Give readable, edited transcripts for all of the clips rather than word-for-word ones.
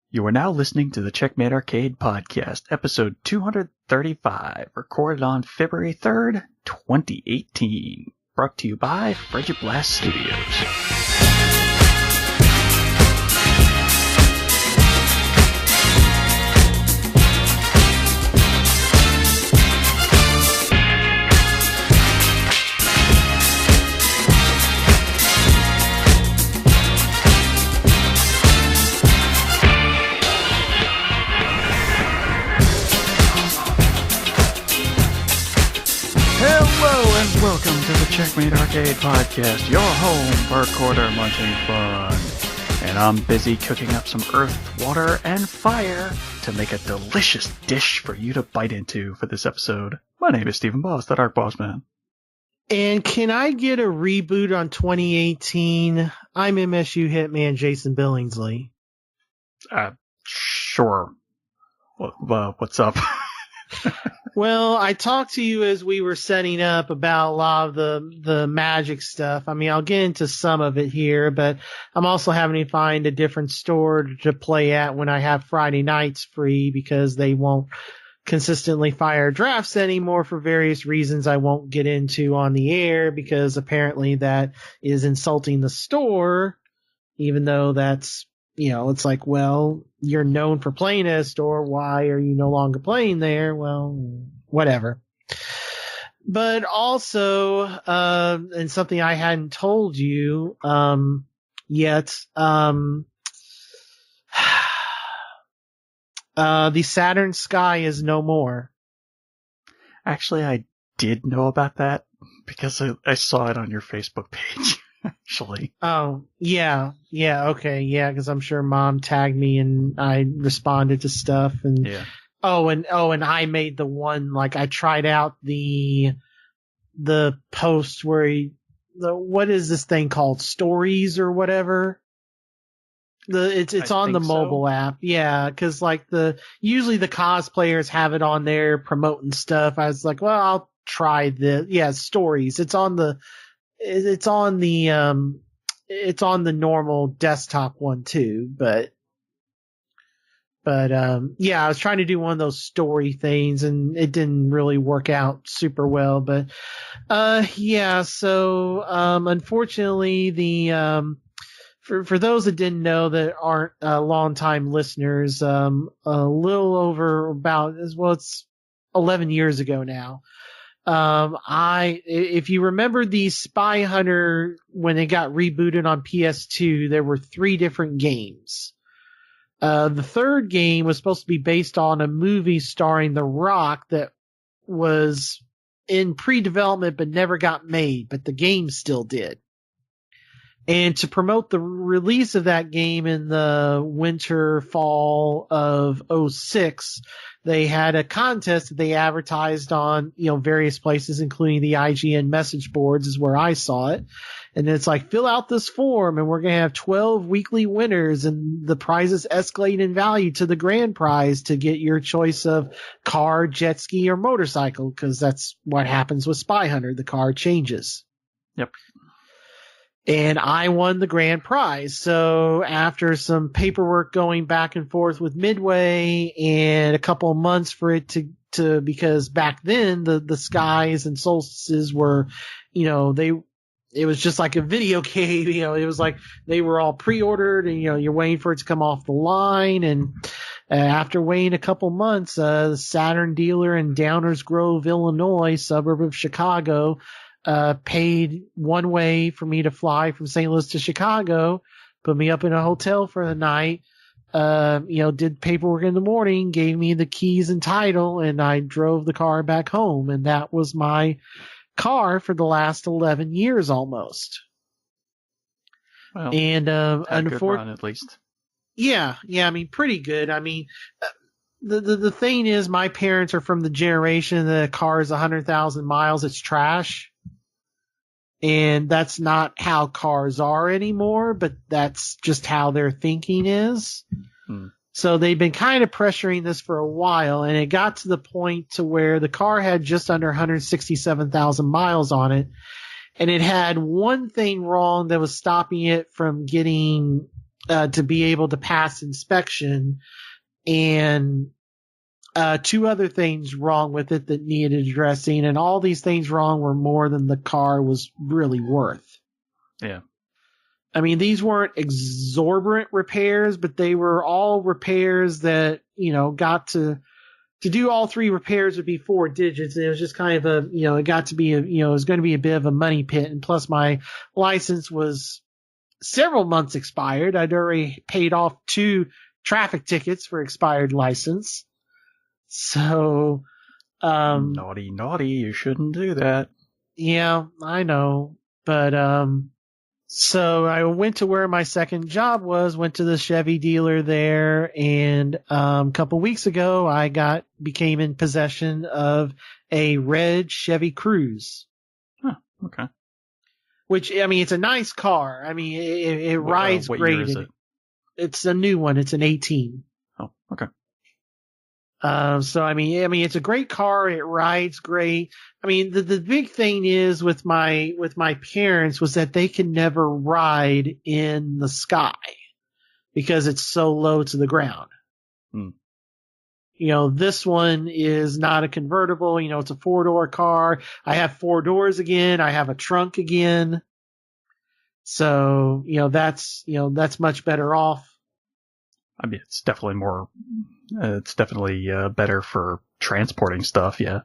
You are now listening to the Checkmate Arcade Podcast, episode 235, recorded on February 3rd, 2018. Brought to you by Frigid Blast Studios. Welcome to the Checkmate Arcade Podcast, your home for quarter munching fun. And I'm busy cooking up some earth, water, and fire to make a delicious dish for you to bite into for this episode. My name is Stephen Boss, the Dark Boss Man. And can I get a reboot on 2018? I'm MSU Hitman Jason Billingsley. Sure. What's up? Well, I talked to you as we were setting up about a lot of the magic stuff. I mean, I'll get into some of it here, but I'm also having to find a different store to play at when I have Friday nights free because they won't consistently fire drafts anymore for various reasons I won't get into on the air because apparently that is insulting the store, even though that's, you know, it's like, well, you're known for playing at a store. Why are you no longer playing there? Well, whatever. But also, and something I hadn't told you yet, the Saturn sky is no more. Actually, I did know about that because I saw it on your Facebook page. Actually. Oh, yeah, okay, yeah, because I'm sure Mom tagged me and I responded to stuff and yeah. And I made the one, like I tried out the post where what is this thing called? Stories or whatever? It's on the mobile app. Yeah, because like usually the cosplayers have it on there promoting stuff. I was like, well, I'll try this. Yeah, Stories. It's on the normal desktop one too, but yeah, I was trying to do one of those story things and it didn't really work out super well, but yeah, so unfortunately for those that didn't know that aren't longtime listeners, a little over it's 11 years ago now. If you remember the Spy Hunter, when it got rebooted on PS2, there were 3 different games. The third game was supposed to be based on a movie starring The Rock that was in pre-development but never got made, but the game still did. And to promote the release of that game in the fall of 2006, they had a contest that they advertised on, various places, including the IGN message boards is where I saw it. And it's like, fill out this form and we're going to have 12 weekly winners and the prizes escalate in value to the grand prize to get your choice of car, jet ski, or motorcycle, because that's what happens with Spy Hunter. The car changes. Yep. And I won the grand prize. So after some paperwork going back and forth with Midway and a couple of months for it to because back then the skies and solstices were, it was just like a video game, it was like they were all pre-ordered and, you're waiting for it to come off the line. And after waiting a couple months, the Saturn dealer in Downers Grove, Illinois, suburb of Chicago, paid one way for me to fly from St. Louis to Chicago, put me up in a hotel for the night, did paperwork in the morning, gave me the keys and title, and I drove the car back home. And that was my car for the last 11 years almost. Well, and a good run at least. Yeah, I mean, pretty good. I mean, the thing is, my parents are from the generation that a car is 100,000 miles, it's trash. And that's not how cars are anymore, but that's just how their thinking is. So they've been kind of pressuring this for a while, and it got to the point to where the car had just under 167,000 miles on it, and it had one thing wrong that was stopping it from getting to be able to pass inspection, and two other things wrong with it that needed addressing, and all these things wrong were more than the car was really worth. Yeah. I mean, these weren't exorbitant repairs, but they were all repairs that, got to do all three repairs would be 4 digits. And it was just kind of it got to be it was going to be a bit of a money pit. And plus my license was several months expired. I'd already paid off 2 traffic tickets for expired license. So, naughty, you shouldn't do that. Yeah, I know. But, so I went to where my second job was, went to the Chevy dealer there, and a couple weeks ago I became in possession of a red Chevy Cruze. Huh, okay. Which, I mean, it's a nice car. I mean, it rides what great. Year is it? It's a new one. It's an 18. Oh, okay. So I mean, it's a great car. It rides great. I mean, the big thing is with my parents was that they can never ride in the sky because it's so low to the ground. Hmm. This one is not a convertible. It's a 4-door car. I have 4 doors again. I have a trunk again. So, that's much better off. I mean, it's definitely better for transporting stuff, yeah.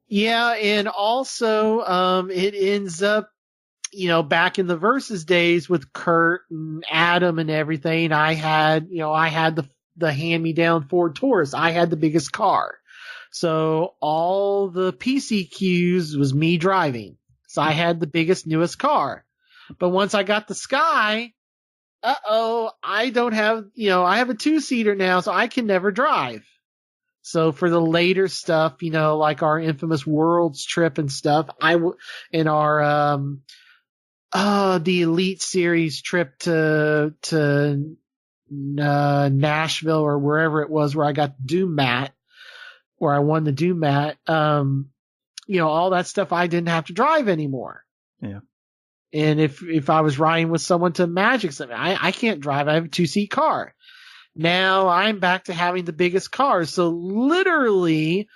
Yeah, and also, it ends up, back in the Versus days with Kurt and Adam and everything, I had the hand-me-down Ford Taurus. I had the biggest car. So all the PCQs was me driving. So I had the biggest, newest car. But once I got the Sky, I don't have, I have a 2-seater now, so I can never drive. So for the later stuff, like our infamous Worlds trip and stuff, in our, the Elite Series trip to Nashville or wherever it was where I got Doom Mat, where I won the Doom Mat, all that stuff I didn't have to drive anymore. Yeah. And if I was riding with someone to Magic something, I can't drive. I have a 2-seat car. Now I'm back to having the biggest car. So literally,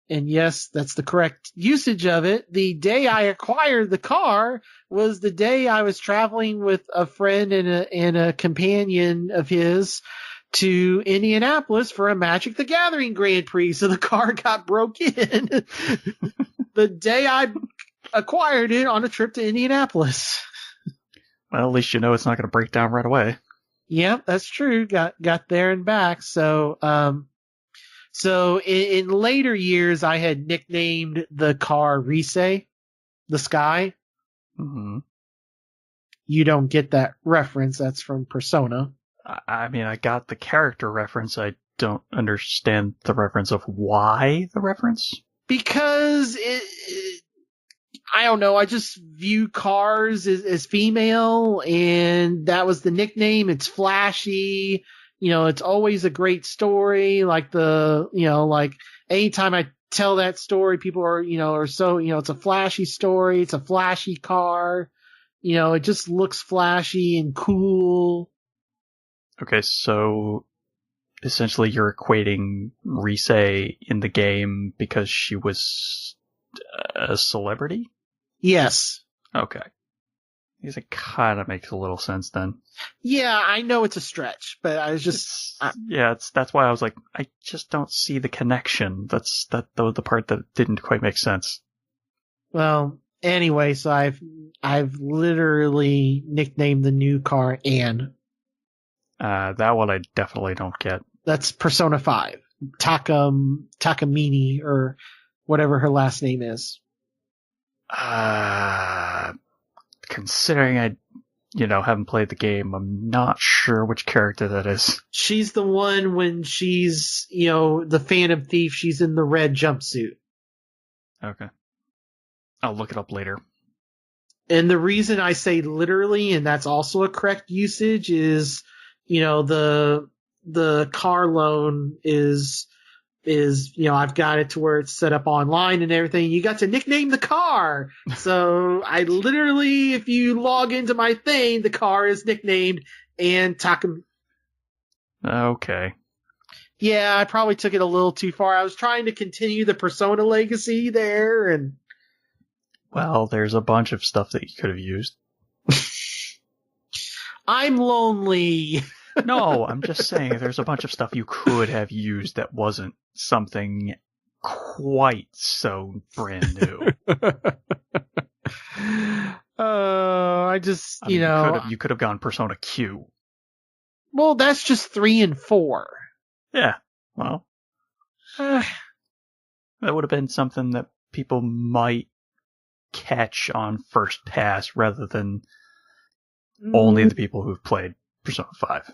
and yes, that's the correct usage of it, the day I acquired the car was the day I was traveling with a friend and a companion of his to Indianapolis for a Magic the Gathering Grand Prix. So the car got broke in the day I acquired it on a trip to Indianapolis. Well, at least it's not going to break down right away. Yeah, that's true. Got there and back. So, in later years, I had nicknamed the car Rise, the Sky. Mm-hmm. You don't get that reference. That's from Persona. I mean, I got the character reference. I don't understand the reference of why the reference. Because I don't know. I just view cars as female, and that was the nickname. It's flashy. It's always a great story. Like anytime I tell that story, people are, it's a flashy story. It's a flashy car. It just looks flashy and cool. Okay, so essentially you're equating Rise in the game because she was a celebrity? Yes. Okay. I guess it kind of makes a little sense then. Yeah, I know it's a stretch, but I was just... that's why I was like, I just don't see the connection. That's the part that didn't quite make sense. Well, anyway, so I've literally nicknamed the new car Anne. That one I definitely don't get. That's Persona 5. Takamine, or whatever her last name is. Considering I, haven't played the game, I'm not sure which character that is. She's the one when she's, the Phantom Thief, she's in the red jumpsuit. Okay. I'll look it up later. And the reason I say literally, and that's also a correct usage, is, the car loan is, I've got it to where it's set up online and everything. You got to nickname the car. So I literally, if you log into my thing, the car is nicknamed and Okay. Yeah, I probably took it a little too far. I was trying to continue the Persona legacy there, and Well, there's a bunch of stuff that you could have used. I'm lonely. No, I'm just saying there's a bunch of stuff you could have used that wasn't something quite so brand new. I just, I mean, you could have gone Persona Q. Well, that's just 3 and 4. Yeah, well, that would have been something that people might catch on first pass rather than only the people who've played Persona 5.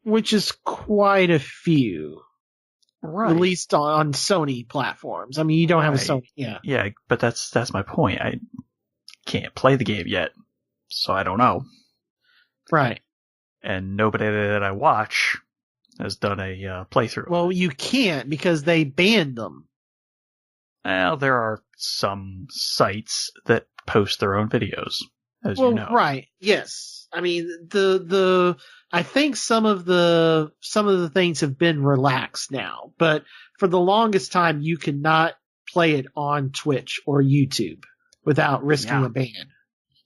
Which is quite a few. Right. At least on Sony platforms. I mean, you don't have a Sony. Yeah. Yeah, but that's my point. I can't play the game yet, so I don't know. Right. And nobody that I watch has done a playthrough. Well, you can't because they banned them. Well, there are some sites that post their own videos, as you know. Right. Yes. I mean, I think some of the things have been relaxed now, but for the longest time, you could not play it on Twitch or YouTube without risking a ban.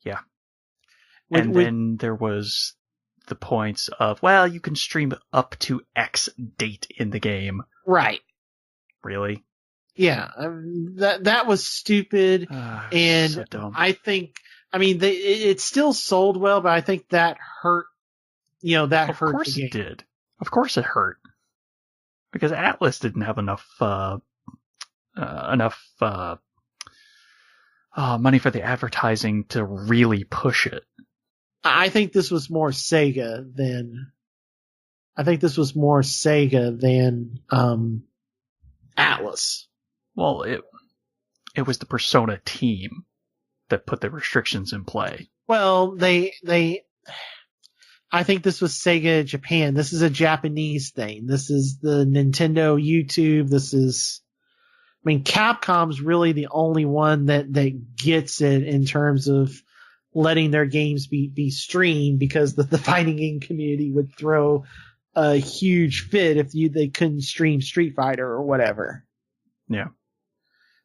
Yeah. Then there was the points of, well, you can stream up to X date in the game. Right. Really? Yeah. That was stupid. And so dumb. I think, I mean, it still sold well, but I think that hurt. Hurt the game. Of course it did. Of course it hurt. Because Atlas didn't have enough money for the advertising to really push it. I think this was more Sega than Atlas. Well, it was the Persona team that put the restrictions in play. Well, I think this was Sega Japan. This is a Japanese thing. This is the Nintendo YouTube. Capcom's really the only one that gets it in terms of letting their games be streamed, because the fighting game community would throw a huge fit if they couldn't stream Street Fighter or whatever. Yeah.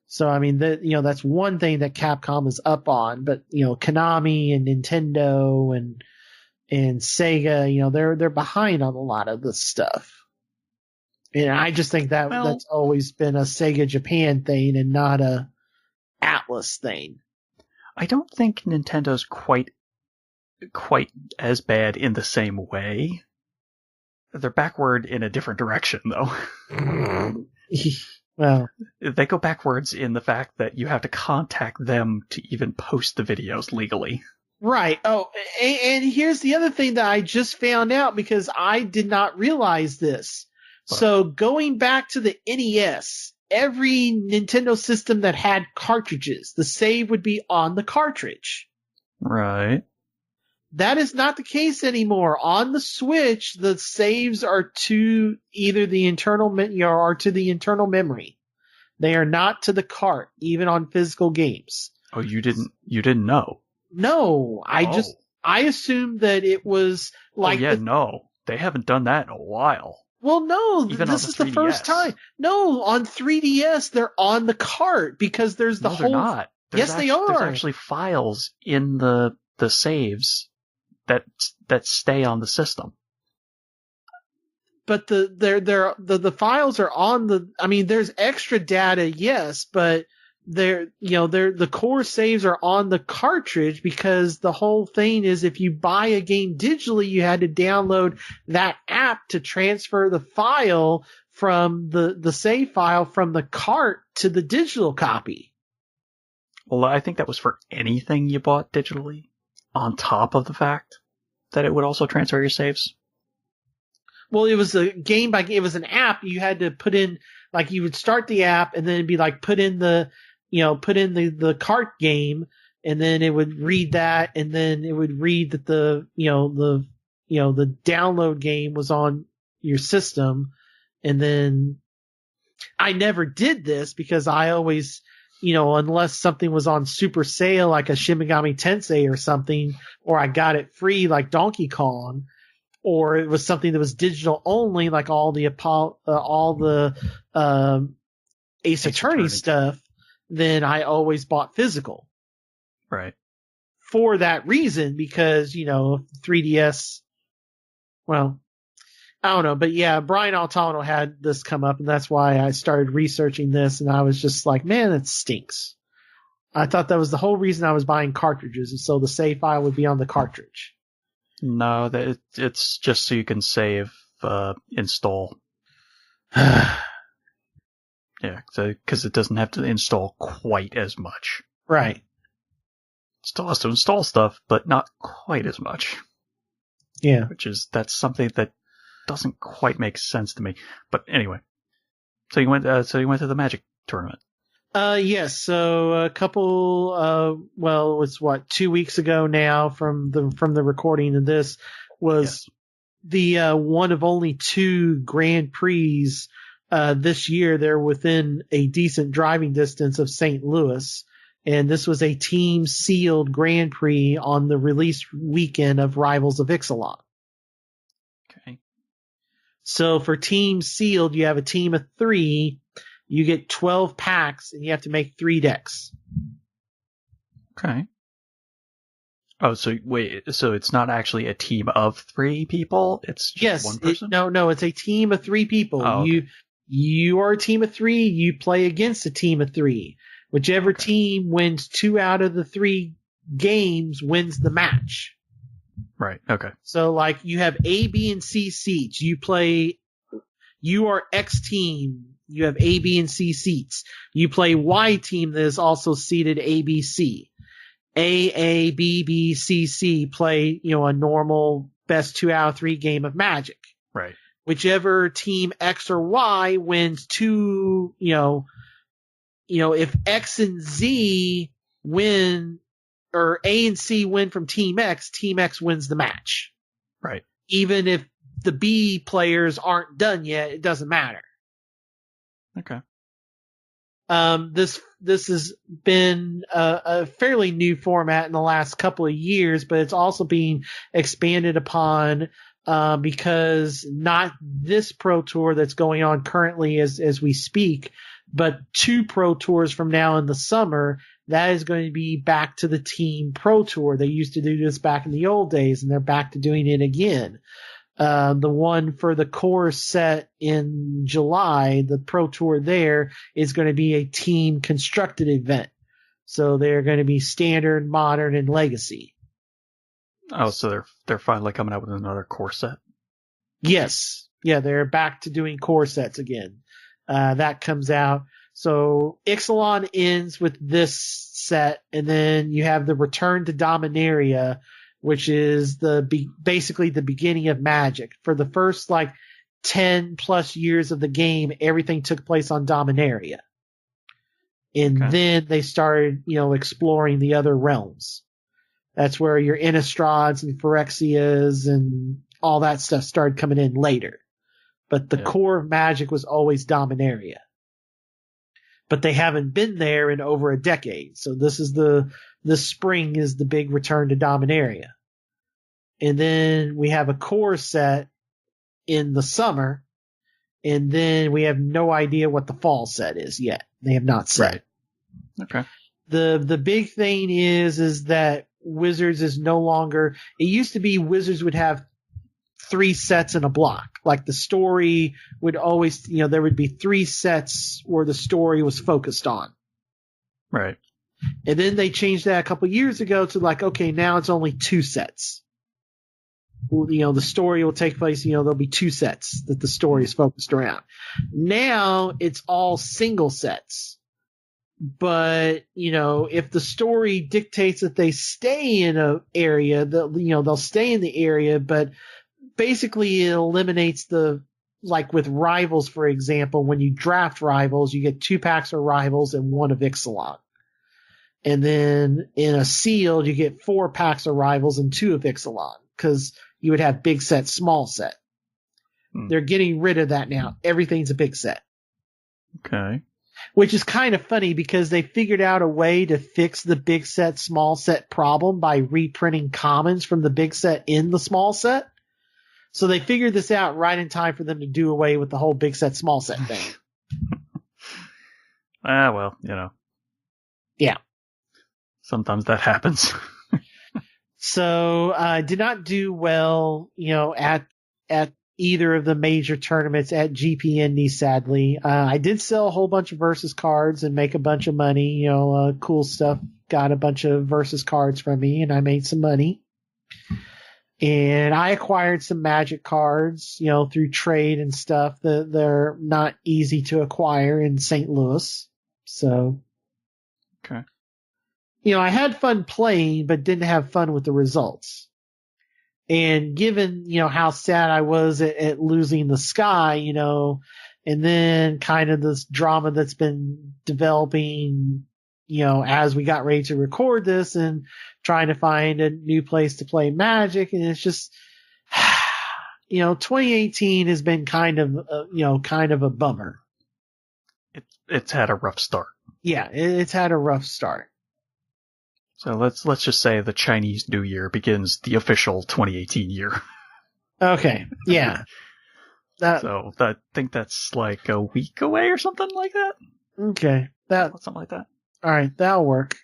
So, I mean, that's one thing that Capcom is up on, but, Konami and Nintendo and Sega, they're behind on a lot of this stuff. And I just think that's always been a Sega Japan thing and not a Atlas thing. I don't think Nintendo's quite as bad in the same way. They're backward in a different direction, though. Well, they go backwards in the fact that you have to contact them to even post the videos legally. Right. Oh, and here's the other thing that I just found out, because I did not realize this. What? So going back to the NES, every Nintendo system that had cartridges, the save would be on the cartridge. Right. That is not the case anymore. On the Switch, the saves are to either the internal or to the internal memory. They are not to the cart, even on physical games. Oh, you didn't know? No, I assumed that it was like. Oh, yeah, no, they haven't done that in a while. Well, no, even this is the first time. No, on 3DS, they're on the cart because there's the whole. They're not. Yes, they are. There's actually files in the saves that stay on the system. But the files are on the. I mean, there's extra data, yes, but the core saves are on the cartridge, because the whole thing is, if you buy a game digitally, you had to download that app to transfer the file from the save file from the cart to the digital copy. Well, I think that was for anything you bought digitally, on top of the fact that it would also transfer your saves. Well, it was a game by game. It was an app. You had to put in, like, you would start the app and then it'd be like, put in the cart game, and then it would read that, and then it would read that the download game was on your system. And then I never did this, because I always, unless something was on super sale, like a Shin Megami Tensei or something, or I got it free like Donkey Kong, or it was something that was digital only, like all the Ace Attorney stuff, then I always bought physical. Right. For that reason, because, 3DS, well, I don't know, but yeah, Brian Altano had this come up, and that's why I started researching this, and I was just like, man, it stinks. I thought that was the whole reason I was buying cartridges, and so the save file would be on the cartridge. No, it's just so you can save, install. Yeah, because it doesn't have to install quite as much. Right. It still has to install stuff, but not quite as much. Yeah. That's something that doesn't quite make sense to me. But anyway, so you went to the Magic tournament. Yes. So a couple, well, it was 2 weeks ago now from the recording of this was the one of only 2 Grand Prix this year. They're within a decent driving distance of St. Louis, and this was a team sealed Grand Prix on the release weekend of Rivals of Ixalan. Okay. So for team sealed, you have a team of 3. You get 12 packs, and you have to make 3 decks. Okay. Oh, so wait, so it's not actually a team of 3 people? It's just one person? No, it's a team of 3 people. Oh, okay. You are a team of 3. You play against a team of 3. Whichever team wins 2 out of the 3 games wins the match. Right. Okay. So, like, you have A, B, and C seats. You are X team. You have A, B, and C seats. You play Y team that is also seated A, B, C. A, B, B, C, C play, a normal best 2 out of 3 game of Magic. Right. Whichever team X or Y wins 2, if X and Z win, or A and C win from Team X wins the match. Right. Even if the B players aren't done yet, it doesn't matter. Okay. This has been a fairly new format in the last couple of years, but it's also being expanded upon because not this Pro Tour that's going on currently as we speak, but 2 Pro Tours from now in the summer, that is going to be back to the Team Pro Tour. They used to do this back in the old days, and they're back to doing it again. The one for the core set in July, the Pro Tour there, is going to be a team constructed event. So they're going to be standard, modern, and legacy. Oh, so they're finally coming out with another core set? Yes. Yeah, they're back to doing core sets again. That comes out. So Ixalan ends with this set, and then you have the Return to Dominaria, which is basically the beginning of Magic. For the first 10 plus years of the game, everything took place on Dominaria. And then they started, exploring the other realms. That's where your Innistrads and Phyrexias and all that stuff started coming in later. But the core of Magic was always Dominaria. But they haven't been there in over a decade. So this spring is the big return to Dominaria. And then we have a core set in the summer. And then we have no idea what the fall set is yet. They have not said. Right. Okay. The big thing is that Wizards is no longer, it used to be Wizards would have 3 sets in a block. Like the story would always, there would be 3 sets where the story was focused on. Right. And then they changed that a couple years ago to okay, now it's only 2 sets. The story will take place, there'll be 2 sets that the story is focused around. Now it's all single sets. But, if the story dictates that they stay in an area, they'll stay in the area, but basically it eliminates with Rivals, for example, when you draft Rivals, you get 2 packs of Rivals and 1 of Ixalan. And then in a sealed, you get 4 packs of Rivals and 2 of Ixalan, because you would have big set, small set. They're getting rid of that now. Everything's a big set. Okay. Which is kind of funny because they figured out a way to fix the big set, small set problem by reprinting commons from the big set in the small set. So they figured this out right in time for them to do away with the whole big set, small set thing. Well, Yeah. sometimes that happens. So I did not do well, at either of the major tournaments at GPND, sadly. I did sell a whole bunch of Versus cards and make a bunch of money, cool stuff. Got a bunch of Versus cards from me and I made some money. And I acquired some Magic cards, through trade and stuff that they're not easy to acquire in St. Louis. So. Okay. I had fun playing, but didn't have fun with the results. And given, how sad I was at losing the Sky, and then kind of this drama that's been developing, as we got ready to record this and trying to find a new place to play Magic. And it's just, 2018 has been kind of a bummer. It's had a rough start. Yeah, it's had a rough start. So let's just say the Chinese New Year begins the official 2018 year. Okay, yeah. So I think that's like a week away or something like that. Okay, something like that. All right, that'll work.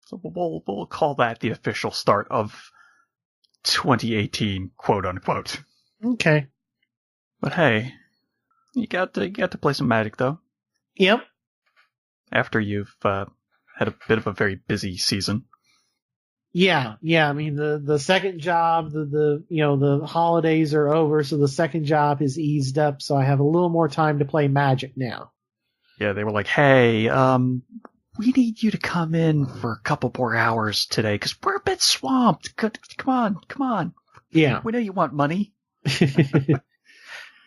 So we'll call that the official start of 2018, quote unquote. Okay. But hey, you got to play some Magic though. Yep. After you've had a bit of a very busy season. Yeah. I mean, the second job, the holidays are over, so the second job has eased up, so I have a little more time to play Magic now. Yeah, they were like, hey, we need you to come in for a couple more hours today, because we're a bit swamped. Come on. Yeah. We know you want money.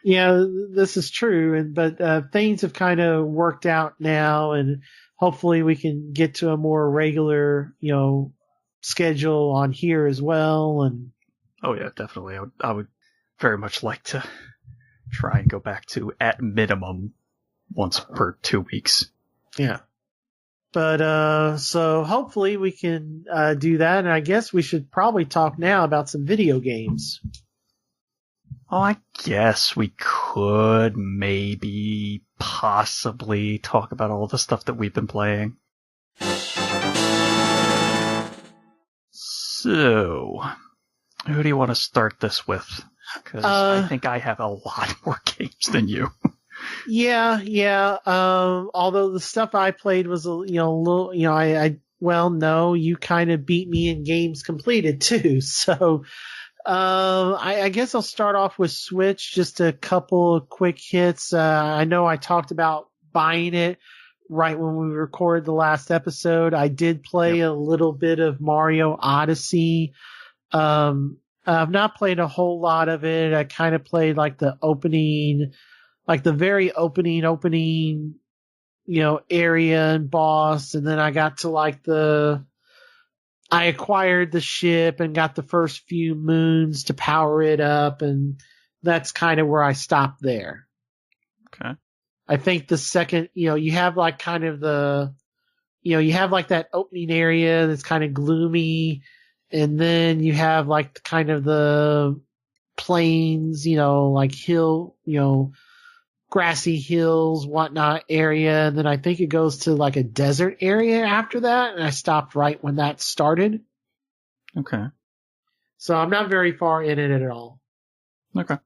Yeah, this is true, but things have kind of worked out now, and hopefully we can get to a more regular, schedule on here as well. And oh yeah, definitely. I would very much like to try and go back to at minimum once per 2 weeks. Yeah. But so hopefully we can do that, and I guess we should probably talk now about some video games. Oh, I guess we could possibly talk about all the stuff that we've been playing. So, who do you want to start this with? Because I think I have a lot more games than you. Yeah. Although the stuff I played was a little, no, you kind of beat me in games completed too. So. I guess I'll start off with Switch, just a couple of quick hits. I know I talked about buying it right when we recorded the last episode. I did play a little bit of Mario Odyssey. I've not played a whole lot of it. I kind of played like the very opening, area and boss. And then I got to I acquired the ship and got the first few moons to power it up, and that's kind of where I stopped there. Okay. I think the second, you have like kind of you have like that opening area that's kind of gloomy, and then you have like kind of the plains, like hill, grassy hills, whatnot area. And then I think it goes to like a desert area after that. And I stopped right when that started. Okay. So I'm not very far in it at all. Okay.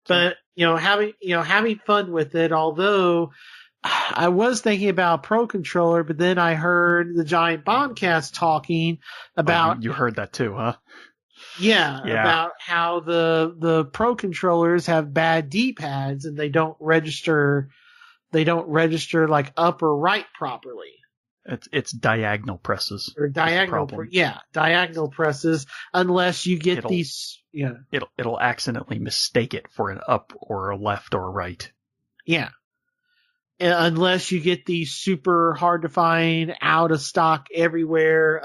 But, having fun with it, although I was thinking about Pro Controller, but then I heard the Giant Bombcast talking about. Oh, you heard that too, huh? Yeah, about how the Pro Controllers have bad D-pads and they don't register like up or right properly. It's diagonal presses. Or diagonal presses unless you get these It'll accidentally mistake it for an up or a left or a right. Yeah. Unless you get these super hard to find, out of stock everywhere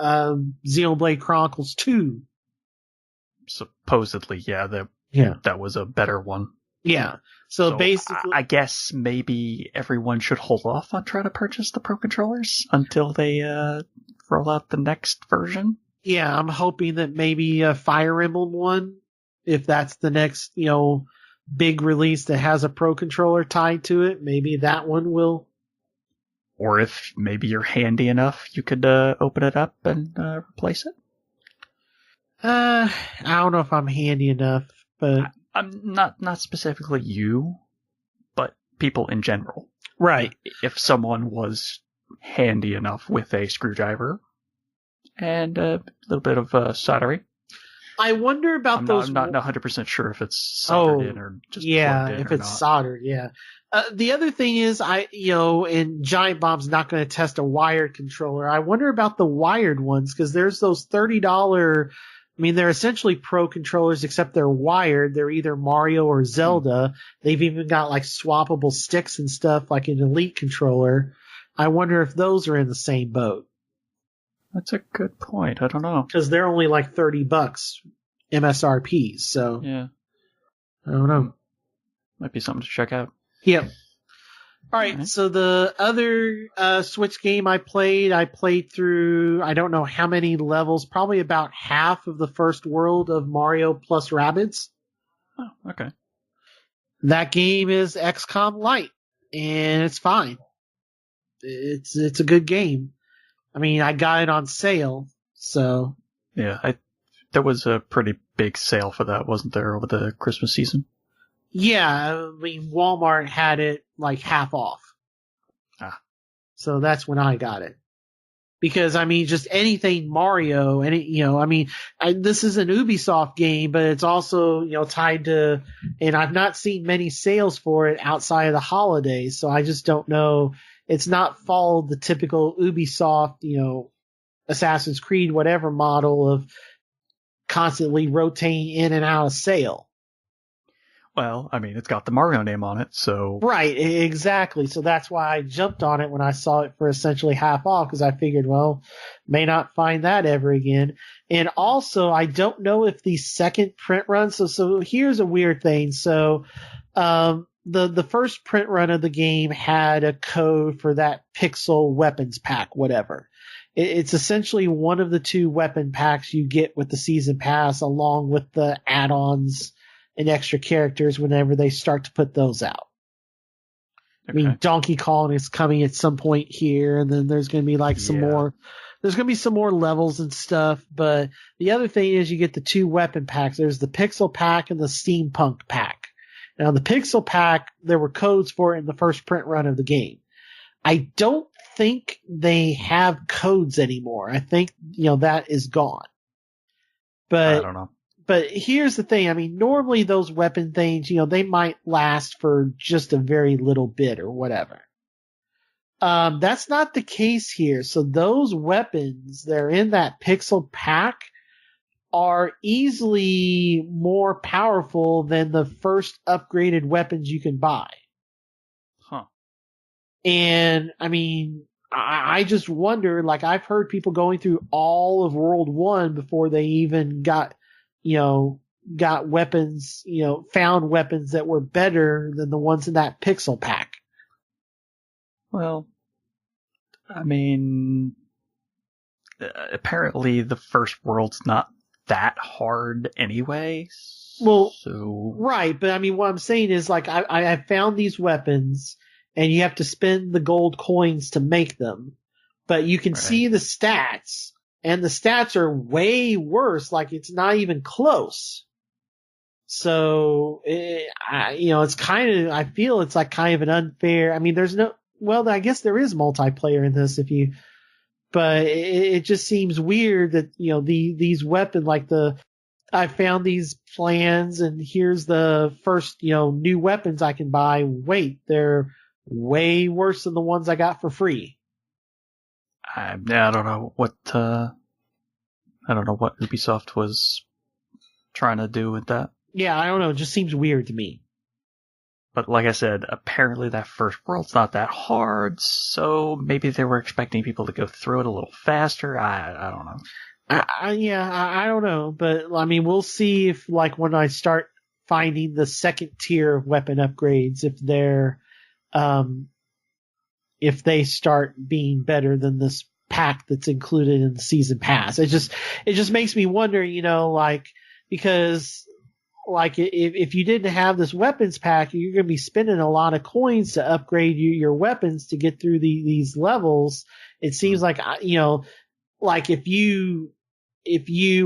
Xenoblade Chronicles 2. Supposedly, that was a better one. Yeah. So basically, I guess maybe everyone should hold off on trying to purchase the Pro Controllers until they roll out the next version. Yeah, I'm hoping that maybe a Fire Emblem one if that's the next, big release that has a Pro Controller tied to it, maybe that one will. Or if maybe you're handy enough, you could open it up and replace it. I don't know if I'm handy enough, but I'm not specifically you, but people in general. right. If someone was handy enough with a screwdriver and a little bit of soldering. I wonder about those. I'm not 100% sure if it's soldered in or just plugged in if or it's not. soldered, yeah. The other thing is, and Giant Bomb's not going to test a wired controller. I wonder about the wired ones, because there's those $30. I mean, they're essentially Pro controllers, except they're wired. They're either Mario or Zelda. They've even got like swappable sticks and stuff, like an Elite controller. I wonder if those are in the same boat. That's a good point. I don't know. Because they're only like $30 MSRP. So yeah, I don't know. Might be something to check out. Yep. All right. So the other Switch game I played through, I don't know how many levels, probably about half of the first world of Mario plus Rabbids. Oh, okay. That game is XCOM Lite, and it's fine. It's a good game. I mean, I got it on sale, so. Yeah, there was a pretty big sale for that, wasn't there, over the Christmas season? Yeah, I mean, Walmart had it like half off. So that's when I got it. Because, I mean, just anything Mario, this is an Ubisoft game, but it's also, tied to, and I've not seen many sales for it outside of the holidays, so I just don't know. It's not followed the typical Ubisoft, Assassin's Creed, whatever model of constantly rotating in and out of sale. Well, I mean, it's got the Mario name on it, so. Right, exactly. So that's why I jumped on it when I saw it for essentially half off, because I figured, well, may not find that ever again. And also, I don't know if the second print run, so here's a weird thing. So, the first print run of the game had a code for that pixel weapons pack, whatever. It's essentially one of the two weapon packs you get with the season pass, along with the add-ons and extra characters whenever they start to put those out. Okay. I mean, Donkey Kong is coming at some point here, and then there's going to be like some more. There's going to be some more levels and stuff, but the other thing is you get the two weapon packs. There's the Pixel Pack and the Steampunk Pack. Now, the Pixel Pack, there were codes for it in the first print run of the game. I don't think they have codes anymore. I think, that is gone. But I don't know. But here's the thing. I mean, normally those weapon things, they might last for just a very little bit or whatever. That's not the case here. So those weapons that are in that pixel pack are easily more powerful than the first upgraded weapons you can buy. Huh. And I mean, I just wonder, like, I've heard people going through all of World 1 before they even got weapons, found weapons that were better than the ones in that pixel pack. Well, I mean, apparently the first world's not that hard anyway. Well, so. Right, but I mean, what I'm saying is, like, I found these weapons, and you have to spend the gold coins to make them, but you can see the stats. And the stats are way worse. Like, it's not even close. So, it's kind of, I feel it's like kind of an unfair, I mean, I guess there is multiplayer in this but it just seems weird that, these weapons, like I found these plans and here's the first, new weapons I can buy. Wait, they're way worse than the ones I got for free. I don't know what Ubisoft was trying to do with that. Yeah, I don't know. It just seems weird to me. But like I said, apparently that first world's not that hard, so maybe they were expecting people to go through it a little faster. I don't know. I don't know. But, I mean, we'll see if, like, when I start finding the second tier of weapon upgrades, if they start being better than this pack that's included in the season pass. It just makes me wonder, because like if you didn't have this weapons pack, you're going to be spending a lot of coins to upgrade your weapons to get through these levels. It seems like, like if you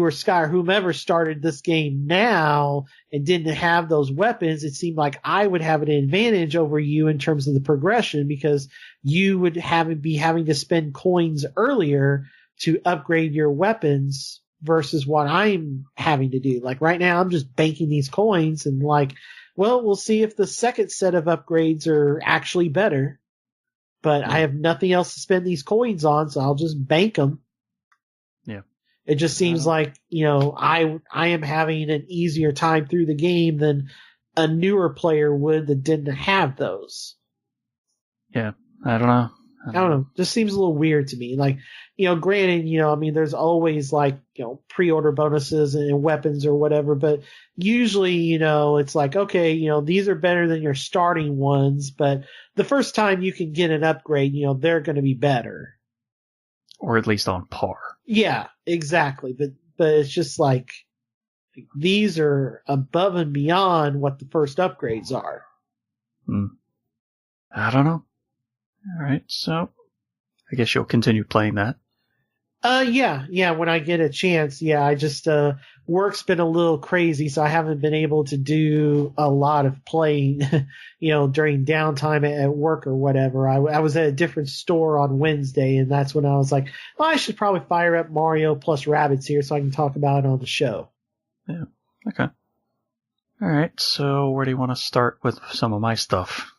or Sky or whomever started this game now and didn't have those weapons, it seemed like I would have an advantage over you in terms of the progression, because you would be having to spend coins earlier to upgrade your weapons versus what I'm having to do. Like right now, I'm just banking these coins and like, well, we'll see if the second set of upgrades are actually better. But I have nothing else to spend these coins on, so I'll just bank them. Yeah. It just seems like, I am having an easier time through the game than a newer player would that didn't have those. Yeah. I don't know. I don't know. Just seems a little weird to me. Like, granted, I mean, there's always like, pre-order bonuses and weapons or whatever, but usually, it's like, okay, these are better than your starting ones, but the first time you can get an upgrade, they're going to be better. Or at least on par. Yeah, exactly. But it's just like, these are above and beyond what the first upgrades are. I don't know. All right, so I guess you'll continue playing that. Yeah, when I get a chance. Yeah, I just, work's been a little crazy, so I haven't been able to do a lot of playing, during downtime at work or whatever. I was at a different store on Wednesday, and that's when I was like, well, I should probably fire up Mario plus Rabbids here so I can talk about it on the show. Yeah, okay. All right, so where do you want to start with some of my stuff?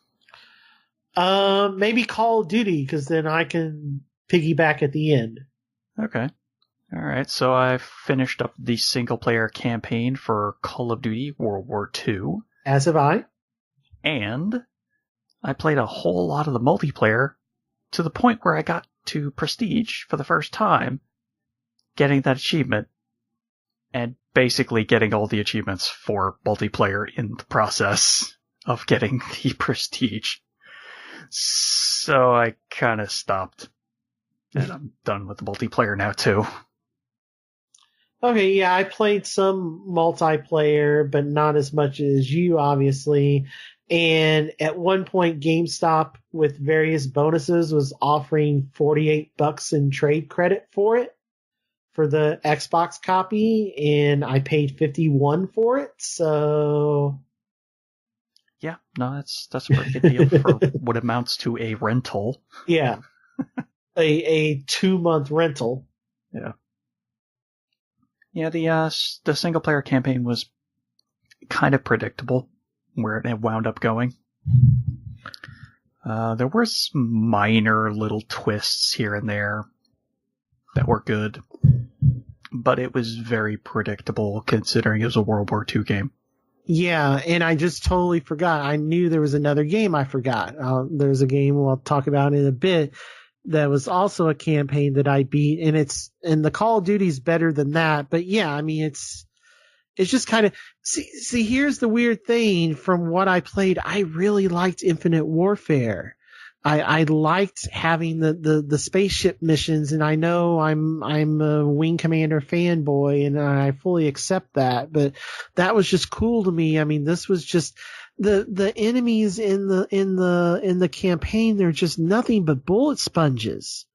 Maybe Call of Duty, because then I can piggyback at the end. Okay. All right, so I finished up the single-player campaign for Call of Duty World War II. As have I. And I played a whole lot of the multiplayer to the point where I got to Prestige for the first time, getting that achievement, and basically getting all the achievements for multiplayer in the process of getting the Prestige. So I kind of stopped. And I'm done with the multiplayer now, too. Okay, yeah, I played some multiplayer, but not as much as you, obviously. And at one point, GameStop, with various bonuses, was offering $48 in trade credit for it, for the Xbox copy, and I paid $51 for it, so... Yeah, no, that's a pretty good deal for what amounts to a rental. Yeah. A 2-month rental. Yeah. Yeah, the single player campaign was kind of predictable where it wound up going. There were some minor little twists here and there that were good, but it was very predictable considering it was a World War II game. Yeah, and I just totally forgot. I knew there was another game I forgot. There's a game we'll talk about in a bit that was also a campaign that I beat, and the Call of Duty's better than that. But yeah, I mean, it's just kind of, see, here's the weird thing. From what I played, I really liked Infinite Warfare. I liked having the spaceship missions, and I know I'm a Wing Commander fanboy, and I fully accept that, but that was just cool to me. I mean, this was just the enemies in the campaign, they're just nothing but bullet sponges.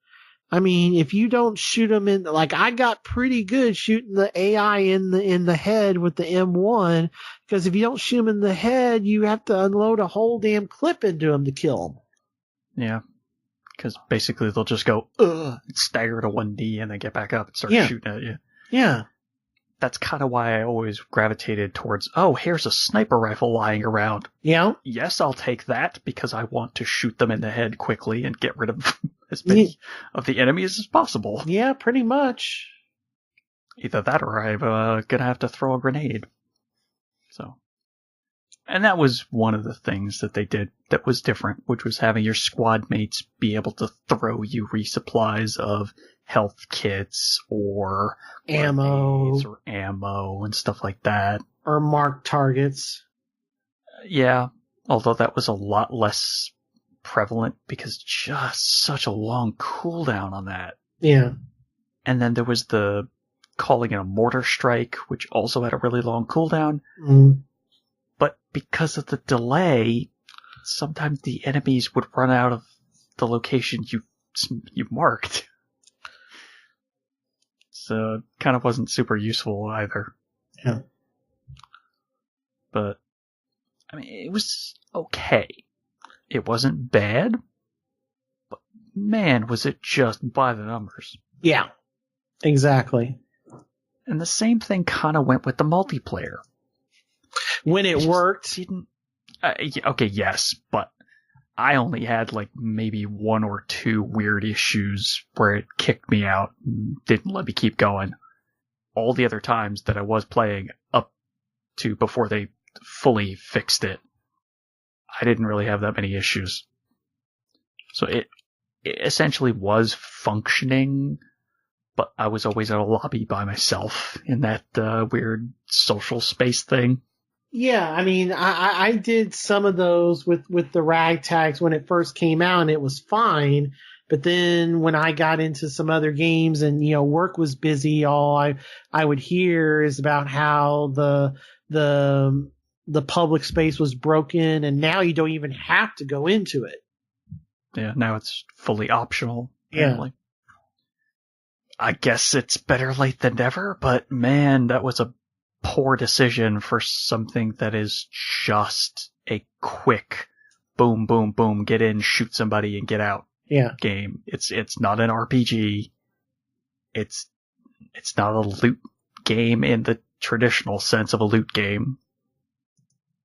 I mean, if you don't shoot them in, like, I got pretty good shooting the AI in the head with the M1, because if you don't shoot them in the head, you have to unload a whole damn clip into them to kill them. Yeah, because basically they'll just go, stagger to 1D and then get back up and start shooting at you. Yeah. That's kind of why I always gravitated towards, here's a sniper rifle lying around. Yeah. Yes, I'll take that because I want to shoot them in the head quickly and get rid of as many of the enemies as possible. Yeah, pretty much. Either that or I'm gonna have to throw a grenade. So. And that was one of the things that they did that was different, which was having your squad mates be able to throw you resupplies of health kits or ammo or ammo and stuff like that. Or marked targets. Yeah, although that was a lot less prevalent because just such a long cooldown on that. Yeah. And then there was the calling it a mortar strike, which also had a really long cooldown. Mm. But because of the delay, sometimes the enemies would run out of the location you marked. So it kind of wasn't super useful either. Yeah. But, I mean, it was okay. It wasn't bad, but man, was it just by the numbers. Yeah, exactly. And the same thing kind of went with the multiplayer. When it worked. Okay, yes, but I only had like maybe 1 or 2 weird issues where it kicked me out and didn't let me keep going. All the other times that I was playing up to before they fully fixed it, I didn't really have that many issues. So it essentially was functioning, but I was always in a lobby by myself in that weird social space thing. Yeah, I mean, I did some of those with the ragtags when it first came out, and it was fine. But then when I got into some other games and, work was busy, all I would hear is about how the public space was broken, and now you don't even have to go into it. Yeah, now it's fully optional, apparently. Yeah. I guess it's better late than never, but man, that was a poor decision for something that is just a quick boom, boom, boom, get in, shoot somebody, and get out game. It's not an RPG. It's not a loot game in the traditional sense of a loot game.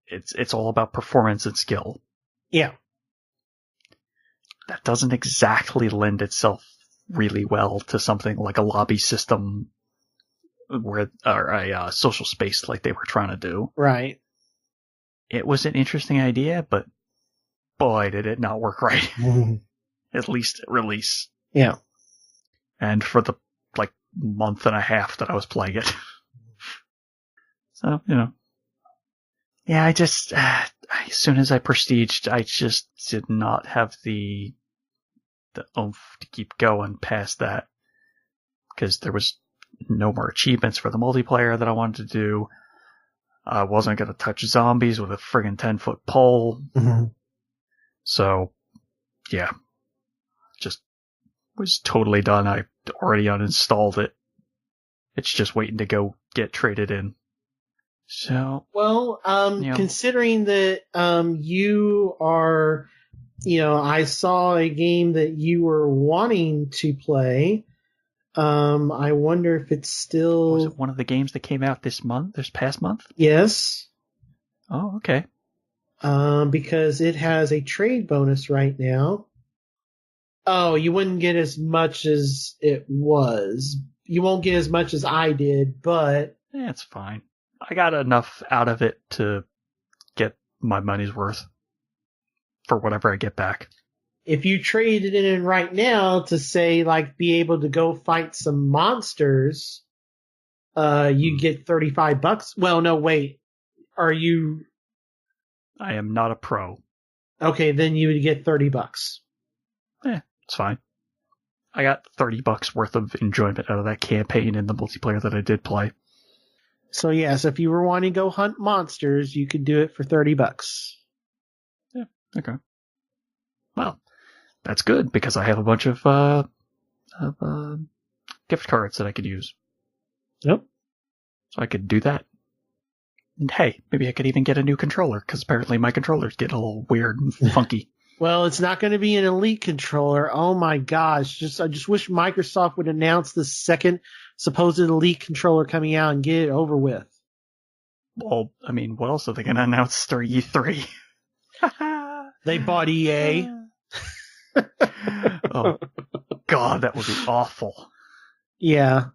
It's all about performance and skill. Yeah. That doesn't exactly lend itself really well to something like a lobby system or a social space like they were trying to do. Right. It was an interesting idea, but boy, did it not work right. At least at release. Yeah. And for the month and a half that I was playing it. So, yeah, I just, as soon as I prestiged, I just did not have the oomph to keep going past that. Because there was no more achievements for the multiplayer that I wanted to do. I wasn't going to touch zombies with a friggin' 10-foot pole. Mm-hmm. So, yeah. Just was totally done. I already uninstalled it. It's just waiting to go get traded in. So, well, considering that you are, I saw a game that you were wanting to play. I wonder if it's still... Was it one of the games that came out this past month? Yes. Oh, okay. Because it has a trade bonus right now. Oh, you wouldn't get as much as it was. You won't get as much as I did, but... It's fine. I got enough out of it to get my money's worth for whatever I get back. If you traded it in right now to say, be able to go fight some monsters, you get $35. Well, no, wait. Are you... I am not a pro. Okay, then you would get $30. It's fine. I got $30 worth of enjoyment out of that campaign in the multiplayer that I did play. So yes, if you were wanting to go hunt monsters, you could do it for $30. Yeah, okay. Well, that's good because I have a bunch of gift cards that I could use. Yep. So I could do that. And hey, maybe I could even get a new controller because apparently my controllers get a little weird and funky. Well, it's not going to be an Elite controller. Oh my gosh. I just wish Microsoft would announce the second supposed Elite controller coming out and get it over with. Well, I mean, what else are they going to announce during E3? They bought EA. Oh, God, that would be awful. Yeah.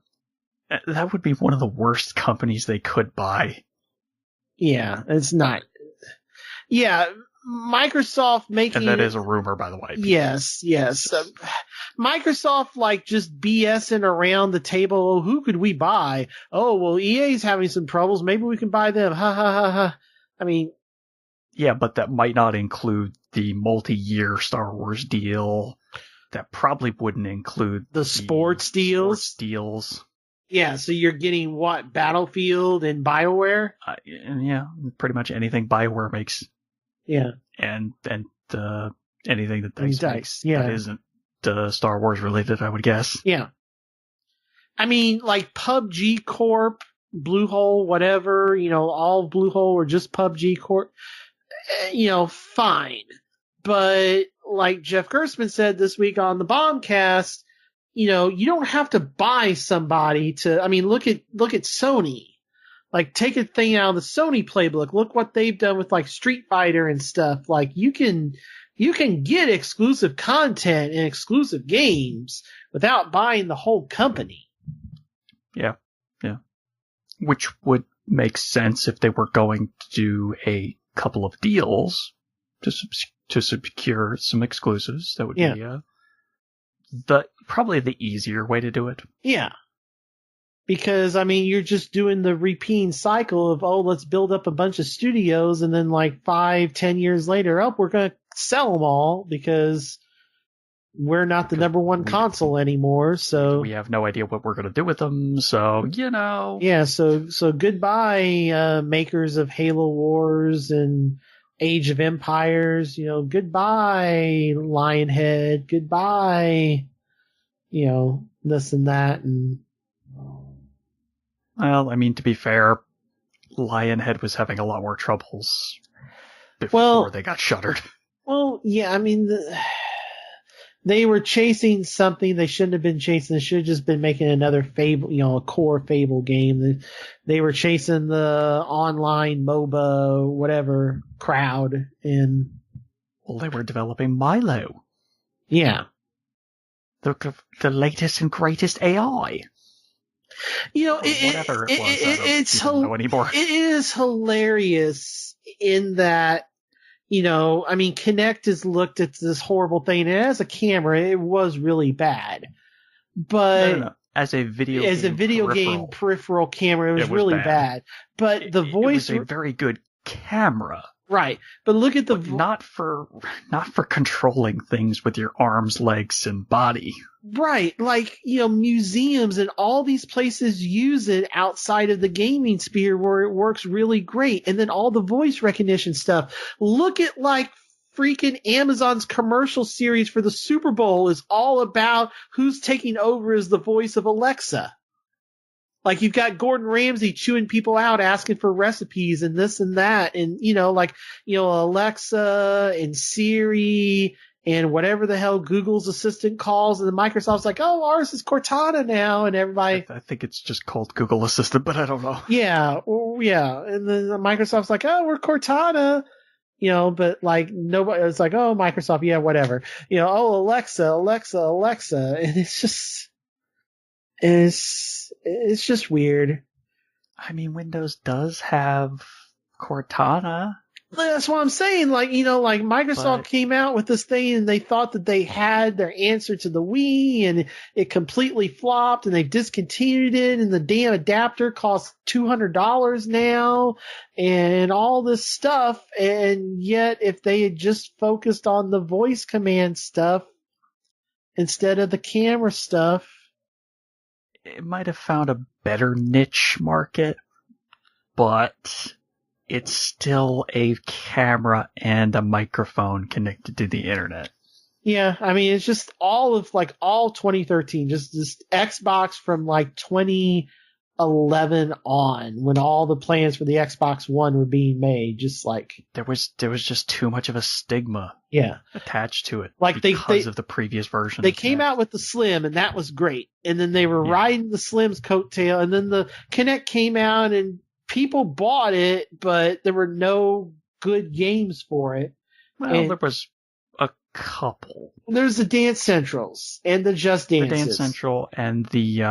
That would be one of the worst companies they could buy. Yeah, it's not. Yeah. Microsoft making... And that is a rumor, by the way. Yes. Microsoft, just BSing around the table. Oh, who could we buy? Oh, well, EA's having some troubles. Maybe we can buy them. Ha, ha, ha, ha. I mean... Yeah, but that might not include the multi-year Star Wars deal. That probably wouldn't include the sports deals. Sports deals. Yeah, so you're getting what? Battlefield and BioWare? And yeah, pretty much anything BioWare makes. Yeah. And anything that Dice makes yeah. that isn't Star Wars related, I would guess. Yeah. I mean, like PUBG Corp, Bluehole, whatever, all Bluehole or just PUBG Corp, fine. But like Jeff Gerstmann said this week on the Bombcast, you don't have to buy somebody to, I mean, look at Sony. Like, take a thing out of the Sony playbook. Look what they've done with like Street Fighter and stuff. Like, you can get exclusive content and exclusive games without buying the whole company. Yeah. Which would make sense if they were going to do a couple of deals to secure some exclusives. That would be probably the easier way to do it. Yeah. Because, I mean, you're just doing the repeating cycle of, let's build up a bunch of studios, and then like 5-10 years later, we're going to sell them all because we're not the number one console anymore. So we have no idea what we're going to do with them. So, Yeah, so goodbye, makers of Halo Wars and Age of Empires. Goodbye, Lionhead. Goodbye, this and that. And well, I mean, to be fair, Lionhead was having a lot more troubles before they got shuttered. Well, yeah, I mean, they were chasing something they shouldn't have been chasing. They should have just been making another Fable, a core Fable game. They were chasing the online MOBA, whatever, crowd. And well, they were developing Milo. Yeah. The latest and greatest AI. Whatever it was, I don't know anymore. It is hilarious in that, I mean, Kinect has looked at this horrible thing, and as a camera, it was really bad. But no. As a video game peripheral camera, it was really bad. But the voice it was a very good camera. Right. But look at not for controlling things with your arms, legs, and body. Right. Like, museums and all these places use it outside of the gaming sphere where it works really great. And then all the voice recognition stuff. Look at like freaking Amazon's commercial series for the Super Bowl is all about who's taking over as the voice of Alexa. Like, you've got Gordon Ramsay chewing people out, asking for recipes and this and that. And, Alexa and Siri and whatever the hell Google's assistant calls. And then Microsoft's like, ours is Cortana now. And everybody. I think it's just called Google Assistant, but I don't know. Yeah. Yeah. And then Microsoft's like, we're Cortana. But like nobody, it's like, Microsoft. Yeah, whatever. Alexa. And it's just. It's just weird. I mean, Windows does have Cortana. That's what I'm saying. Like, like Microsoft came out with this thing and they thought that they had their answer to the Wii and it completely flopped and they discontinued it and the damn adapter costs $200 now and all this stuff. And yet if they had just focused on the voice command stuff instead of the camera stuff, it might have found a better niche market, but it's still a camera and a microphone connected to the internet. Yeah, I mean, it's just all 2013, just Xbox from like 2011 on, when all the plans for the Xbox One were being made, just like there was just too much of a stigma attached to it, like because of the previous version. They came out with the Slim and that was great, and then they were riding the Slim's coattail, and then the Kinect came out and people bought it, but there were no good games for it. Well, there was a couple. There's the Dance Centrals and the Just Dances. The Dance Central and the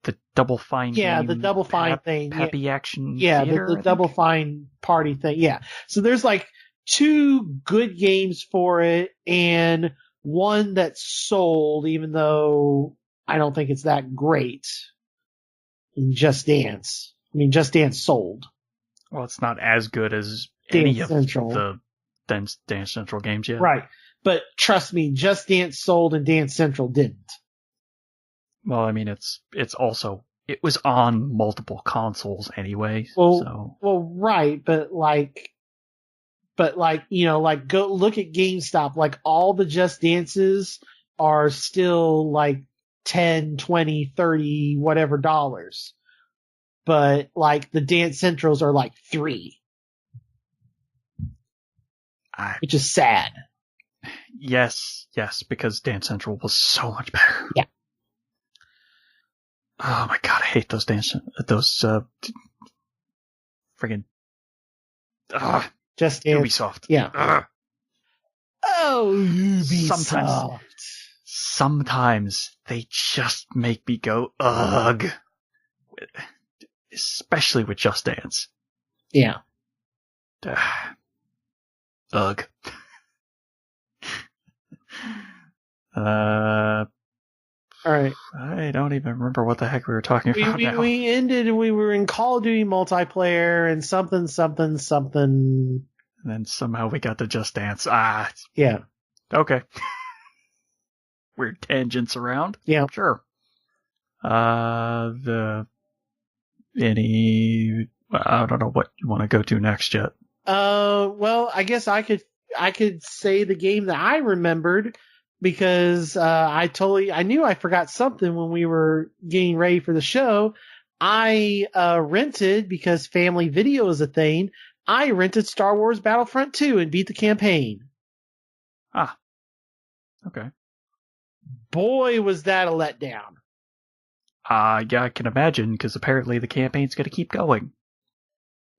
the Double Fine game. Yeah, the Double Fine thing. Happy Action Yeah, Theater, the Double Fine party thing. Yeah. So there's like 2 good games for it and one that's sold, even though I don't think it's that great. And Just Dance. I mean, Just Dance sold. Well, it's not as good as Dance any of Central. the Dance Central games yet. Right. But trust me, Just Dance sold and Dance Central didn't. Well, I mean, it was on multiple consoles anyway. Well, right, but go look at GameStop. Like, all the Just Dances are still like 10, 20, 30, whatever dollars. But like the Dance Centrals are like $3. Which is sad. Yes, because Dance Central was so much better. Yeah. Oh my god, I hate those friggin' Just Dance. Ubisoft. Yeah. Oh, Ubisoft. Sometimes they just make me go, ugh. Especially with Just Dance. Yeah. Ugh. All right. I don't even remember what the heck we were talking about now. We ended, we were in Call of Duty multiplayer and something. And then somehow we got to Just Dance. Yeah. Okay. Weird tangents around. Yeah. Sure. I don't know what you want to go to next yet. Well, I guess I could say the game that I remembered, because I knew I forgot something when we were getting ready for the show. I rented, because family video is a thing, I rented Star Wars Battlefront 2 and beat the campaign. Okay. Boy, was that a letdown. Yeah, I can imagine, because apparently the campaign's going to keep going.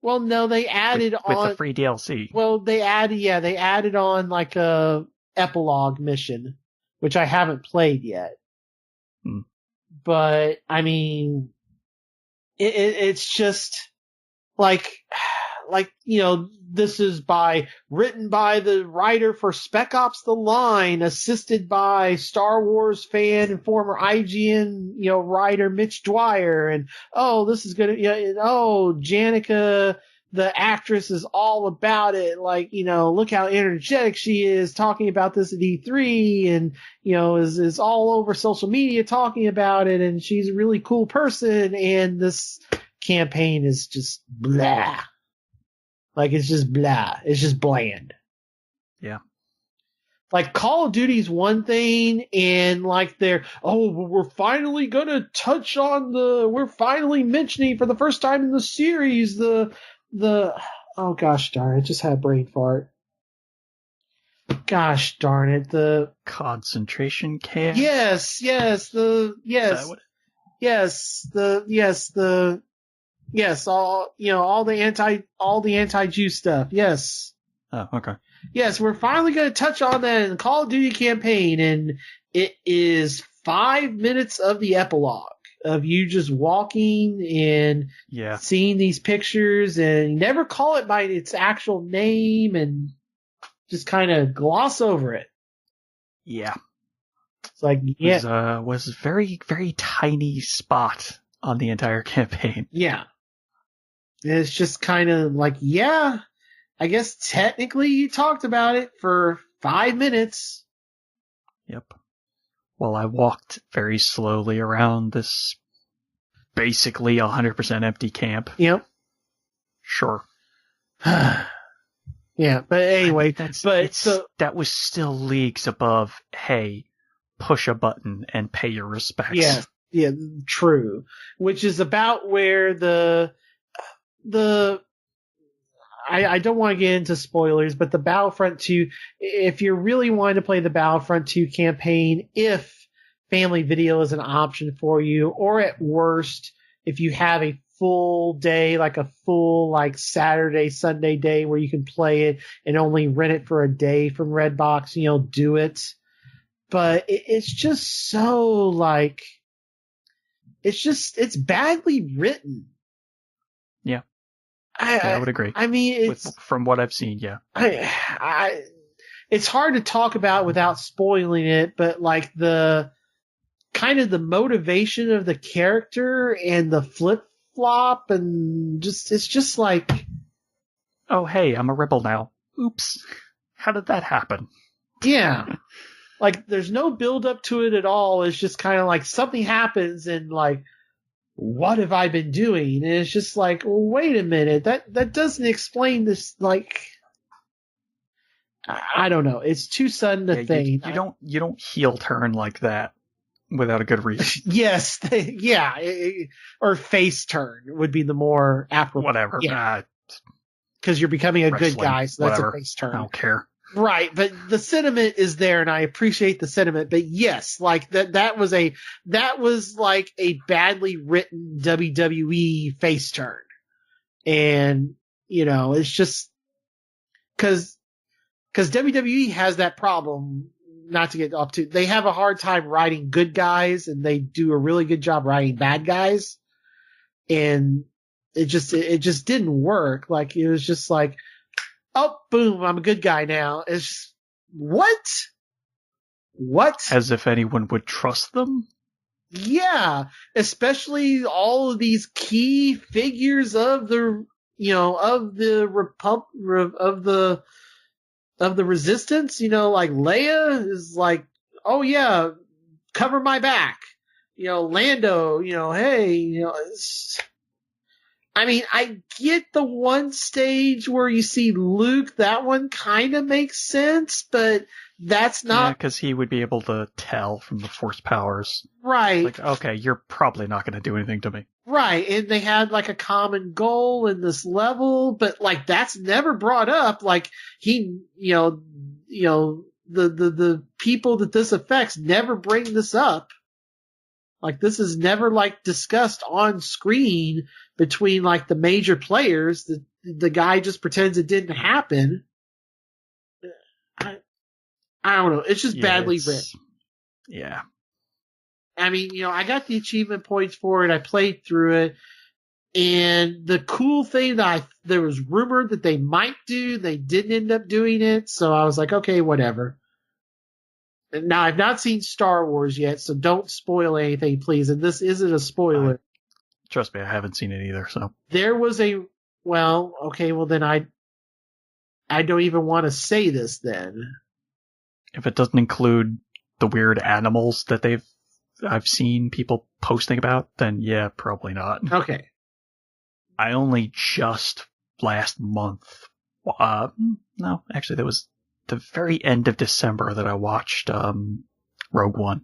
Well, no, they added with the free DLC. Well, they added on like a epilogue mission, which I haven't played yet. But I mean, it's just like, this is written by the writer for Spec Ops: The Line, assisted by Star Wars fan and former IGN, writer Mitch Dwyer, and this is gonna, Janica, the actress, is all about it. Like, look how energetic she is talking about this at E3, and, is all over social media talking about it, and she's a really cool person, and this campaign is just blah. Like, it's just blah. It's just bland. Yeah. Like, Call of Duty's one thing, and like we're finally gonna we're finally mentioning for the first time in the series oh gosh darn it, just had a brain fart. Gosh darn it, the concentration camp. Yes, all the anti-Jew stuff. Yes. Oh, okay. Yes, we're finally going to touch on that in the Call of Duty campaign, and it is 5 minutes of the epilogue of you just walking and seeing these pictures, and never call it by its actual name, and just kind of gloss over it. Yeah. It's like, It was a very, very tiny spot on the entire campaign. Yeah. And it's just kind of like, I guess technically you talked about it for 5 minutes. Yep. Well, I walked very slowly around this basically 100% empty camp. Yep. Sure. Yeah, but anyway, that was still leagues above, hey, push a button and pay your respects. Yeah, true. Which is about where I don't want to get into spoilers, but the Battlefront 2, if you're really wanting to play the Battlefront 2 campaign, if family video is an option for you, or at worst, if you have a full day, like a full Saturday, Sunday day where you can play it and only rent it for a day from Redbox, do it. But it's just so it's badly written. Yeah. I would agree. I mean, from what I've seen, yeah. It's hard to talk about without spoiling it, but like the kind of the motivation of the character and the flip-flop, and it's just like, oh, hey, I'm a rebel now. Oops. How did that happen? Yeah. like there's no build up to it at all. It's just kind of like something happens and like, what have I been doing? And it's just like, well, wait a minute, that doesn't explain this. Like, I don't know. It's too sudden a thing. You don't heel turn like that without a good reason. Yes, or face turn would be the more apropos. Whatever. Yeah. Because you're becoming a good guy, so that's whatever. A face turn. I don't care. Right, but the sentiment is there, and I appreciate the sentiment. But yes, like that was like a badly written WWE face turn, and it's just because WWE has that problem. Not to get off to, they have a hard time writing good guys, and they do a really good job writing bad guys, and it just didn't work. Like it was just like, oh, boom, I'm a good guy now. It's what? As if anyone would trust them? Yeah, especially all of these key figures of the of the resistance. Like Leia is like, oh yeah, cover my back. Lando, hey, I mean, I get the one stage where you see Luke, that one kind of makes sense, but that's not... Yeah, because he would be able to tell from the Force powers. Right. Like, okay, you're probably not going to do anything to me. Right, and they had like a common goal in this level, but like that's never brought up. Like the people that this affects never bring this up. Like this is never like discussed on screen between like the major players. The guy just pretends it didn't happen. I don't know. It's just badly written. Yeah. I mean, I got the achievement points for it. I played through it. And the cool thing there was rumored that they might do, they didn't end up doing it. So I was like, okay, whatever. Now, I've not seen Star Wars yet, so don't spoil anything, please. And this isn't a spoiler. Trust me, I haven't seen it either, so. There was then I don't even want to say this then. If it doesn't include the weird animals that I've seen people posting about, then yeah, probably not. Okay. I only just last month, no, actually that was the very end of December that I watched Rogue One.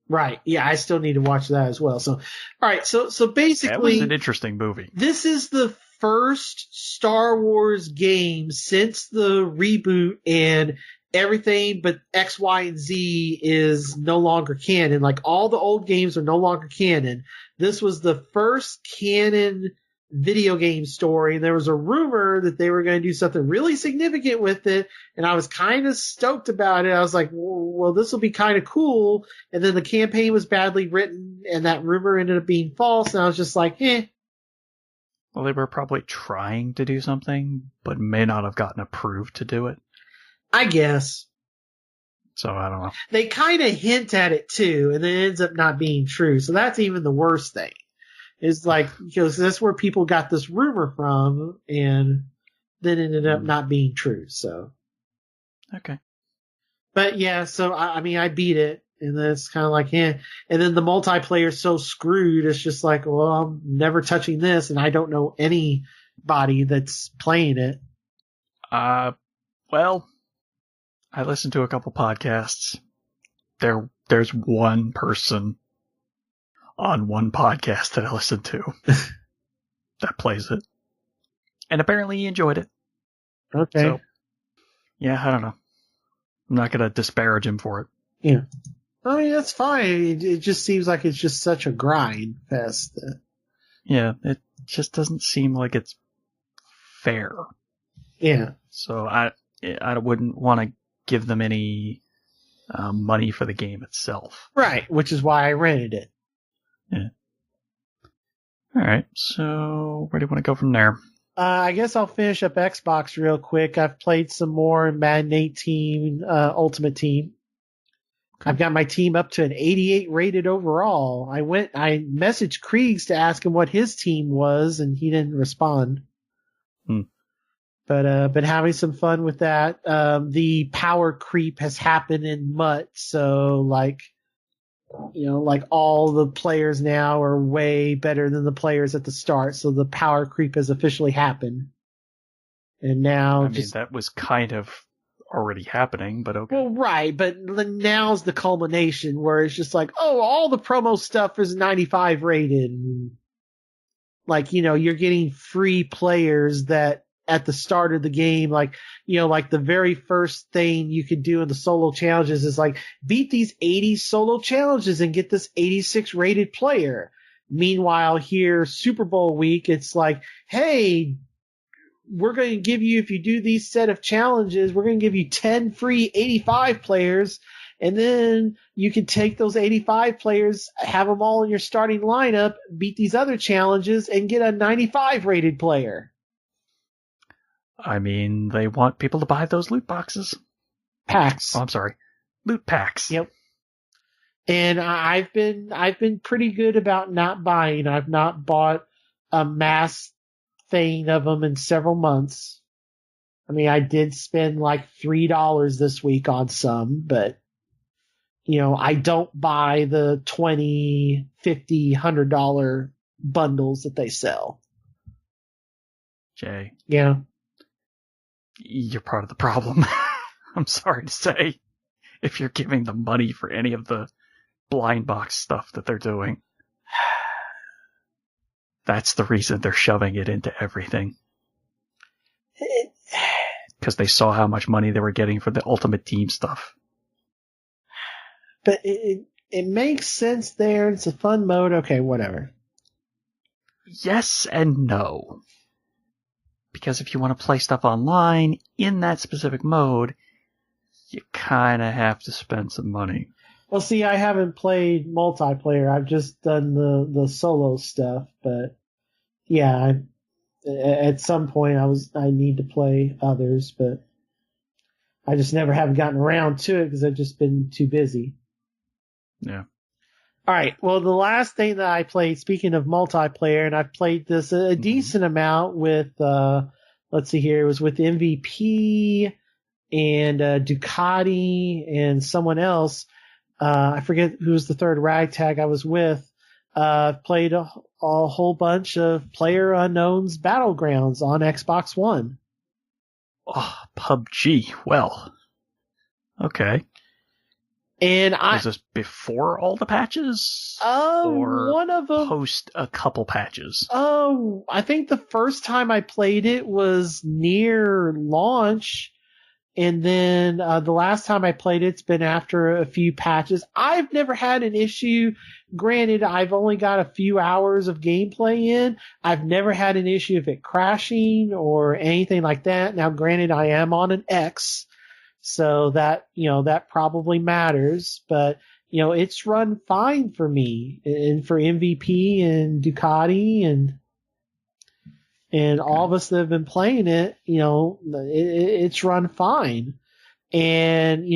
Right. Yeah, I still need to watch that as well. So, all right. So basically, that was an interesting movie. This is the first Star Wars game since the reboot, and everything but X, Y, and Z is no longer canon. Like all the old games are no longer canon. This was the first canon video game story. There was a rumor that they were going to do something really significant with it, and I was kind of stoked about it. I was like, well, this will be kind of cool. And then the campaign was badly written, and that rumor ended up being false, and I was just like, eh. Well, they were probably trying to do something, but may not have gotten approved to do it. I guess. So I don't know. They kind of hint at it too, and then it ends up not being true. So that's even the worst thing. Is like, because that's where people got this rumor from, and then ended up not being true. So. Okay. But yeah, so I mean, I beat it, and then it's kind of like, and then the multiplayer's so screwed. It's just like, well, I'm never touching this, and I don't know anybody that's playing it. Well, I listened to a couple podcasts. There's one person on one podcast that I listened to that plays it. And apparently he enjoyed it. Okay. So, yeah, I don't know. I'm not going to disparage him for it. Yeah. I mean, that's fine. It just seems like it's just such a grind fest. Yeah, it just doesn't seem like it's fair. Yeah. So I wouldn't want to give them any money for the game itself. Right, which is why I rented it. Yeah. All right, so where do you want to go from there? I guess I'll finish up Xbox real quick. I've played some more in Madden 18 Ultimate Team. Okay. I've got my team up to an 88 rated overall. I messaged Kriegs to ask him what his team was, and he didn't respond. But having some fun with that. The power creep has happened in MUT, so like all the players now are way better than the players at the start, so the power creep has officially happened. And now that was kind of already happening, but okay. Well, right, but now's the culmination where it's just like, oh, all the promo stuff is 95 rated. Like, you're getting free players that at the start of the game, like the very first thing you could do in the solo challenges is like beat these 80 solo challenges and get this 86 rated player. Meanwhile, here, Super Bowl week, it's like, hey, we're going to give you, if you do these set of challenges, we're going to give you 10 free 85 players. And then you can take those 85 players, have them all in your starting lineup, beat these other challenges, and get a 95 rated player. They want people to buy those loot boxes. Packs. Oh, I'm sorry. Loot packs. Yep. And I've been pretty good about not buying. I've not bought a mass thing of them in several months. I did spend like $3 this week on some, but I don't buy the $20, $50, $100 bundles that they sell. Jay. Yeah. You're part of the problem. I'm sorry to say. If you're giving them money for any of the blind box stuff that they're doing. That's the reason they're shoving it into everything. Because they saw how much money they were getting for the Ultimate Team stuff. But it makes sense there. It's a fun mode. Okay, whatever. Yes and no. Because if you want to play stuff online in that specific mode, you kind of have to spend some money. Well, see, I haven't played multiplayer. I've just done the solo stuff. But yeah, at some point I need to play others, but I just never have gotten around to it because I've just been too busy. Yeah. All right. Well, the last thing that I played, speaking of multiplayer, and I've played this a decent amount with, let's see here, it was with MVP and Ducati and someone else. I forget who was the third ragtag I was with. Played a whole bunch of PlayerUnknown's Battlegrounds on Xbox One. Oh, PUBG. Well, okay. And was this before all the patches? Or one of them post a couple patches? Oh, I think the first time I played it was near launch. And then the last time I played it's been after a few patches. I've never had an issue. Granted, I've only got a few hours of gameplay in. I've never had an issue of it crashing or anything like that. Now, granted, I am on an X, so that, that probably matters. But, it's run fine for me and for MVP and Ducati and all of us that have been playing it, it's run fine. And,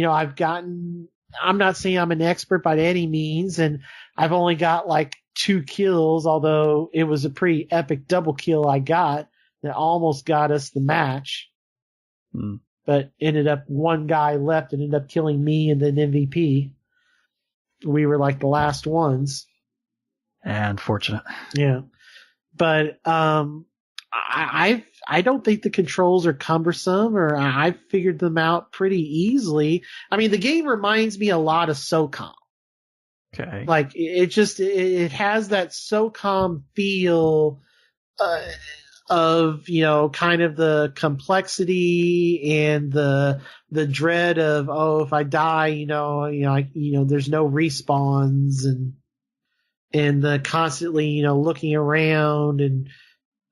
I'm not saying I'm an expert by any means, and I've only got like 2 kills, although it was a pretty epic double kill I got that almost got us the match. But ended up one guy left and ended up killing me and then MVP. We were like the last ones. Unfortunate. Yeah. But, I don't think the controls are cumbersome, or I've figured them out pretty easily. The game reminds me a lot of SOCOM. Okay. Like it has that SOCOM feel of kind of the complexity and the dread of, oh, if I die, there's no respawns and the constantly looking around and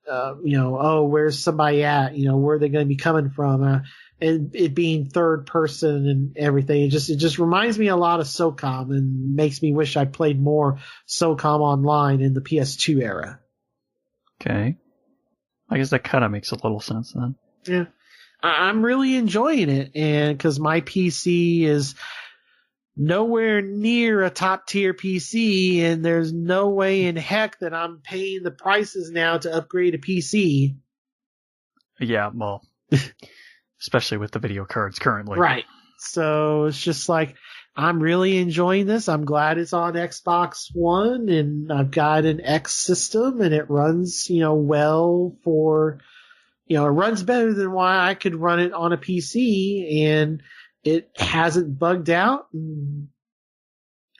oh, where's somebody at? Where are they going to be coming from? And it being third person and everything. It just reminds me a lot of SOCOM and makes me wish I played more SOCOM online in the PS2 era. Okay. I guess that kind of makes a little sense then. Yeah. I'm really enjoying it, and because my PC is nowhere near a top tier PC, and there's no way in heck that I'm paying the prices now to upgrade a PC. Yeah, well, Especially with the video cards currently. Right. So it's just like, I'm really enjoying this. I'm glad it's on Xbox One, and I've got an X system, and it runs, well for, it runs better than why I could run it on a PC, and it hasn't bugged out. And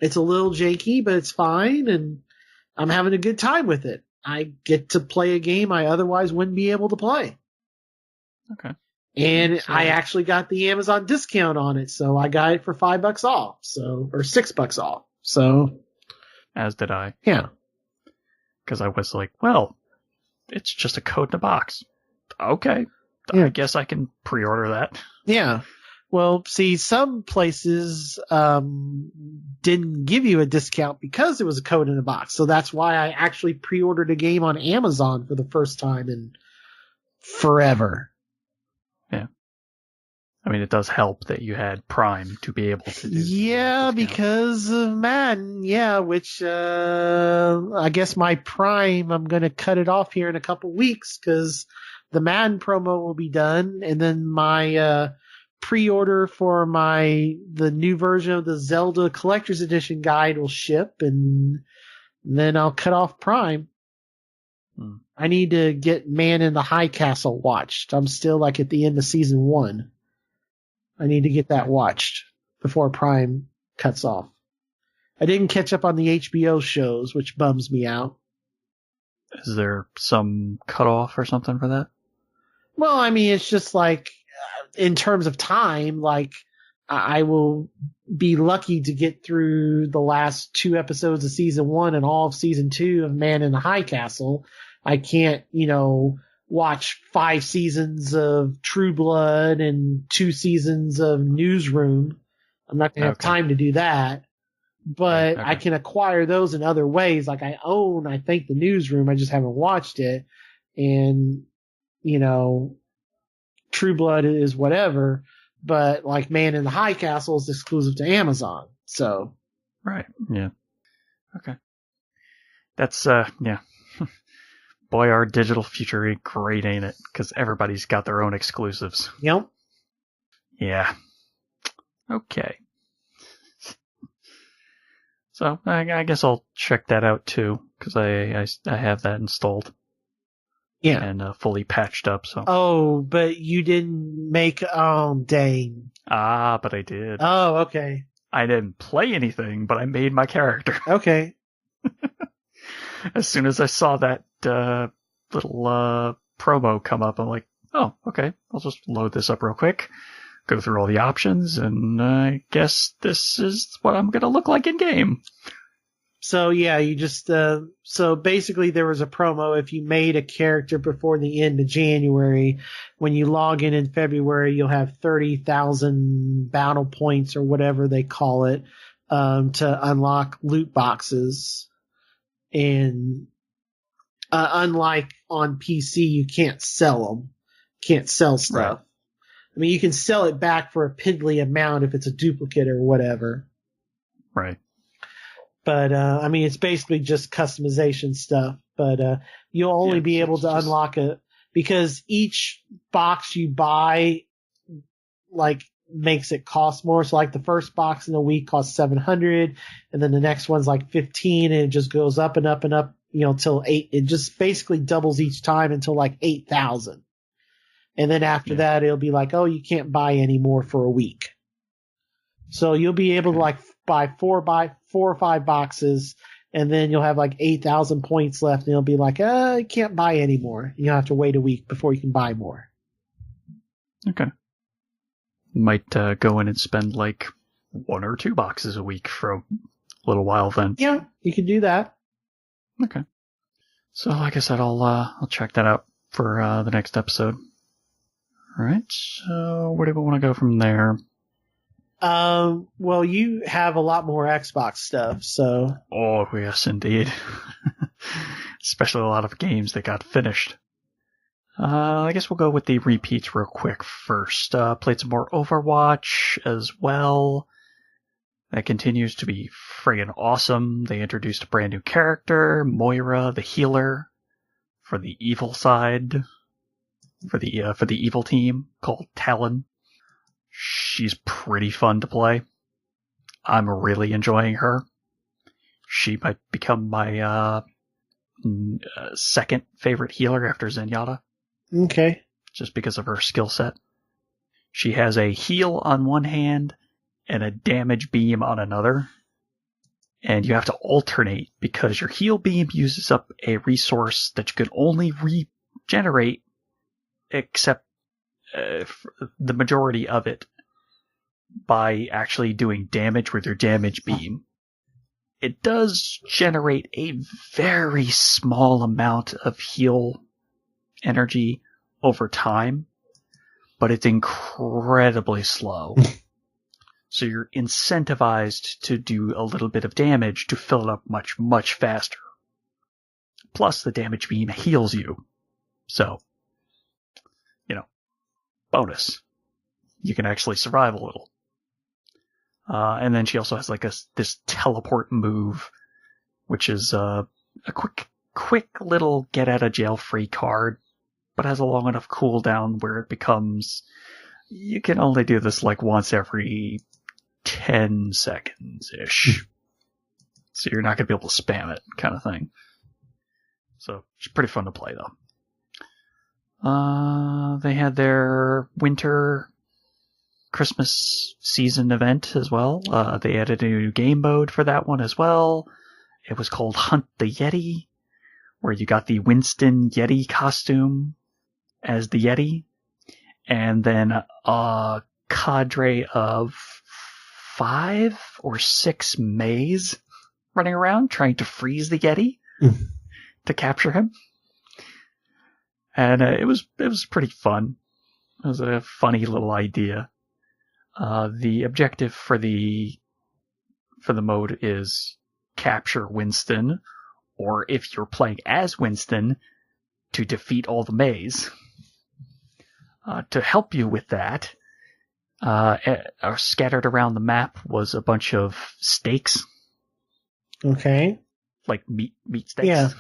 it's a little janky, but it's fine, and I'm having a good time with it. I get to play a game I otherwise wouldn't be able to play. Okay. And I actually got the Amazon discount on it, so I got it for $5 off, or $6 off. So, as did I. Yeah. Because I was like, well, it's just a code in a box. Okay. Yeah. I guess I can pre-order that. Yeah. Well, see, some places didn't give you a discount because it was a code in a box. So that's why I actually pre-ordered a game on Amazon for the first time in forever. Yeah. I mean, it does help that you had Prime to be able to do. Yeah, because of Madden. Yeah, which I guess my Prime, I'm going to cut it off here in a couple weeks because the Madden promo will be done, and then my pre-order for the new version of the Zelda Collector's Edition guide will ship, and then I'll cut off Prime. I need to get Man in the High Castle watched. I'm still like at the end of season 1. I need to get that watched before Prime cuts off. I didn't catch up on the HBO shows, which bums me out. Is there some cutoff or something for that? Well, I mean, it's just like, in terms of time, like, I will be lucky to get through the last 2 episodes of season 1 and all of season 2 of Man in the High Castle. I can't, watch 5 seasons of True Blood and 2 seasons of Newsroom. I'm not going to have time to do that. But I can acquire those in other ways. Like I think, the Newsroom. I just haven't watched it. And, True Blood is whatever. But like Man in the High Castle is exclusive to Amazon. So. Right. Yeah. Okay. That's, yeah. Boy, our digital future ain't great, ain't it? Because everybody's got their own exclusives. Yep. Yeah. Okay. So I guess I'll check that out too, because I have that installed. Yeah. And fully patched up. So. Oh, but you didn't make. Oh, dang. Ah, but I did. Oh, okay. I didn't play anything, but I made my character. Okay. As soon as I saw that little promo come up, I'm like, oh, okay, I'll just load this up real quick, go through all the options, and I guess this is what I'm going to look like in game. So, yeah, you just, so basically there was a promo. If you made a character before the end of January, when you log in February, you'll have 30,000 battle points or whatever they call it, to unlock loot boxes. And unlike on PC, you can't sell them. Can't sell stuff. Right. I mean, you can sell it back for a piddly amount if it's a duplicate or whatever. Right. But, I mean, it's basically just customization stuff. But you'll only be able to unlock it because each box you buy, like, makes it cost more. So like the first box in a week costs $700, and then the next one's like $15, and it just goes up and up and up, till 8. It just basically doubles each time until like 8,000. And then after that, it'll be like, oh, you can't buy any more for a week. So you'll be able to like buy 4 or 5 boxes, and then you'll have like 8,000 points left, and it'll be like, you can't buy any more. You'll have to wait a week before you can buy more. Okay. Might go in and spend like 1 or 2 boxes a week for a little while then. Yeah, you can do that. Okay. So like I said, I'll check that out for the next episode. All right. So where do we want to go from there? Well, you have a lot more Xbox stuff, so. Oh yes, indeed. Especially a lot of games that got finished. I guess we'll go with the repeats real quick first. Played some more Overwatch as well. That continues to be friggin' awesome. They introduced a brand new character, Moira the healer, for the evil side. for the evil team called Talon. She's pretty fun to play. I'm really enjoying her. She might become my second favorite healer after Zenyatta. Okay. Just because of her skill set. She has a heal on one hand and a damage beam on another. And you have to alternate because your heal beam uses up a resource that you can only regenerate, except the majority of it, by actually doing damage with your damage beam. It does generate a very small amount of heal energy over time, but it's incredibly slow. So you're incentivized to do a little bit of damage to fill it up much, much faster. Plus, the damage beam heals you. So, bonus. You can actually survive a little. And then she also has like this teleport move, which is a quick little get out of jail free card, but has a long enough cooldown where it becomes, you can only do this like once every 10 seconds-ish. So you're not going to be able to spam it, kind of thing. So it's pretty fun to play, though. They had their winter Christmas season event as well. They added a new game mode for that one as well. It was called Hunt the Yeti, where you got the Winston Yeti costume as the Yeti, and then a cadre of 5 or 6 Mays running around trying to freeze the Yeti to capture him. And it was pretty fun. It was a funny little idea. The objective for the mode is capture Winston, or if you're playing as Winston, to defeat all the Mays. To help you with that, scattered around the map was a bunch of stakes. Okay. Like meat stakes. Yeah.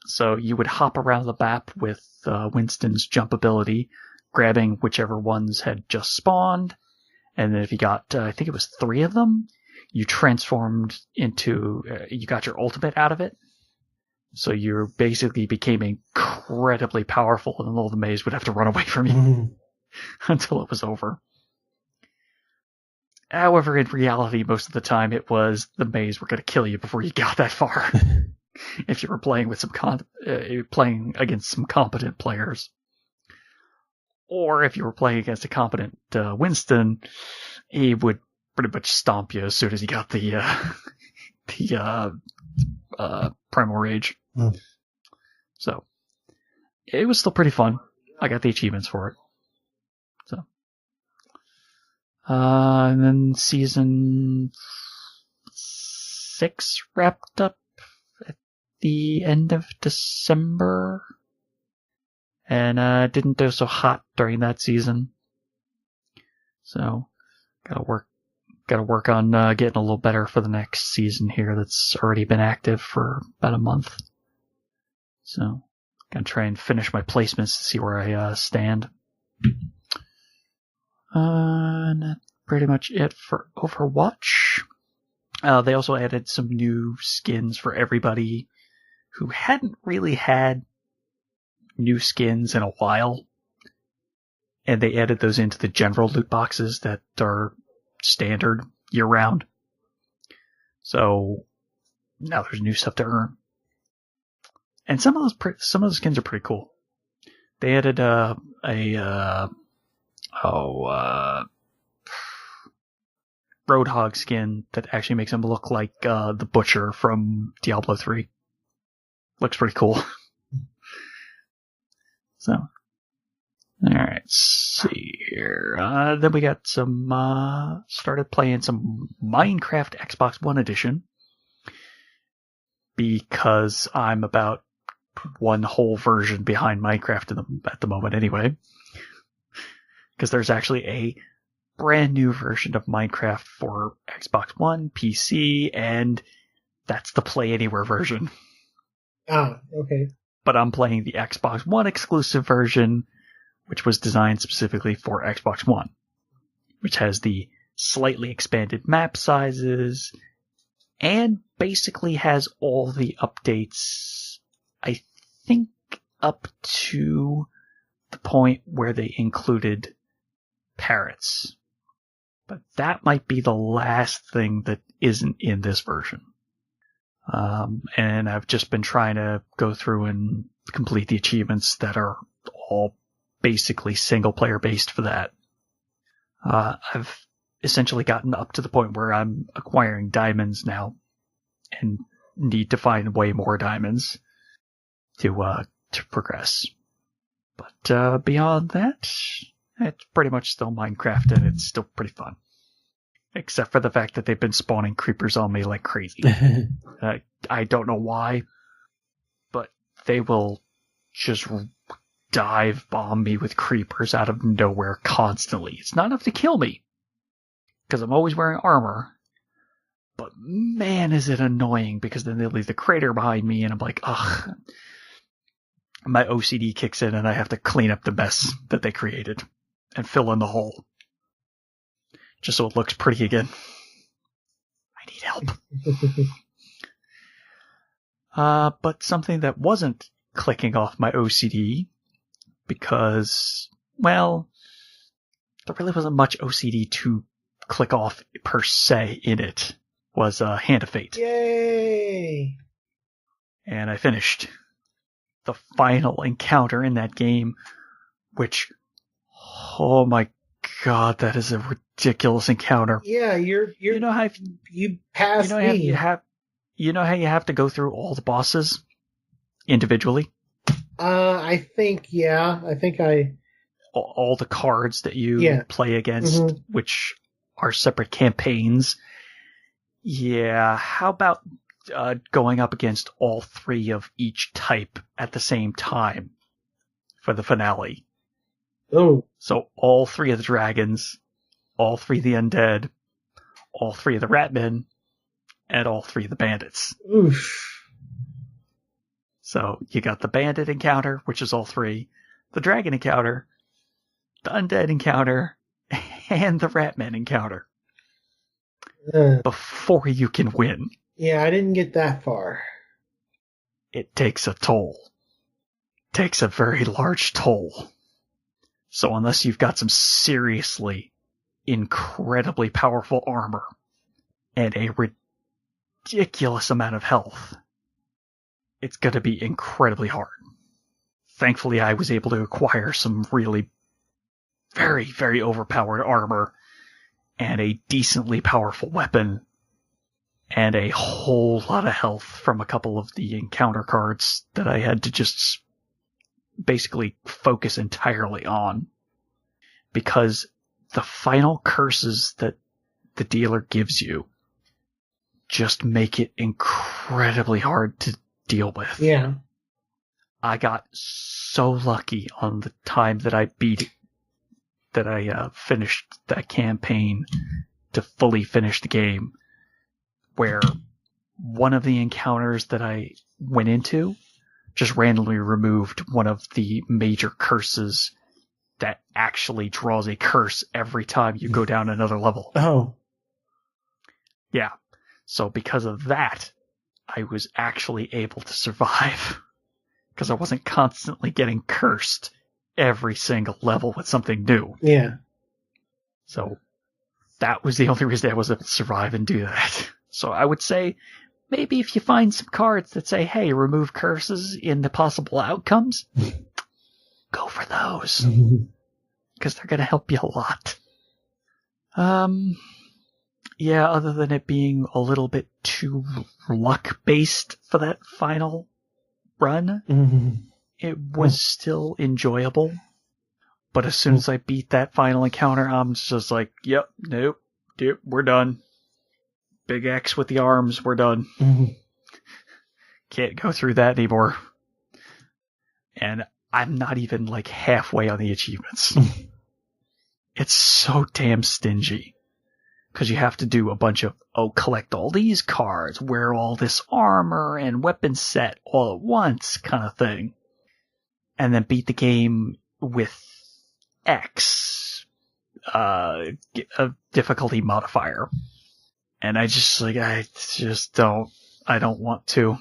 So you would hop around the map with Winston's jump ability, grabbing whichever ones had just spawned, and then if you got, I think it was 3 of them, you transformed into, you got your ultimate out of it. So you basically became incredibly powerful, and all the Mays would have to run away from you until it was over. However, in reality, most of the time it was the Mays were going to kill you before you got that far. If you were playing with playing against some competent players. Or if you were playing against a competent Winston, he would pretty much stomp you as soon as he got the Primal Rage. So, it was still pretty fun. I got the achievements for it. So, and then season 6 wrapped up at the end of December. And didn't do so hot during that season. So, gotta work on getting a little better for the next season here that's already been active for about a month. So, gotta try and finish my placements to see where I stand. And that's pretty much it for Overwatch. They also added some new skins for everybody who hadn't really had new skins in a while, and they added those into the general loot boxes that are standard year-round. So now there's new stuff to earn, and some of those skins are pretty cool. They added Roadhog skin that actually makes him look like the Butcher from Diablo 3. Looks pretty cool. So, alright, let's see here. Then we got started playing some Minecraft Xbox One Edition. Because I'm about one whole version behind Minecraft at the moment anyway. Because there's actually a brand new version of Minecraft for Xbox One, PC, and that's the Play Anywhere version. Ah, okay. but I'm playing the Xbox One exclusive version, which was designed specifically for Xbox One, which has the slightly expanded map sizes and basically has all the updates, I think, up to the point where they included parrots. But that might be the last thing that isn't in this version. And I've just been trying to go through and complete the achievements that are all basically single player based for that. I've essentially gotten up to the point where I'm acquiring diamonds now and need to find way more diamonds to progress. But beyond that, it's pretty much still Minecraft, and it's still pretty fun. Except for the fact that they've been spawning creepers on me like crazy. I don't know why, but they will just dive bomb me with creepers out of nowhere constantly. It's not enough to kill me, because I'm always wearing armor. But man, is it annoying, because then they leave the crater behind me, and I'm like, ugh. My OCD kicks in, and I have to clean up the mess that they created and fill in the hole, just so it looks pretty again. I need help. But something that wasn't clicking off my OCD, because, well, there really wasn't much OCD to click off per se in it, was Hand of Fate. Yay! And I finished the final encounter in that game, which, oh my god, that is a ridiculous encounter. Yeah, you know how you passed me. You know how you have to go through all the bosses individually? I think all the cards that you play against, which are separate campaigns. Yeah, how about going up against all three of each type at the same time for the finale? Oh. So all three of the dragons, all three of the undead, all three of the ratmen, and all three of the bandits. Oof. So you got the bandit encounter, which is all three, the dragon encounter, the undead encounter, and the ratman encounter. Before you can win. Yeah, I didn't get that far. It takes a toll. It takes a very large toll. So unless you've got some seriously incredibly powerful armor and a ridiculous amount of health, it's going to be incredibly hard. Thankfully, I was able to acquire some really very, very overpowered armor and a decently powerful weapon and a whole lot of health from a couple of the encounter cards that I had to just basically focus entirely on. Because the final curses that the dealer gives you just make it incredibly hard to deal with. Yeah. I got so lucky on the time that I finished that campaign to fully finish the game, where one of the encounters that I went into just randomly removed one of the major curses that actually draws a curse every time you go down another level. Oh. Yeah. So because of that, I was actually able to survive. Because I wasn't constantly getting cursed every single level with something new. Yeah. So that was the only reason I was able to survive and do that. So I would say, maybe if you find some cards that say, hey, remove curses in the possible outcomes, go for those. Because they're going to help you a lot. Yeah, other than it being a little bit too luck-based for that final run, it was still enjoyable. But as soon as I beat that final encounter, I'm just like, yep, we're done. Big X with the arms, we're done. Can't go through that anymore. And I'm not even like halfway on the achievements. It's so damn stingy. Because you have to do a bunch of, collect all these cards, wear all this armor and weapon set all at once kind of thing. And then beat the game with X, a difficulty modifier. And I don't want to.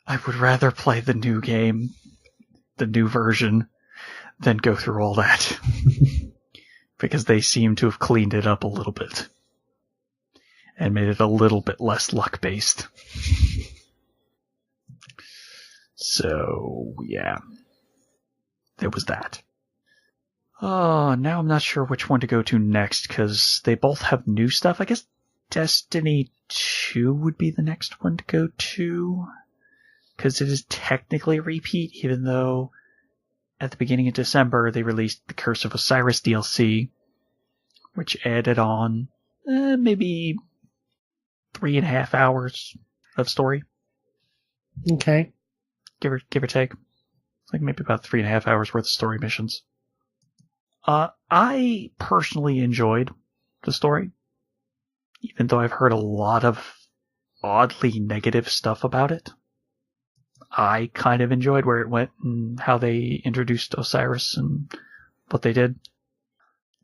I would rather play the new game, the new version, than go through all that. Because they seem to have cleaned it up a little bit. And made it a little bit less luck-based. So, yeah. There was that. Oh, now I'm not sure which one to go to next, because they both have new stuff. I guess Destiny 2 would be the next one to go to. Because it is technically a repeat, even though at the beginning of December they released the Curse of Osiris DLC, which added on maybe 3.5 hours of story. Okay. Give or take. Like maybe about 3.5 hours worth of story missions. I personally enjoyed the story, even though I've heard a lot of oddly negative stuff about it. I kind of enjoyed where it went and how they introduced Osiris and what they did.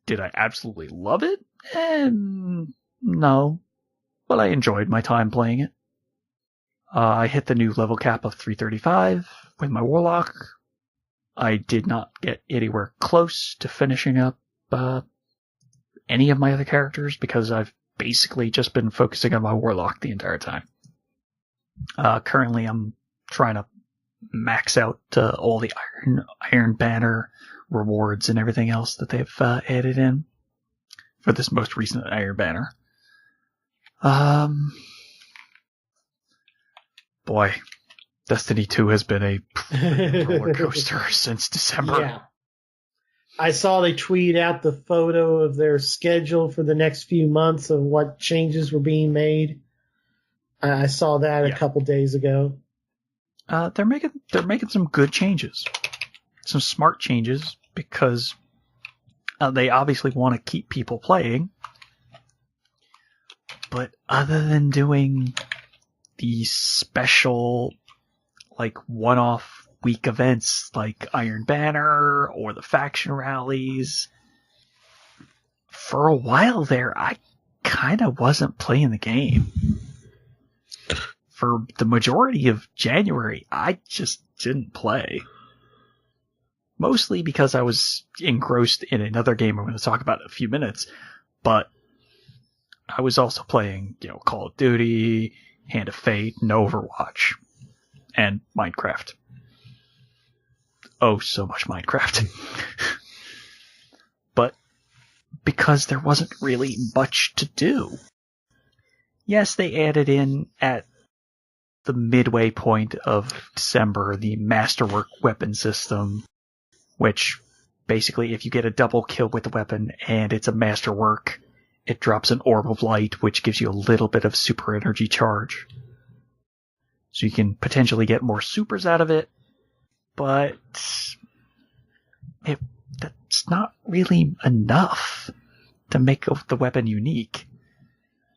Did I absolutely love it? No. But I enjoyed my time playing it. I hit the new level cap of 335 with my Warlock. I did not get anywhere close to finishing up any of my other characters because I've basically just been focusing on my Warlock the entire time. Currently, I'm trying to max out all the Iron Banner rewards and everything else that they've added in for this most recent Iron Banner. Boy, Destiny 2 has been a roller coaster since December. Yeah. I saw they tweet out the photo of their schedule for the next few months of what changes were being made. I saw that a couple days ago. They're making some good changes, some smart changes, because they obviously want to keep people playing. But other than doing these special, like, one-off week events like Iron Banner or the faction rallies, for a while there, I kind of wasn't playing the game. For the majority of January, I just didn't play. Mostly because I was engrossed in another game I'm going to talk about in a few minutes, but I was also playing, Call of Duty, Hand of Fate, and Overwatch, and Minecraft. Oh, so much Minecraft. But because there wasn't really much to do. Yes, they added in at the midway point of December the Masterwork weapon system, which basically if you get a double kill with the weapon and it's a Masterwork, it drops an orb of light, which gives you a little bit of super energy charge. So you can potentially get more supers out of it, but that's not really enough to make the weapon unique.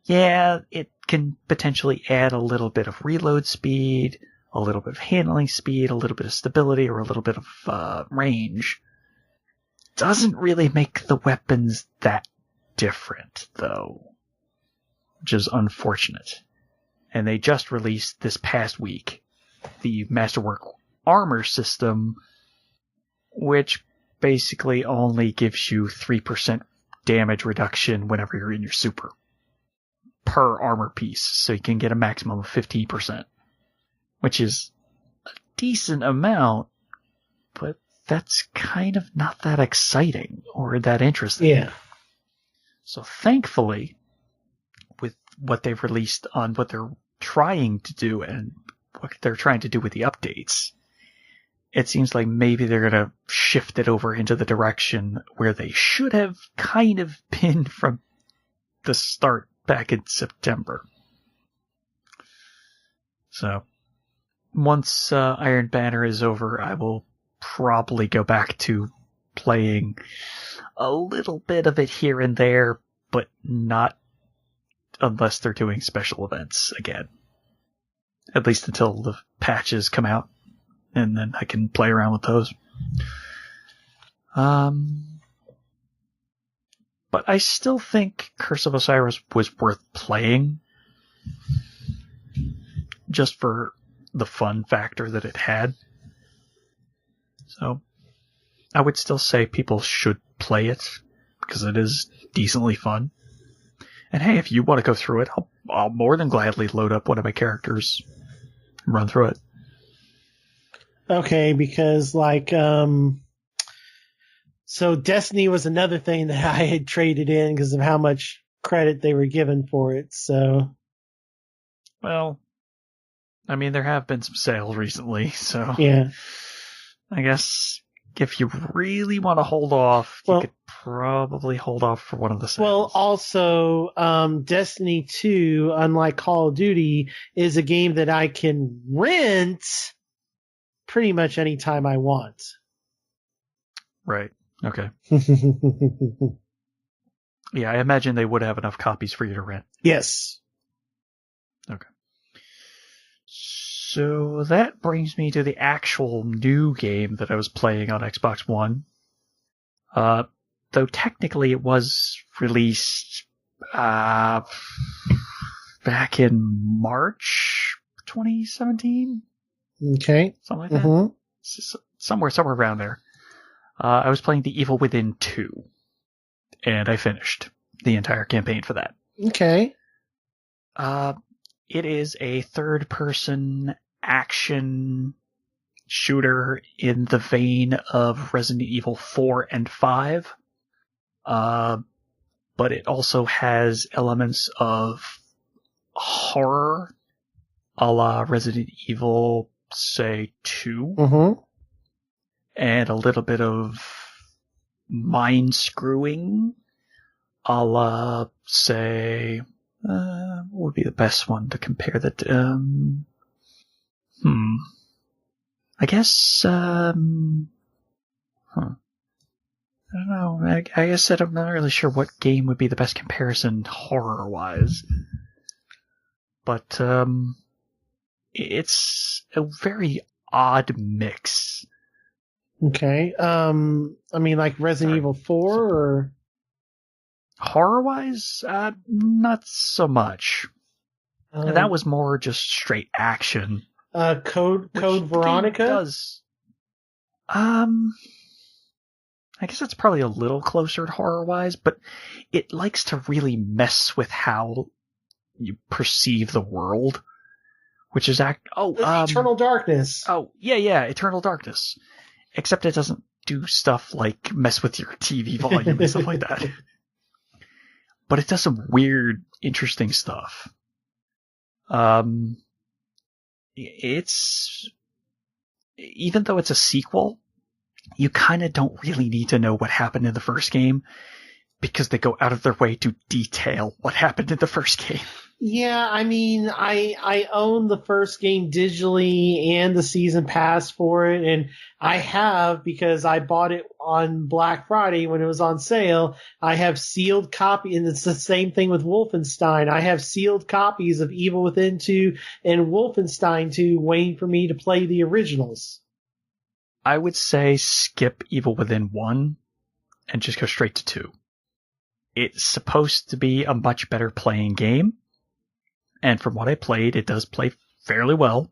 Yeah, it can potentially add a little bit of reload speed, a little bit of handling speed, a little bit of stability, or a little bit of range. Doesn't really make the weapons that different, though, which is unfortunate. And they just released this past week the Masterwork armor system, which basically only gives you 3% damage reduction whenever you're in your super per armor piece, so you can get a maximum of 15%, which is a decent amount, but that's kind of not that exciting or that interesting. Yeah. So thankfully, with what they've released on what they're trying to do and what they're trying to do with the updates, it seems like maybe they're going to shift it over into the direction where they should have kind of been from the start back in September. So once Iron Banner is over, I will probably go back to playing a little bit of it here and there, but not unless they're doing special events again. At least until the patches come out, and then I can play around with those. But I still think Curse of Osiris was worth playing, just for the fun factor that it had. So I would still say people should play it, because it is decently fun. And hey, if you want to go through it, I'll more than gladly load up one of my characters and run through it. Okay, because so Destiny was another thing that I had traded in because of how much credit they were given for it. So, well, I mean, there have been some sales recently, so yeah. I guess if you really want to hold off, you could probably hold off for one of the sales. Well, also, Destiny 2, unlike Call of Duty, is a game that I can rent pretty much any time I want. Right. Okay. Yeah, I imagine they would have enough copies for you to rent. Yes. Okay. So that brings me to the actual new game that I was playing on Xbox One. Though technically it was released back in March 2017. Okay. Something like that. Somewhere around there. I was playing The Evil Within 2, and I finished the entire campaign for that. Okay. It is a third-person action shooter in the vein of Resident Evil 4 and 5, but it also has elements of horror, a la Resident Evil, say, 2. And a little bit of mind screwing, a la, say, what would be the best one to compare that to? I guess, I don't know. I guess I'm not really sure what game would be the best comparison horror-wise. But, it's a very odd mix. Okay. I mean, like Resident Evil 4 or? Horror-wise, not so much. That was more just straight action. Code Veronica? Does. I guess it's probably a little closer to horror-wise, but it likes to really mess with how you perceive the world, which is Eternal Darkness. Oh, yeah, Eternal Darkness. Except it doesn't do stuff like mess with your TV volume and stuff like that. But it does some weird, interesting stuff. It's, even though it's a sequel, you kind of don't really need to know what happened in the first game, because they go out of their way to detail what happened in the first game. Yeah, I mean, I own the first game digitally and the season pass for it, and I have, because I bought it on Black Friday when it was on sale, I have sealed copy, and it's the same thing with Wolfenstein. I have sealed copies of Evil Within 2 and Wolfenstein 2 waiting for me to play the originals. I would say skip Evil Within 1 and just go straight to 2. It's supposed to be a much better playing game. And from what I played, it does play fairly well.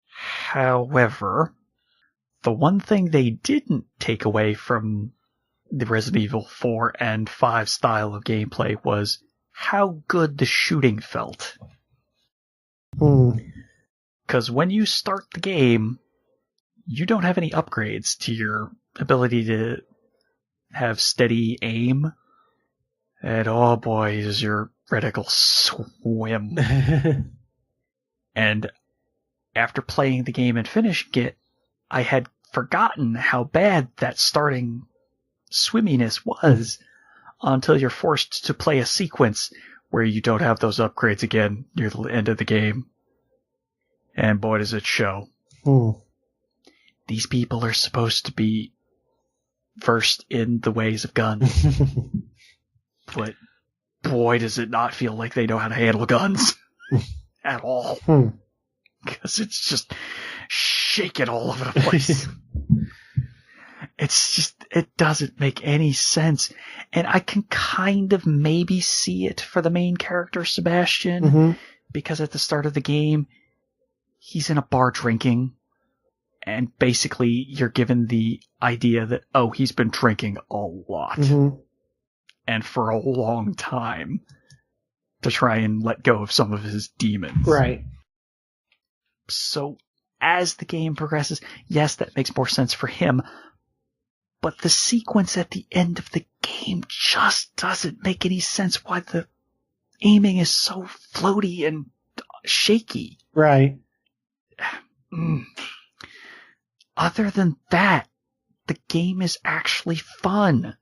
However, the one thing they didn't take away from the Resident Evil 4 and 5 style of gameplay was how good the shooting felt. Because when you start the game, you don't have any upgrades to your ability to have steady aim. And oh boy, does your reticle swim. And after playing the game and finishing it, I had forgotten how bad that starting swimminess was until you're forced to play a sequence where you don't have those upgrades again near the end of the game. And boy, does it show. These people are supposed to be versed in the ways of guns. But boy, does it not feel like they know how to handle guns at all. Because it's just shaking all over the place. It's just, it doesn't make any sense. And I can kind of maybe see it for the main character, Sebastian, because at the start of the game, he's in a bar drinking, and basically you're given the idea that, oh, he's been drinking a lot. And for a long time, to try and let go of some of his demons. Right. So, as the game progresses, yes, that makes more sense for him, but the sequence at the end of the game just doesn't make any sense why the aiming is so floaty and shaky. Right. Other than that, the game is actually fun.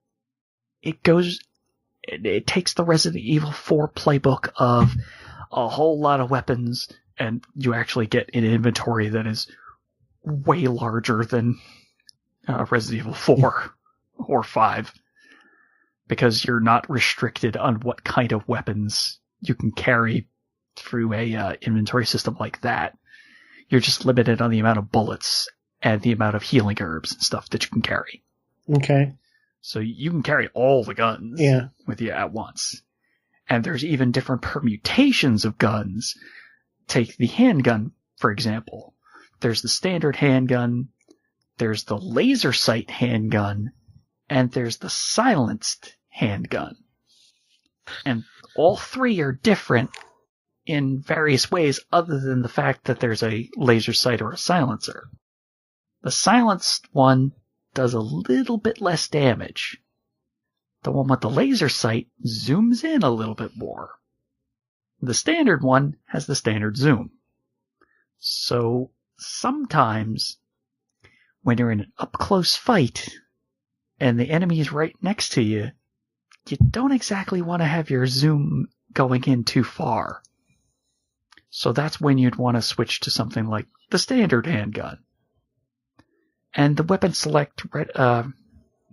It takes the Resident Evil 4 playbook of a whole lot of weapons, and you actually get an inventory that is way larger than Resident Evil 4 or 5, because you're not restricted on what kind of weapons you can carry through a inventory system like that. You're just limited on the amount of bullets and the amount of healing herbs and stuff that you can carry. Okay. So you can carry all the guns with you at once. And there's even different permutations of guns. Take the handgun, for example. There's the standard handgun, there's the laser sight handgun, and there's the silenced handgun. And all three are different in various ways other than the fact that there's a laser sight or a silencer. The silenced one does a little bit less damage. The one with the laser sight zooms in a little bit more. The standard one has the standard zoom. So sometimes when you're in an up-close fight and the enemy is right next to you, you don't exactly want to have your zoom going in too far. So that's when you'd want to switch to something like the standard handgun. And the weapon select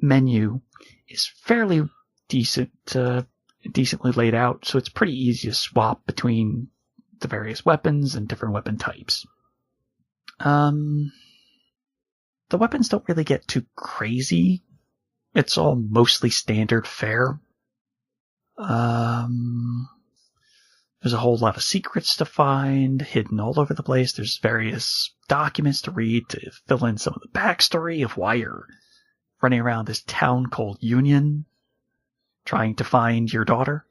menu is fairly decently laid out, so it's pretty easy to swap between the various weapons and different weapon types. The weapons don't really get too crazy. It's all mostly standard fare. There's a whole lot of secrets to find, hidden all over the place. There's various documents to read to fill in some of the backstory of why you're running around this town called Union, trying to find your daughter.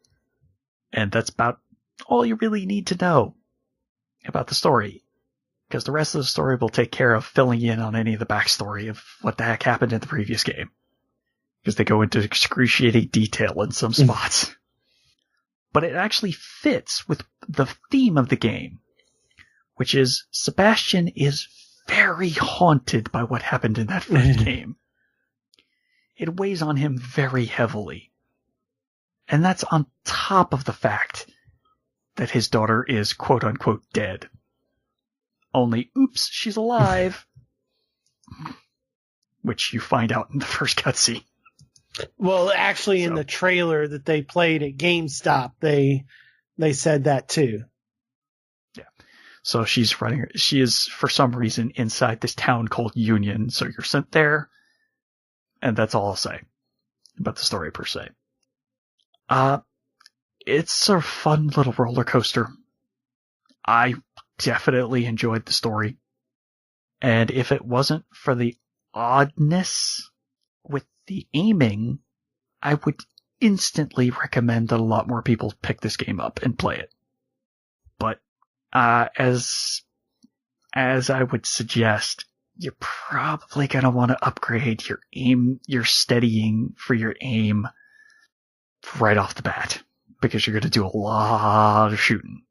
And that's about all you really need to know about the story, because the rest of the story will take care of filling in on any of the backstory of what the heck happened in the previous game, because they go into excruciating detail in some spots. But it actually fits with the theme of the game, which is Sebastian is very haunted by what happened in that first game. It weighs on him very heavily. And that's on top of the fact that his daughter is quote-unquote dead. Only, oops, she's alive. Which you find out in the first cutscene. Well, actually, in the trailer that they played at GameStop, they said that too. Yeah. So she is, for some reason, inside this town called Union, so you're sent there, and that's all I'll say about the story per se. It's a fun little roller coaster. I definitely enjoyed the story. And if it wasn't for the oddness with the aiming, I would instantly recommend that a lot more people pick this game up and play it. But as I would suggest, you're probably going to want to upgrade your aim, your steadying for your aim right off the bat, because you're going to do a lot of shooting.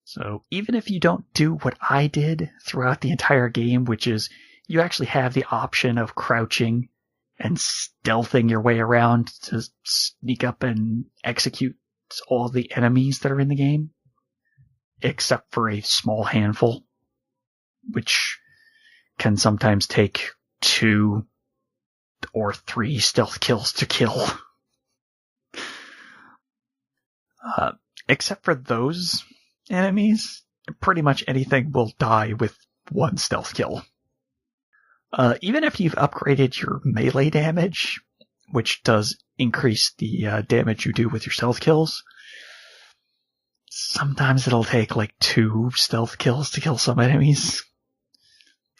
So even if you don't do what I did throughout the entire game, which is you actually have the option of crouching and stealthing your way around to sneak up and execute all the enemies that are in the game, except for a small handful, which can sometimes take 2 or 3 stealth kills to kill. Except for those enemies, pretty much anything will die with one stealth kill. Even if you've upgraded your melee damage, which does increase the damage you do with your stealth kills, sometimes it'll take like 2 stealth kills to kill some enemies.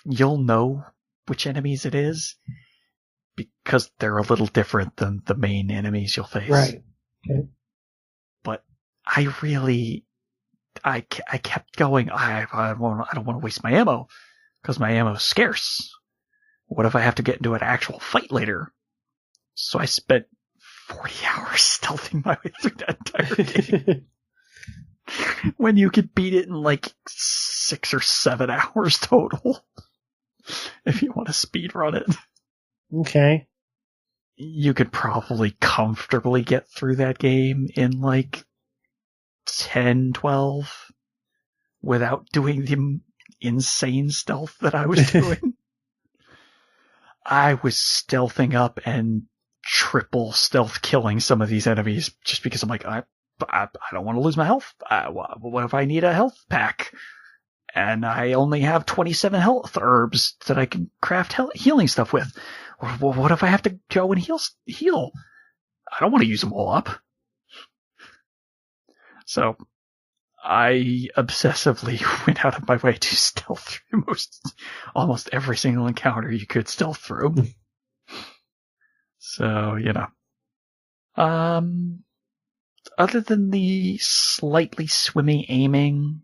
You'll know which enemies it is because they're a little different than the main enemies you'll face. Right. Okay. But I kept going. I don't want to waste my ammo because my ammo is scarce. What if I have to get into an actual fight later? So I spent 40 hours stealthing my way through that entire game. When you could beat it in like 6 or 7 hours total. If you want to speed run it. Okay. You could probably comfortably get through that game in like 10, 12 without doing the insane stealth that I was doing. I was stealthing up and triple stealth killing some of these enemies just because I'm like, I don't want to lose my health. What if I need a health pack? And I only have 27 health herbs that I can craft healing stuff with. What if I have to go and heal? I don't want to use them all up. So I obsessively went out of my way to stealth through almost every single encounter you could stealth through. So, other than the slightly swimmy aiming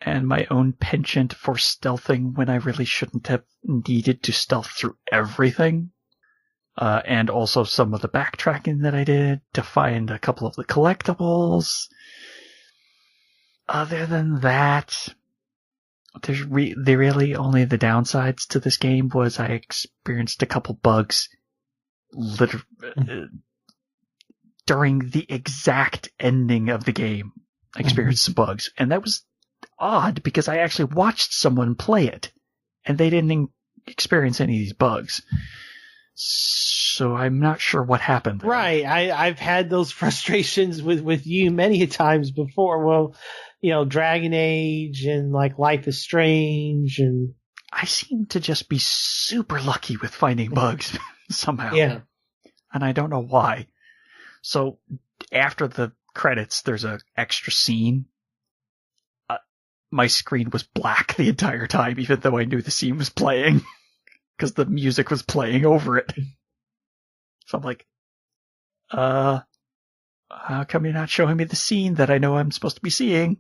and my own penchant for stealthing when I really shouldn't have needed to stealth through everything, and also some of the backtracking that I did to find a couple of the collectibles. Other than that, there's really only the downsides to this game was I experienced a couple bugs during the exact ending of the game. I experienced some bugs, and that was odd because I actually watched someone play it and they didn't experience any of these bugs. So I'm not sure what happened there. Right. I've had those frustrations with you many times before. Well, Dragon Age and like Life is Strange, and I seem to just be super lucky with finding bugs somehow. Yeah. And I don't know why. So after the credits, there's an extra scene. My screen was black the entire time, even though I knew the scene was playing, because the music was playing over it. So I'm like, how come you're not showing me the scene that I know I'm supposed to be seeing?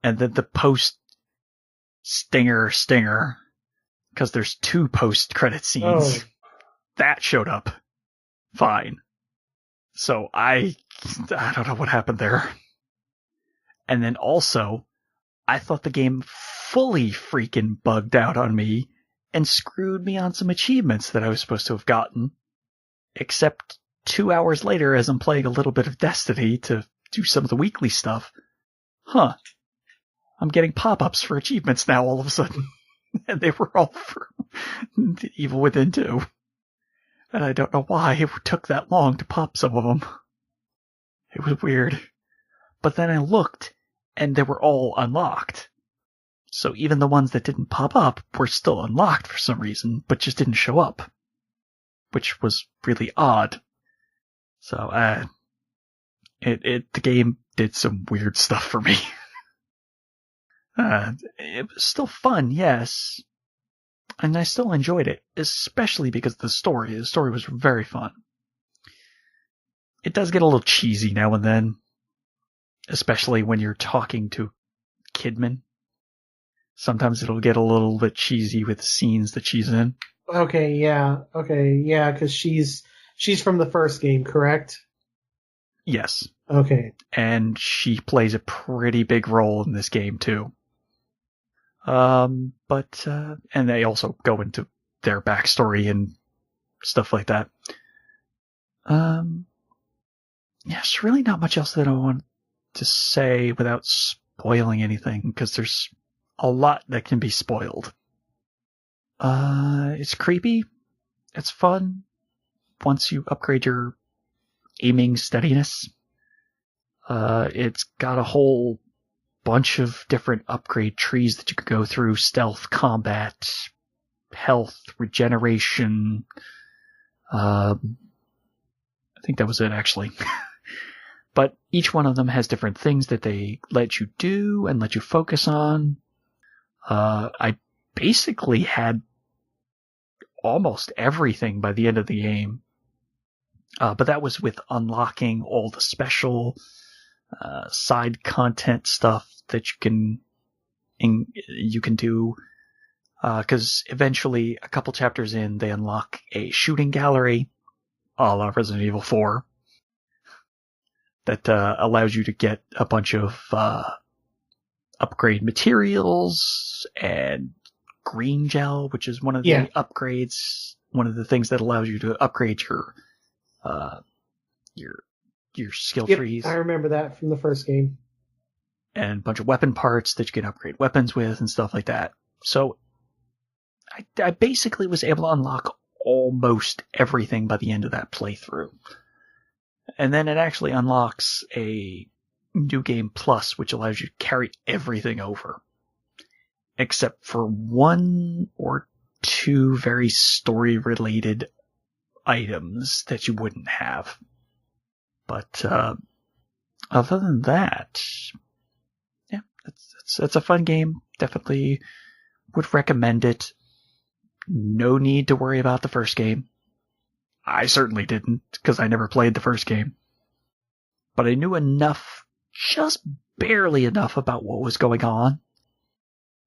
And then the post-stinger, because there's 2 post-credit scenes, that showed up fine. So I don't know what happened there. And then also, I thought the game fully freaking bugged out on me and screwed me on some achievements that I was supposed to have gotten. Except 2 hours later, as I'm playing a little bit of Destiny to do some of the weekly stuff, I'm getting pop-ups for achievements now all of a sudden. And they were all for Evil Within 2. And I don't know why it took that long to pop some of them. It was weird. But then I looked, and they were all unlocked. So even the ones that didn't pop up were still unlocked for some reason, but just didn't show up. Which was really odd. So, the game did some weird stuff for me. It was still fun, yes. And I still enjoyed it, especially because of the story. The story was very fun. It does get a little cheesy now and then. Especially when you're talking to Kidman. Sometimes it'll get a little bit cheesy with the scenes that she's in. Okay, yeah, because she's from the first game, correct? Yes. Okay. And she plays a pretty big role in this game too. And they also go into their backstory and stuff like that. There's really not much else that I want to say without spoiling anything, because there's a lot that can be spoiled. It's creepy. It's fun. Once you upgrade your aiming steadiness, It's got a whole bunch of different upgrade trees that you could go through: stealth, combat, health, regeneration. I think that was it, actually. But each one of them has different things that they let you do and let you focus on. I basically had almost everything by the end of the game. But that was with unlocking all the special side content stuff that you can do. Because eventually, a couple chapters in, they unlock a shooting gallery, a la Resident Evil 4, that allows you to get a bunch of upgrade materials and green gel, which is one of the upgrades, one of the things that allows you to upgrade your skill trees. I remember that from the first game. And a bunch of weapon parts that you can upgrade weapons with and stuff like that. So I basically was able to unlock almost everything by the end of that playthrough. And then it actually unlocks a New Game Plus, which allows you to carry everything over. Except for one or two very story-related items that you wouldn't have. But other than that, yeah, it's a fun game. Definitely would recommend it. No need to worry about the first game. I certainly didn't, because I never played the first game. But I knew enough, just barely enough, about what was going on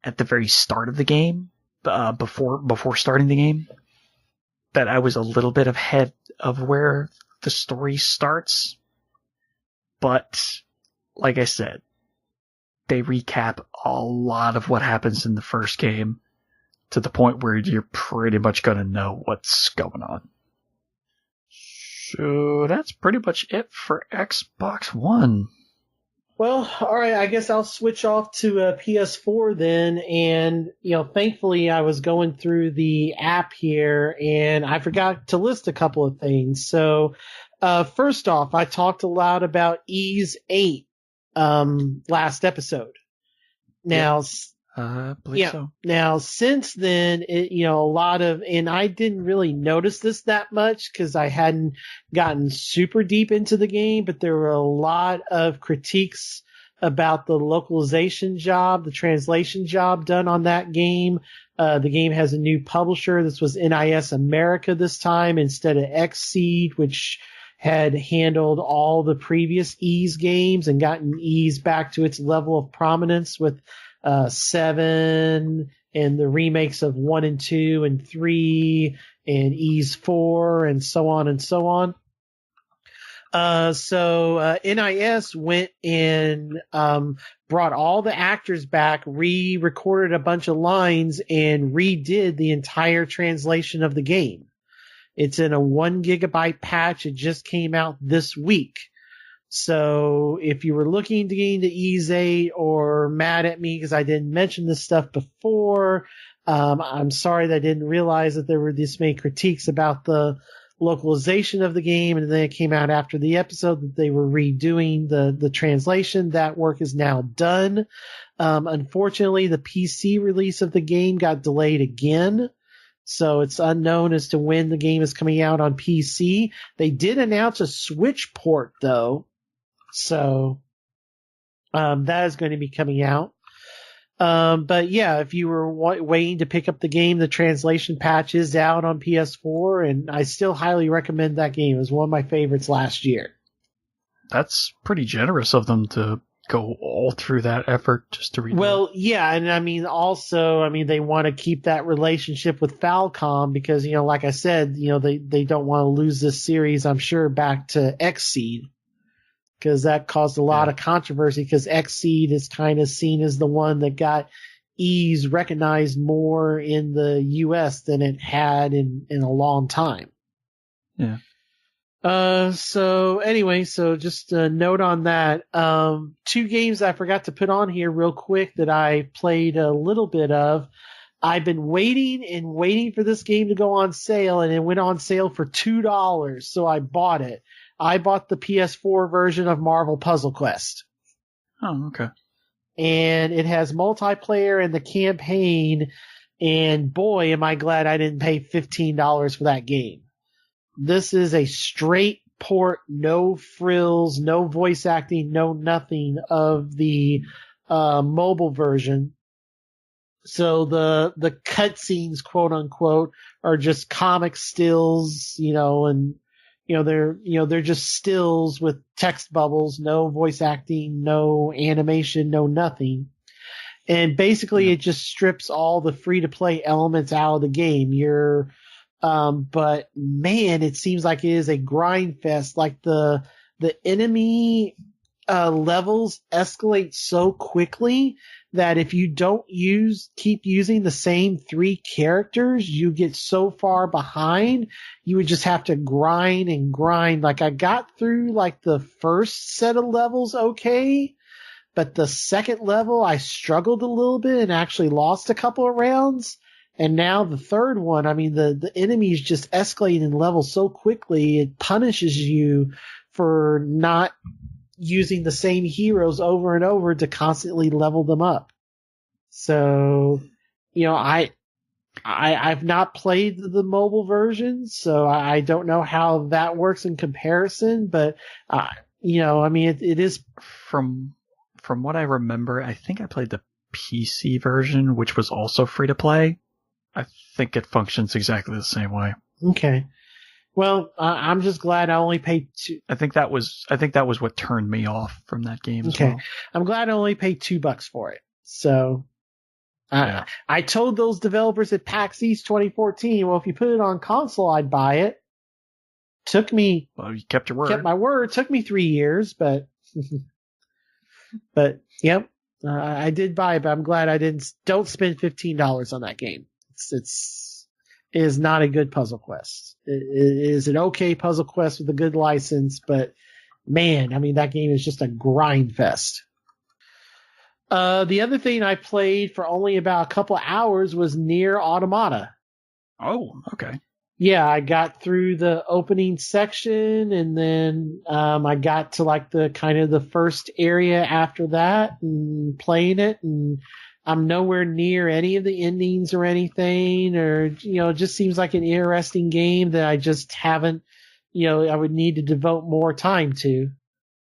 at the very start of the game, before starting the game, that I was a little bit ahead of where the story starts. But, like I said, they recap a lot of what happens in the first game to the point where you're pretty much going to know what's going on. So that's pretty much it for Xbox One. Well, all right, I guess I'll switch off to PS4 then. And, thankfully I was going through the app here and I forgot to list a couple of things. So, first off, I talked a lot about Ease 8 last episode. Now, I believe so. Now, since then, a lot of, and I didn't really notice this that much because I hadn't gotten super deep into the game, but there were a lot of critiques about the localization job, the translation job done on that game. The game has a new publisher. This was NIS America this time instead of Xseed, which had handled all the previous Ease games and gotten Ease back to its level of prominence with 7 and the remakes of 1 and 2 and 3 and Ease 4 and so on and so on. So NIS went and brought all the actors back, re-recorded a bunch of lines, and redid the entire translation of the game. It's in a 1 gigabyte patch. It just came out this week. So if you were looking to get into Ease 8 or mad at me because I didn't mention this stuff before, I'm sorry that I didn't realize that there were this many critiques about the localization of the game, and then it came out after the episode that they were redoing the translation. That work is now done. Unfortunately, the PC release of the game got delayed again. So it's unknown as to when the game is coming out on PC. They did announce a Switch port, though. So that is going to be coming out. But yeah, if you were waiting to pick up the game, the translation patch is out on PS4, and I still highly recommend that game. It was one of my favorites last year. That's pretty generous of them to go all through that effort just to read. Well, yeah, and they want to keep that relationship with Falcom because, like I said, they don't want to lose this series, I'm sure, back to Xseed, because that caused a lot of controversy because Xseed is kind of seen as the one that got Ease recognized more in the US than it had in a long time. Yeah. So anyway, just a note on that. 2 games I forgot to put on here real quick that I played a little bit of. I've been waiting and waiting for this game to go on sale, and it went on sale for $2, so I bought it. I bought the PS4 version of Marvel Puzzle Quest. Oh, okay. And it has multiplayer and the campaign, and boy, am I glad I didn't pay $15 for that game. This is a straight port, no frills, no voice acting, no nothing of the mobile version. So the cutscenes, quote unquote, are just comic stills, and they're just stills with text bubbles, no voice acting, no animation, no nothing. And basically it just strips all the free to play elements out of the game. But man, it seems like it is a grind fest. Like the enemy levels escalate so quickly that if you don't keep using the same 3 characters, you get so far behind, you would just have to grind and grind. Like I got through like the first set of levels okay, but the second level I struggled a little bit and actually lost a couple of rounds. And now the third one, I mean, the enemies just escalate in level so quickly, it punishes you for not using the same heroes over and over to constantly level them up. So, I've not played the mobile version, so I don't know how that works in comparison, but, it is. From what I remember, I think I played the PC version, which was also free to play. I think it functions exactly the same way. Okay. Well, I'm just glad I only paid $2. I think that was what turned me off from that game as well. I'm glad I only paid $2 for it. So, I told those developers at PAX East 2014, well, if you put it on console, I'd buy it. Well, you kept your word. Kept my word. Took me 3 years, but yep, I did buy it. But I'm glad I didn't. Don't spend $15 on that game. It is not a good puzzle quest. It is an okay puzzle quest with a good license, but man, I mean, that game is just a grind fest. The other thing I played for only about a couple hours was Nier Automata. Oh, okay. Yeah, I got through the opening section, and then I got to like the kind of the first area after that and playing it, and I'm nowhere near any of the endings or anything, or, it just seems like an interesting game that I just haven't, I would need to devote more time to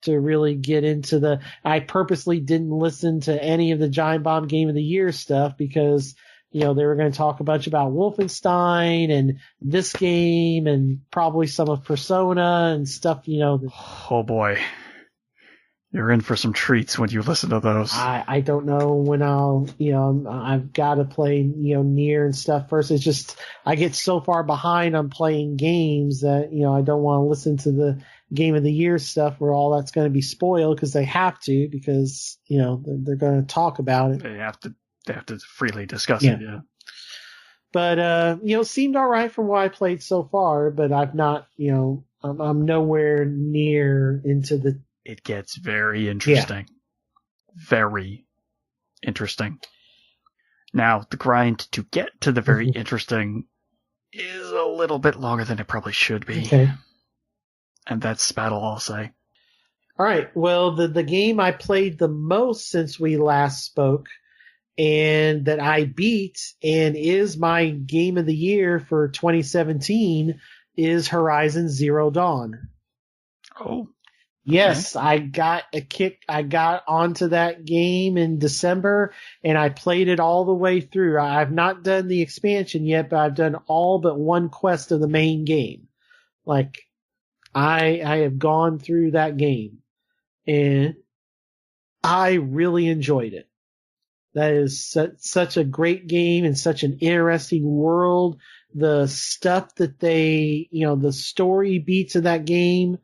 really get into I purposely didn't listen to any of the Giant Bomb Game of the Year stuff because, they were going to talk a bunch about Wolfenstein and this game and probably some of Persona and stuff, Oh boy. You're in for some treats when you listen to those. I don't know when I've got to play, Nier and stuff first. It's just, I get so far behind on playing games that, I don't want to listen to the Game of the Year stuff where all that's going to be spoiled because they have to, because, they're going to talk about it. They have to freely discuss it, yeah. But, it seemed all right from what I played so far, but I've not, I'm nowhere near into the. It gets very interesting. Yeah. Very interesting. Now, the grind to get to the very interesting is a little bit longer than it probably should be. Okay. And that's Battle, I'll say. All right. Well, the game I played the most since we last spoke and that I beat and is my game of the year for 2017 is Horizon Zero Dawn. Oh. Yes, okay. I got onto that game in December and I played it all the way through. I've not done the expansion yet, but I've done all but one quest of the main game. Like, I have gone through that game and I really enjoyed it. That is such a great game and such an interesting world. The stuff that the story beats of that game,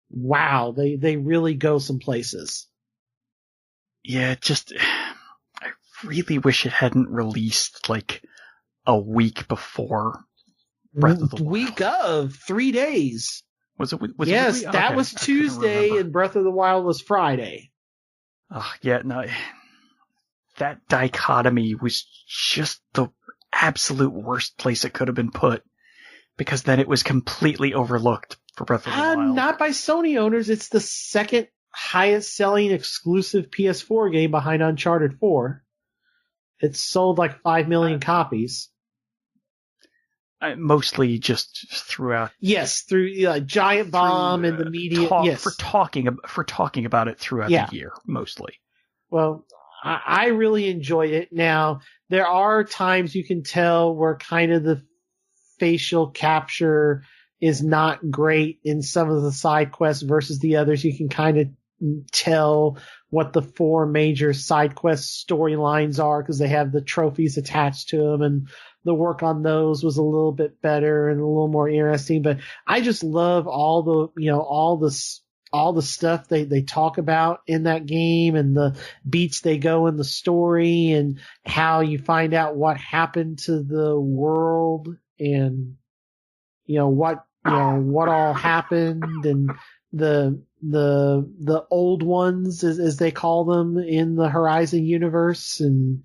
wow, they really go some places. Yeah, I really wish it hadn't released like a week before Breath of the Wild. Week of 3 days. Was it? Yes, that was Tuesday and Breath of the Wild was Friday. Oh, yeah, no. That dichotomy was just the absolute worst place it could have been put, because then it was completely overlooked for Breath of the Wild. Not by Sony owners. It's the second highest selling exclusive PS4 game behind Uncharted 4. It's sold like 5 million copies. Mostly just throughout. Yes, through Giant Bomb and the media. Yes, for talking about it throughout the year, mostly. Well, I really enjoyed it. Now, there are times you can tell where kind of the facial capture is not great in some of the side quests versus the others. You can kind of tell what the 4 major side quest storylines are because they have the trophies attached to them, and the work on those was a little bit better and a little more interesting. But I just love all the stuff they talk about in that game and the beats they go in the story and how you find out what happened to the world and what all happened and the old ones as they call them in the Horizon universe, and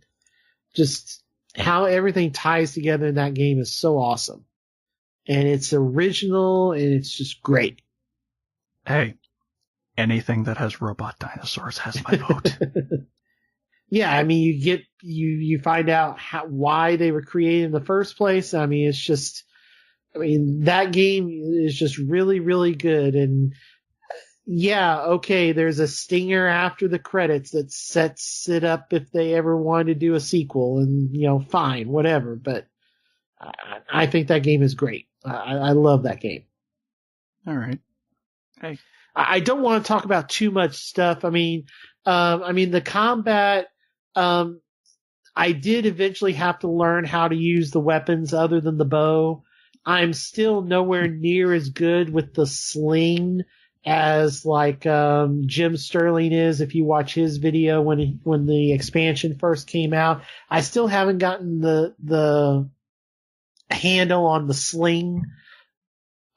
just how everything ties together in that game is so awesome. And it's original and it's just great. Hey, anything that has robot dinosaurs has my vote. Yeah, I mean, you find out why they were created in the first place. I mean, that game is just really, really good. And yeah, okay, there's a stinger after the credits that sets it up if they ever want to do a sequel, and fine, whatever. But I think that game is great. I love that game. All right. Hey, I don't want to talk about too much stuff. I mean, the combat. I did eventually have to learn how to use the weapons other than the bow. I'm still nowhere near as good with the sling as Jim Sterling is. If you watch his video when the expansion first came out, I still haven't gotten the handle on the sling.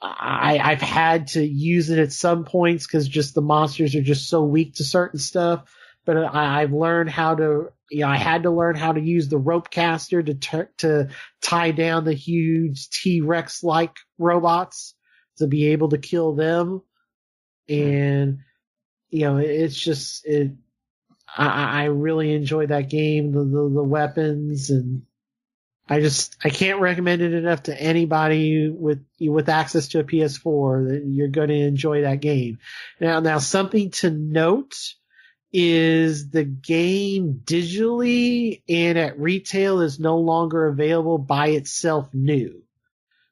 I've had to use it at some points because just the monsters are just so weak to certain stuff. But I've learned how to, I had to learn how to use the rope caster to tie down the huge T-Rex-like robots to be able to kill them. And, it's just, I really enjoy that game, the weapons, and I can't recommend it enough to anybody with access to a PS4 that you're going to enjoy that game. Now something to note is the game digitally and at retail is no longer available by itself new.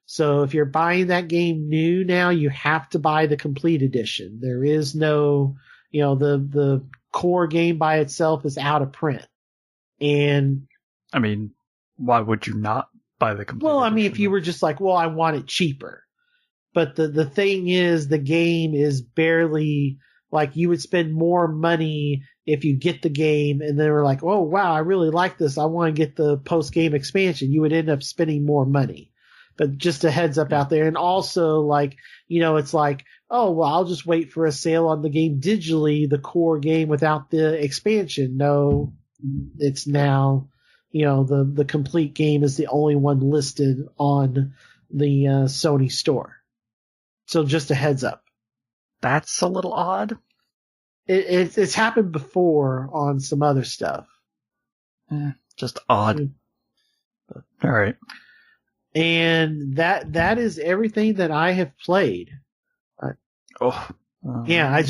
So if you're buying that game new now, you have to buy the complete edition. There is no, the core game by itself is out of print. And I mean, why would you not buy the complete edition? I mean, if you were just like, well, I want it cheaper. But the thing is, the game is barely, you would spend more money if you get the game and they were like, oh, wow, I really like this. I want to get the post-game expansion. You would end up spending more money. But just a heads up out there. And also, it's like, oh, well, I'll just wait for a sale on the game digitally, the core game without the expansion. No, it's now, the complete game is the only one listed on the Sony store. So just a heads up. That's a little odd. It's happened before on some other stuff. Just odd. But, all right. And that is everything that I have played. Yeah, I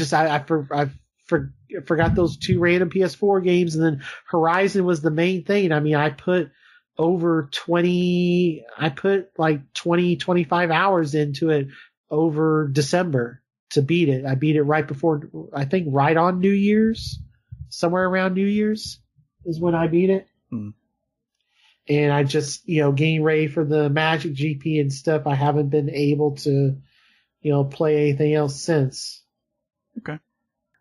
forgot those 2 random PS4 games, and then Horizon was the main thing. I mean, I put 25 hours into it over December to beat it. I beat it right before, I think right on New Year's, somewhere around New Year's is when I beat it. And I just, getting ready for the Magic GP and stuff. I haven't been able to, play anything else since. Okay.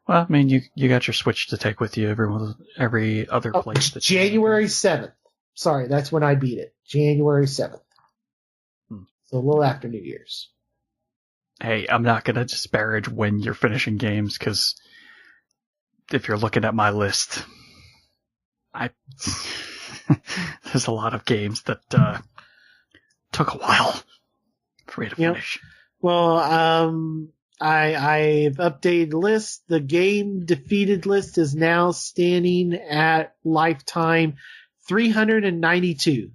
Well, I mean, you got your Switch to take with you every other place. January 7th. Sorry, that's when I beat it. January 7th. So a little after New Year's. Hey, I'm not going to disparage when you're finishing games, because if you're looking at my list, there's a lot of games that took a while for me to finish. Well, I've updated the list. The game defeated list is now standing at lifetime 392.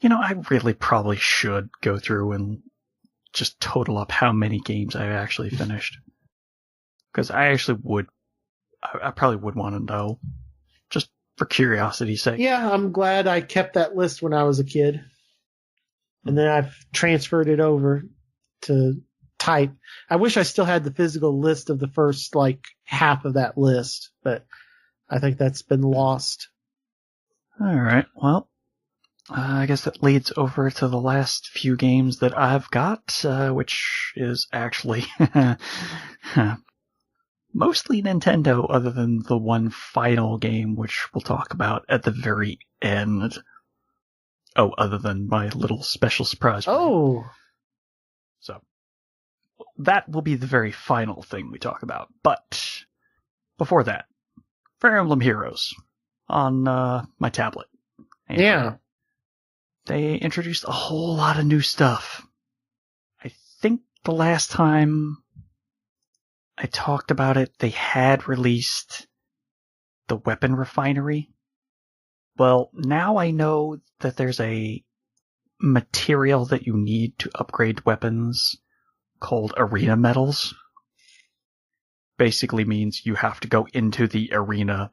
I really probably should go through and just total up how many games I've actually finished. Because I probably would want to know, just for curiosity's sake. Yeah, I'm glad I kept that list when I was a kid. And then I've transferred it over to type. I wish I still had the physical list of the first, half of that list, but I think that's been lost. All right, well, I guess that leads over to the last few games that I've got, which is actually mostly Nintendo, other than the one final game, which we'll talk about at the very end. Oh, other than my little special surprise. Oh! So, that will be the very final thing we talk about. But, before that, Fire Emblem Heroes on my tablet. And yeah. they introduced a whole lot of new stuff. I think the last time I talked about it, they had released the weapon refinery. Well, now I know that there's a material that you need to upgrade weapons called arena metals. Basically means you have to go into the arena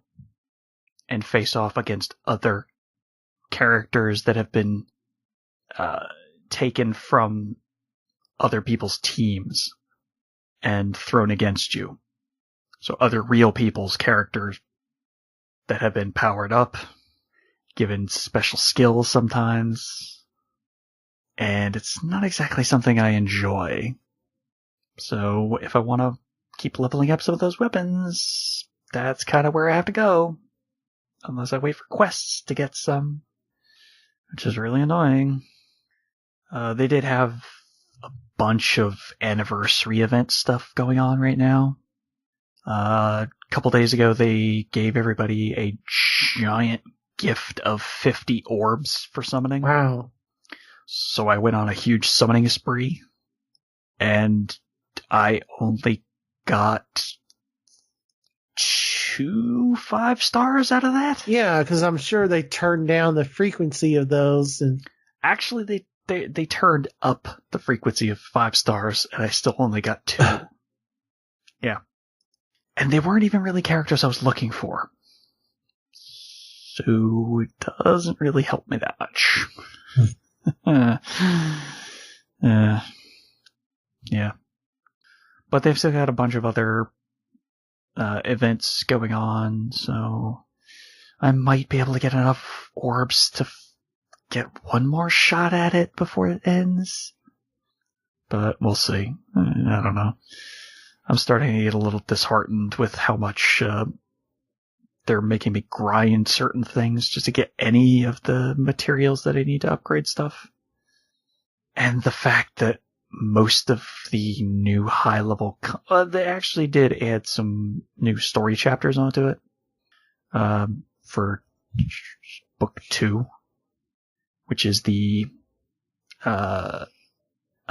and face off against other characters that have been taken from other people's teams and thrown against you. So other real people's characters that have been powered up, given special skills sometimes, and it's not exactly something I enjoy. So if I want to keep leveling up some of those weapons, that's kind of where I have to go. Unless I wait for quests to get some, which is really annoying. They did have a bunch of anniversary event stuff going on right now. A couple days ago, they gave everybody a giant gift of 50 orbs for summoning. Wow. So I went on a huge summoning spree, and I only got 2 5-stars out of that. Yeah, because I'm sure they turned down the frequency of those. And actually, they turned up the frequency of 5 stars, and I still only got 2. Yeah. And they weren't even really characters I was looking for. So it doesn't really help me that much. Yeah. But they've still got a bunch of other events going on, so I might be able to get enough orbs to get one more shot at it before it ends. But we'll see. I don't know. I'm starting to get a little disheartened with how much they're making me grind certain things just to get any of the materials that I need to upgrade stuff. And the fact that most of the new high-level... they actually did add some new story chapters onto it for Book 2, which is the, I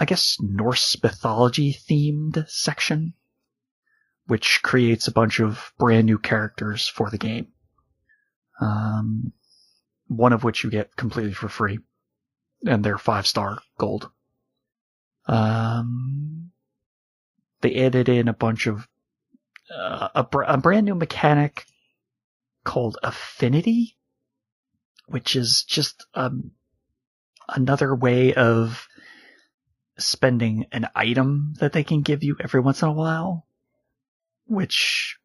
guess, Norse mythology-themed section, which creates a bunch of brand new characters for the game. One of which you get completely for free, and they're 5-star gold. They added in a bunch of a brand new mechanic called Affinity, which is just another way of spending an item that they can give you every once in a while, which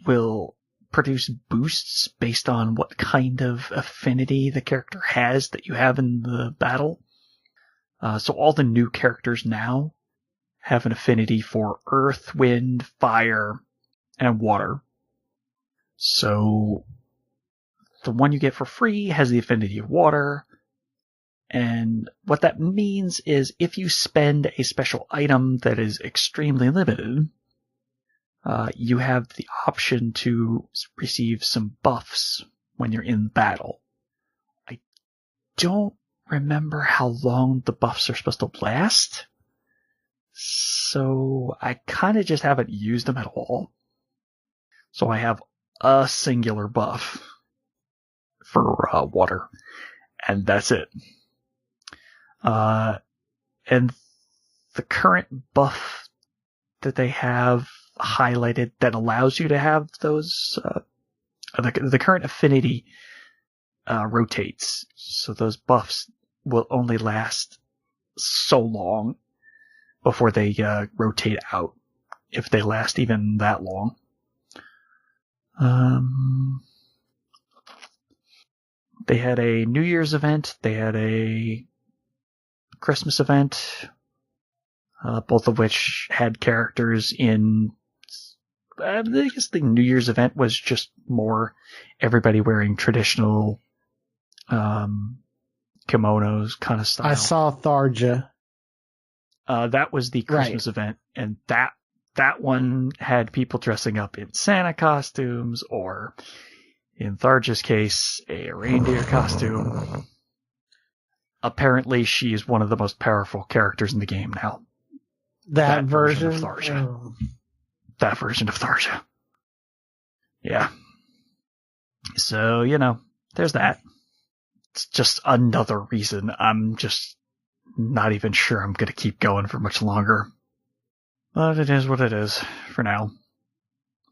will produce boosts based on what kind of affinity the character has that you have in the battle. So all the new characters now have an affinity for earth, wind, fire, and water. So the one you get for free has the affinity of water. And what that means is if you spend a special item that is extremely limited, you have the option to receive some buffs when you're in battle. don't remember how long the buffs are supposed to last. So I kind of just haven't used them at all. So I have a singular buff for water, and that's it. And the current buff that they have highlighted that allows you to have those, the current affinity rotates. So those buffs will only last so long before they rotate out, if they last even that long. They had a New Year's event. They had a Christmas event, both of which had characters in. I guess the New Year's event was just more everybody wearing traditional kimonos kind of style. I saw Tharja. That was the Christmas event, and that one had people dressing up in Santa costumes, or in Tharja's case, a reindeer costume. Apparently, she is one of the most powerful characters in the game now. That version of Tharja. Oh. That version of Tharja. Yeah. So, there's that. It's just another reason I'm just not even sure I'm going to keep going for much longer. But it is what it is for now.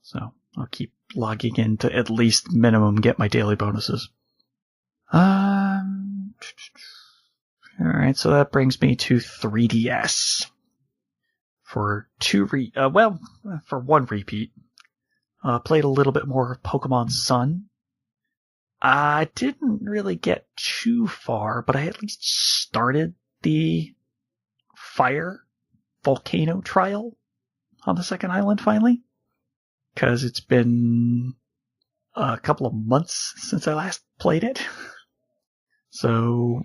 So I'll keep logging in to at least minimum get my daily bonuses. Alright, so that brings me to 3DS. For one repeat. Played a little bit more of Pokemon Sun. I didn't really get too far, but I at least started the fire volcano trial on the second island finally. Because it's been a couple of months since I last played it. So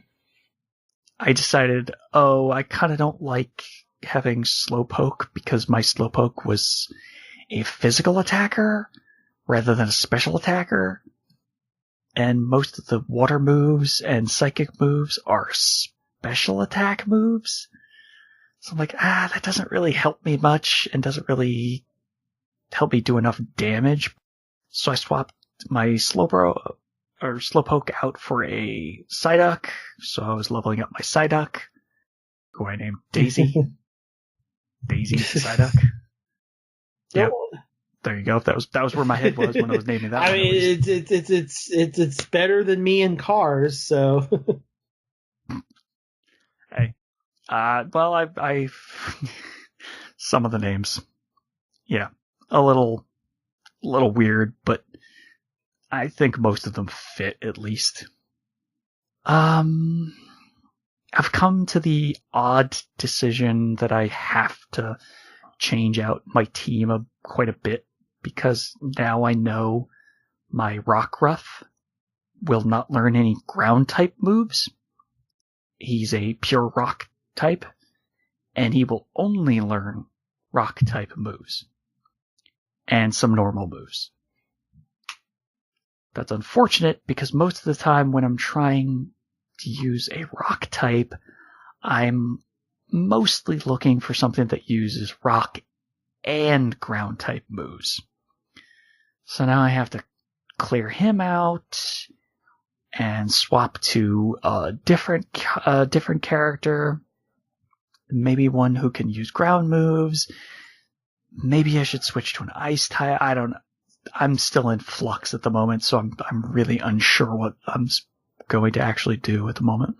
I decided, I kind of don't like having Slowpoke because my Slowpoke was a physical attacker rather than a special attacker. And most of the water moves and psychic moves are special attack moves. So I'm like, that doesn't really help me much and doesn't really help me do enough damage. So I swapped my Slowpoke out for a Psyduck. So I was leveling up my Psyduck, who I named Daisy. Daisy Psyduck. Yep. There you go. That was where my head was when I was naming that. I mean, it's better than me in cars, so. Hey, well, I some of the names, yeah, a little weird, but I think most of them fit at least. I've come to the odd decision that I have to change out my team quite a bit, because now I know my Rockruff will not learn any ground type moves. He's a pure rock type, and he will only learn rock type moves and some normal moves. That's unfortunate because most of the time when I'm trying to use a rock type, I'm mostly looking for something that uses rock and ground type moves. So now I have to clear him out and swap to a different character. Maybe one who can use ground moves. Maybe I should switch to an ice type. I don't know. I'm still in flux at the moment, so I'm really unsure what I'm going to actually do at the moment.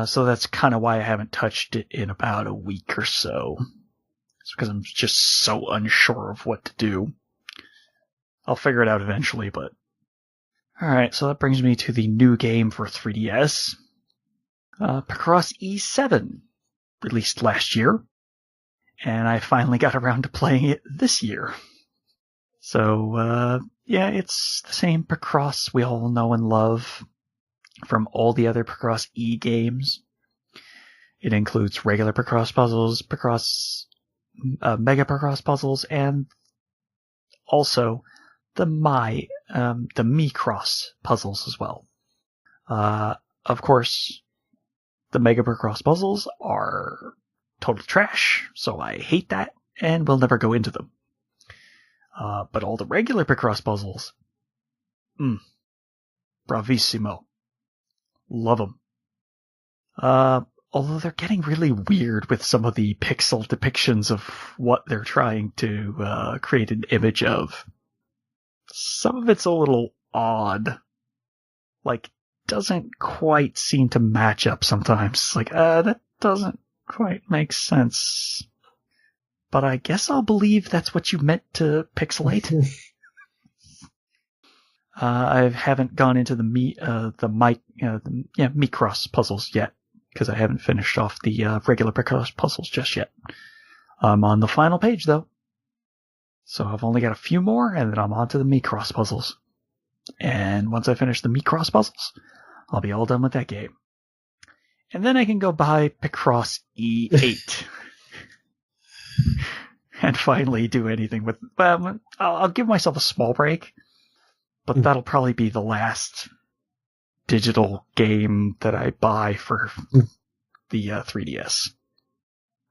So that's kind of why I haven't touched it in about a week or so. It's because I'm just so unsure of what to do. I'll figure it out eventually, but... Alright, so that brings me to the new game for 3DS. Picross E7, released last year. And I finally got around to playing it this year. So, yeah, it's the same Picross we all know and love from all the other Picross E games. It includes regular Picross puzzles, Mega Picross puzzles, and also the Micross puzzles as well. of course, the Mega Picross puzzles are total trash, so I hate that and will never go into them. But all the regular Picross puzzles, bravissimo. Love them. Although they're getting really weird with some of the pixel depictions of what they're trying to create an image of. Some of it's a little odd. Like, doesn't quite seem to match up sometimes. Like, that doesn't quite make sense. But I guess I'll believe that's what you meant to pixelate. I haven't gone into the Micross puzzles yet, because I haven't finished off the regular Picross puzzles just yet. I'm on the final page, though. So I've only got a few more, and then I'm on to the Micross puzzles. And once I finish the Micross puzzles, I'll be all done with that game. And then I can go buy Picross E8. And finally do anything with... Well, I'll give myself a small break, but that'll probably be the last digital game that I buy for the 3DS.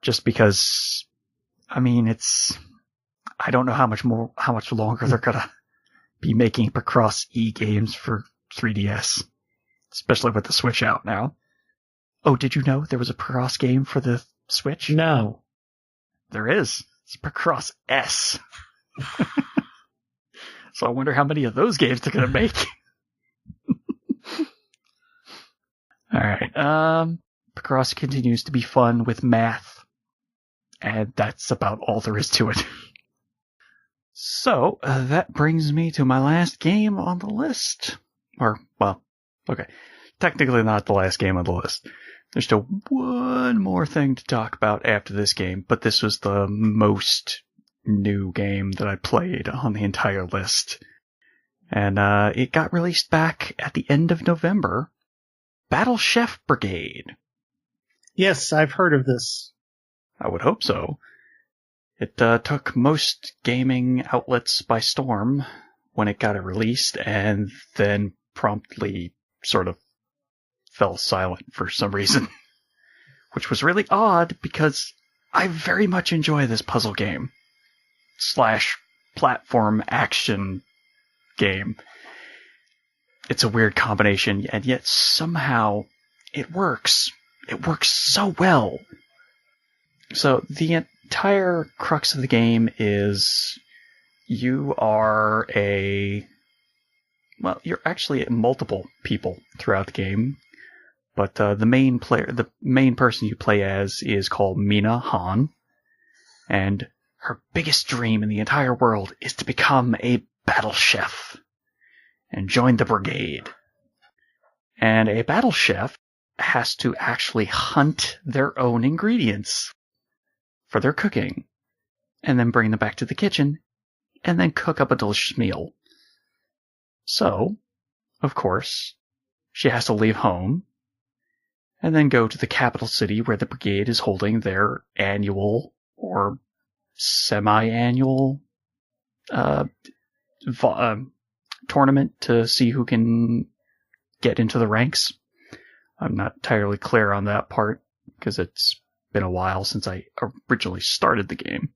Just because, I mean, I don't know how much longer they're gonna be making Picross E games for 3DS. Especially with the Switch out now. Oh, did you know there was a Picross game for the Switch? No. There is. It's Picross S. So I wonder how many of those games they're gonna make. Alright, Picross continues to be fun with math. And that's about all there is to it. So, that brings me to my last game on the list. Okay. Technically not the last game on the list. There's still one more thing to talk about after this game, but this was the most new game that I played on the entire list. And it got released back at the end of November. Battle Chef Brigade. Yes, I've heard of this. I would hope so. It took most gaming outlets by storm when it got it released, and then promptly sort of fell silent for some reason. Which was really odd, because I very much enjoy this puzzle game. / platform action game. It's a weird combination, and yet somehow it works. It works so well. So the entire crux of the game is you are you're actually multiple people throughout the game, but the main person you play as is called Mina Han, and her biggest dream in the entire world is to become a battle chef and join the brigade. And a battle chef has to actually hunt their own ingredients for their cooking, and then bring them back to the kitchen, and then cook up a delicious meal. So, of course, she has to leave home, and then go to the capital city where the brigade is holding their annual or semi-annual tournament to see who can get into the ranks. I'm not entirely clear on that part, because it's been a while since I originally started the game.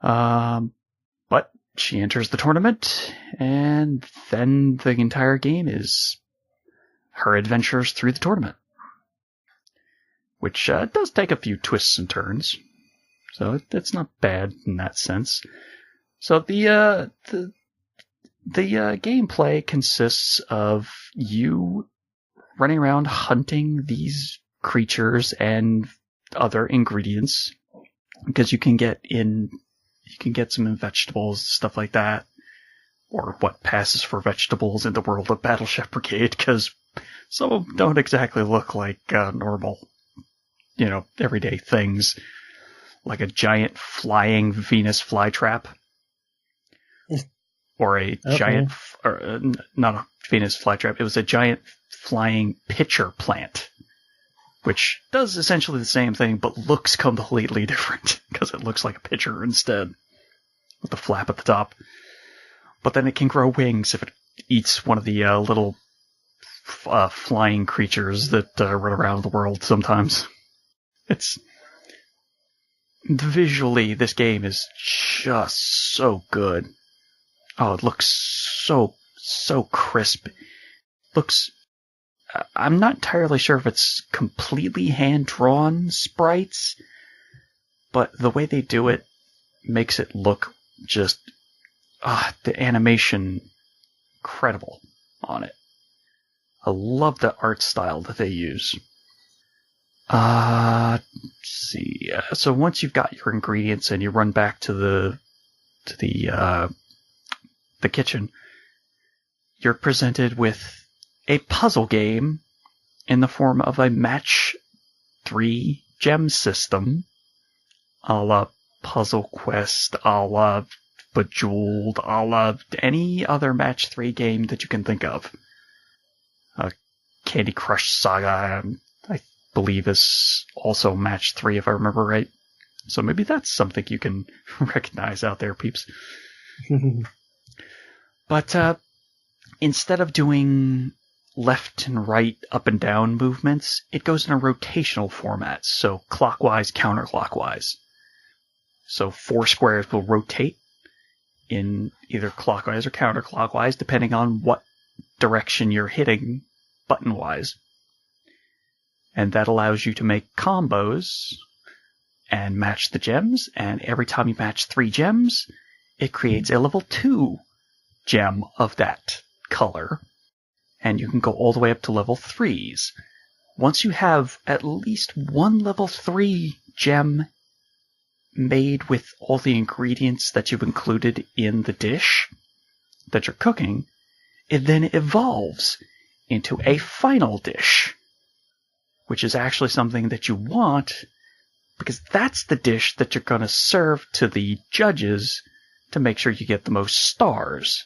But she enters the tournament, and then the entire game is her adventures through the tournament. Which does take a few twists and turns. So it's not bad in that sense. So the gameplay consists of you running around hunting these creatures and other ingredients, because you can get some in vegetables, stuff like that, or what passes for vegetables in the world of Battle Chef Brigade, because some of them don't exactly look like normal, everyday things, like a giant flying Venus flytrap, or a giant, not a Venus flytrap, it was a giant flying pitcher plant, which does essentially the same thing, but looks completely different, because it looks like a pitcher instead, with the flap at the top. But then it can grow wings if it eats one of the little flying creatures that run around the world sometimes. It's visually, this game is just so good. Oh, it looks so crisp. Looks. I'm not entirely sure if it's completely hand-drawn sprites, but the way they do it makes it look just the animation incredible on it. I love the art style that they use. Let's see. So once you've got your ingredients and you run back to the kitchen, you're presented with a puzzle game in the form of a match 3 gem system, a la Puzzle Quest, a la Bejeweled, a la any other match 3 game that you can think of. Candy Crush Saga, I believe, is also match 3 if I remember right. So maybe that's something you can recognize out there, peeps. But instead of doing left and right, up and down movements, it goes in a rotational format, so clockwise, counterclockwise. So 4 squares will rotate in either clockwise or counterclockwise, depending on what direction you're hitting button-wise. And that allows you to make combos and match the gems, and every time you match 3 gems, it creates a level 2 gem of that color, and you can go all the way up to level 3s. Once you have at least one level 3 gem made with all the ingredients that you've included in the dish that you're cooking, it then evolves into a final dish, which is actually something that you want, because that's the dish that you're going to serve to the judges to make sure you get the most stars.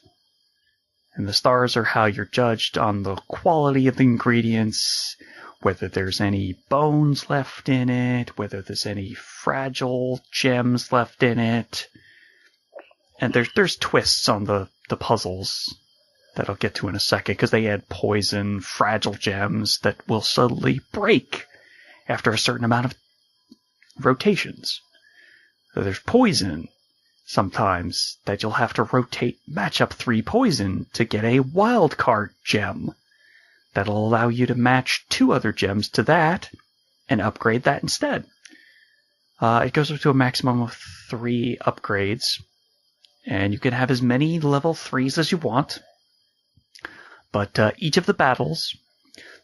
And the stars are how you're judged on the quality of the ingredients, whether there's any bones left in it, whether there's any fragile gems left in it. And there's twists on the puzzles that I'll get to in a second, because they add poison, fragile gems that will suddenly break after a certain amount of rotations. So there's poison sometimes that you'll have to rotate, match up 3 poison to get a wild card gem. That'll allow you to match 2 other gems to that and upgrade that instead. It goes up to a maximum of 3 upgrades, and you can have as many level 3s as you want. But each of the battles,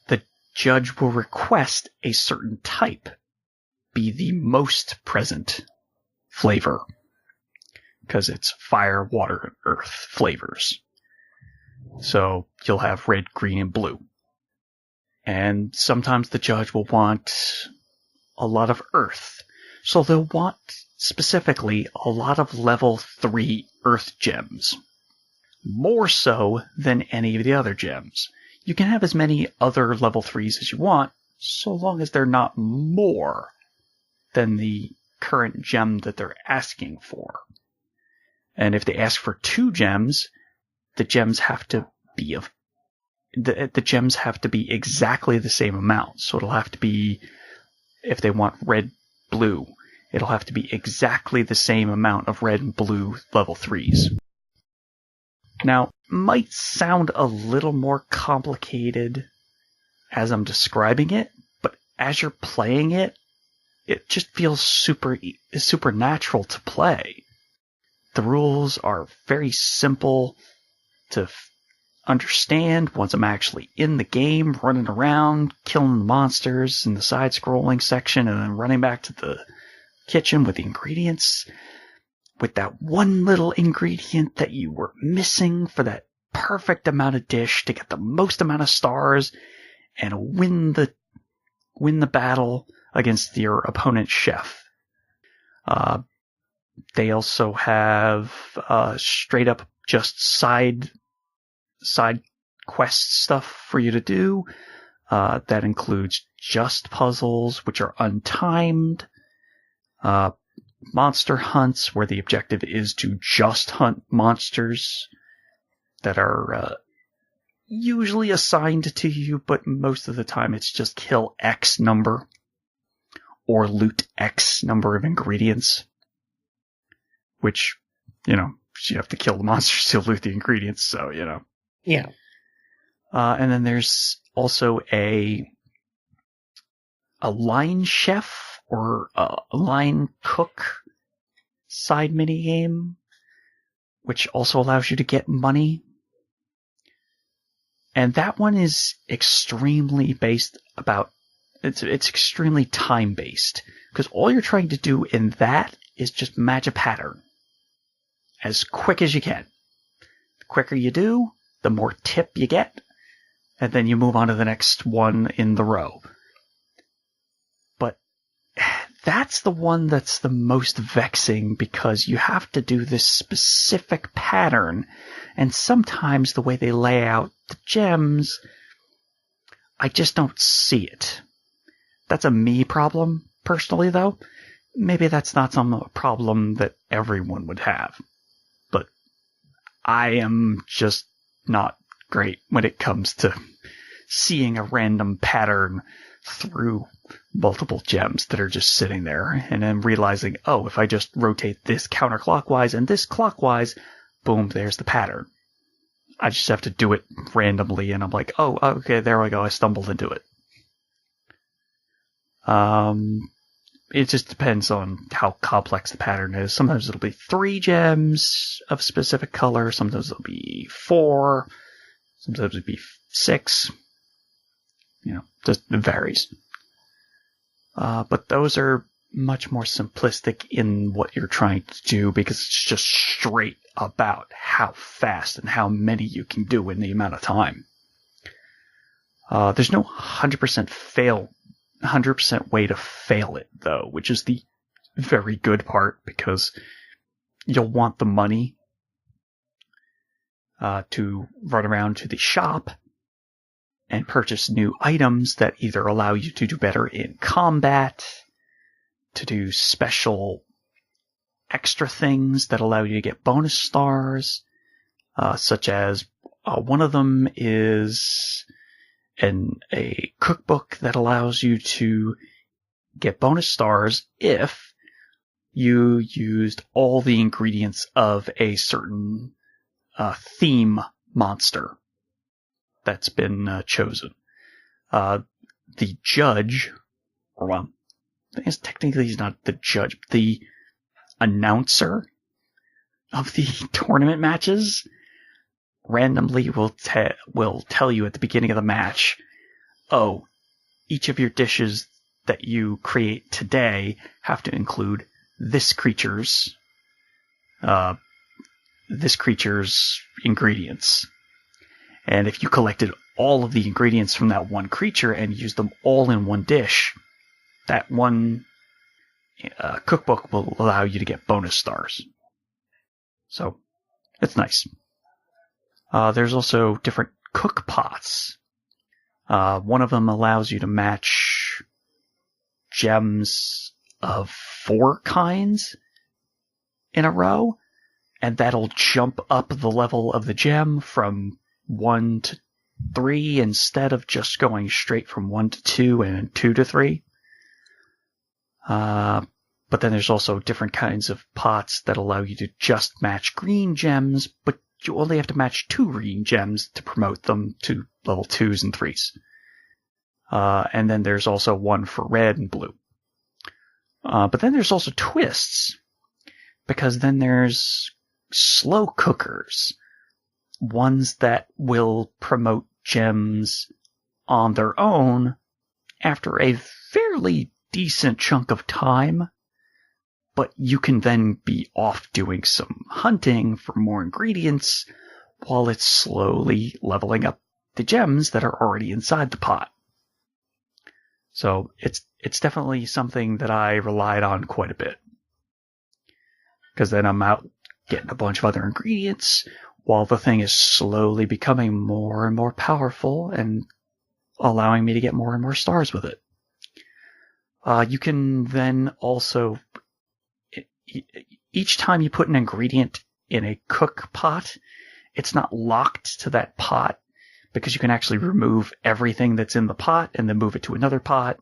the judge will request a certain type be the most present flavor, because it's fire, water, and earth flavors. So you'll have red, green, and blue. And sometimes the judge will want a lot of earth. So they'll want specifically a lot of level 3 earth gems. More so than any of the other gems. You can have as many other level 3s as you want, so long as they're not more than the current gem that they're asking for. And if they ask for 2 gems, the gems have to be exactly the same amount. So it'll have to be, if they want red, blue, it'll have to be exactly the same amount of red and blue level 3s. Now, might sound a little more complicated as I'm describing it, but as you're playing it, it just feels super natural to play. The rules are very simple to understand once I'm actually in the game, running around, killing the monsters in the side-scrolling section, and then running back to the kitchen with the ingredients, with that one little ingredient that you were missing for that perfect amount of dish to get the most amount of stars and win the battle against your opponent's chef. They also have straight up just side quest stuff for you to do. That includes just puzzles, which are untimed. Monster hunts, where the objective is to just hunt monsters that are usually assigned to you, but most of the time it's just kill X number or loot X number of ingredients, which, you have to kill the monsters to loot the ingredients, so, Yeah. And then there's also a line chef or a line cook side minigame, which also allows you to get money. And that one is extremely it's extremely time based, because all you're trying to do in that is just match a pattern as quick as you can. The quicker you do, the more tip you get, and then you move on to the next one in the row. But that's the one that's the most vexing, because you have to do this specific pattern, and sometimes the way they lay out the gems, I just don't see it. That's a me problem, personally, though. Maybe that's not some problem that everyone would have. But I am just not great when it comes to seeing a random pattern through multiple gems that are just sitting there, and then realizing, oh, if I just rotate this counterclockwise and this clockwise, boom, there's the pattern. I just have to do it randomly, and I'm like, oh, okay, there we go, I stumbled into it. It just depends on how complex the pattern is. Sometimes it'll be 3 gems of specific color, sometimes it'll be 4, sometimes it'll be 6. Just it varies. But those are much more simplistic in what you're trying to do, because it's just straight about how fast and how many you can do in the amount of time. There's no 100% way to fail it, though, which is the very good part, because you'll want the money to run around to the shop and purchase new items that either allow you to do better in combat, to do special extra things that allow you to get bonus stars, such as one of them is a cookbook that allows you to get bonus stars if you used all the ingredients of a certain theme monster that's been chosen. The judge, well, I guess technically he's not the judge, but the announcer of the tournament matches randomly will tell you at the beginning of the match, oh, each of your dishes that you create today have to include this creature's ingredients. And if you collected all of the ingredients from that one creature and used them all in one dish, that one cookbook will allow you to get bonus stars. So, it's nice. There's also different cook pots. One of them allows you to match gems of 4 kinds in a row, and that'll jump up the level of the gem from 1 to 3 instead of just going straight from 1 to 2 and 2 to 3. But then there's also different kinds of pots that allow you to just match green gems, but you only have to match 2 green gems to promote them to level 2s and 3s. And then there's also one for red and blue. But then there's also twists, because then there's slow cookers, ones that will promote gems on their own after a fairly decent chunk of time, but you can then be off doing some hunting for more ingredients while it's slowly leveling up the gems that are already inside the pot. So it's definitely something that I relied on quite a bit, because then I'm out getting a bunch of other ingredients while the thing is slowly becoming more and more powerful and allowing me to get more and more stars with it. You can then also, each time you put an ingredient in a cook pot, it's not locked to that pot, because you can actually remove everything that's in the pot and then move it to another pot.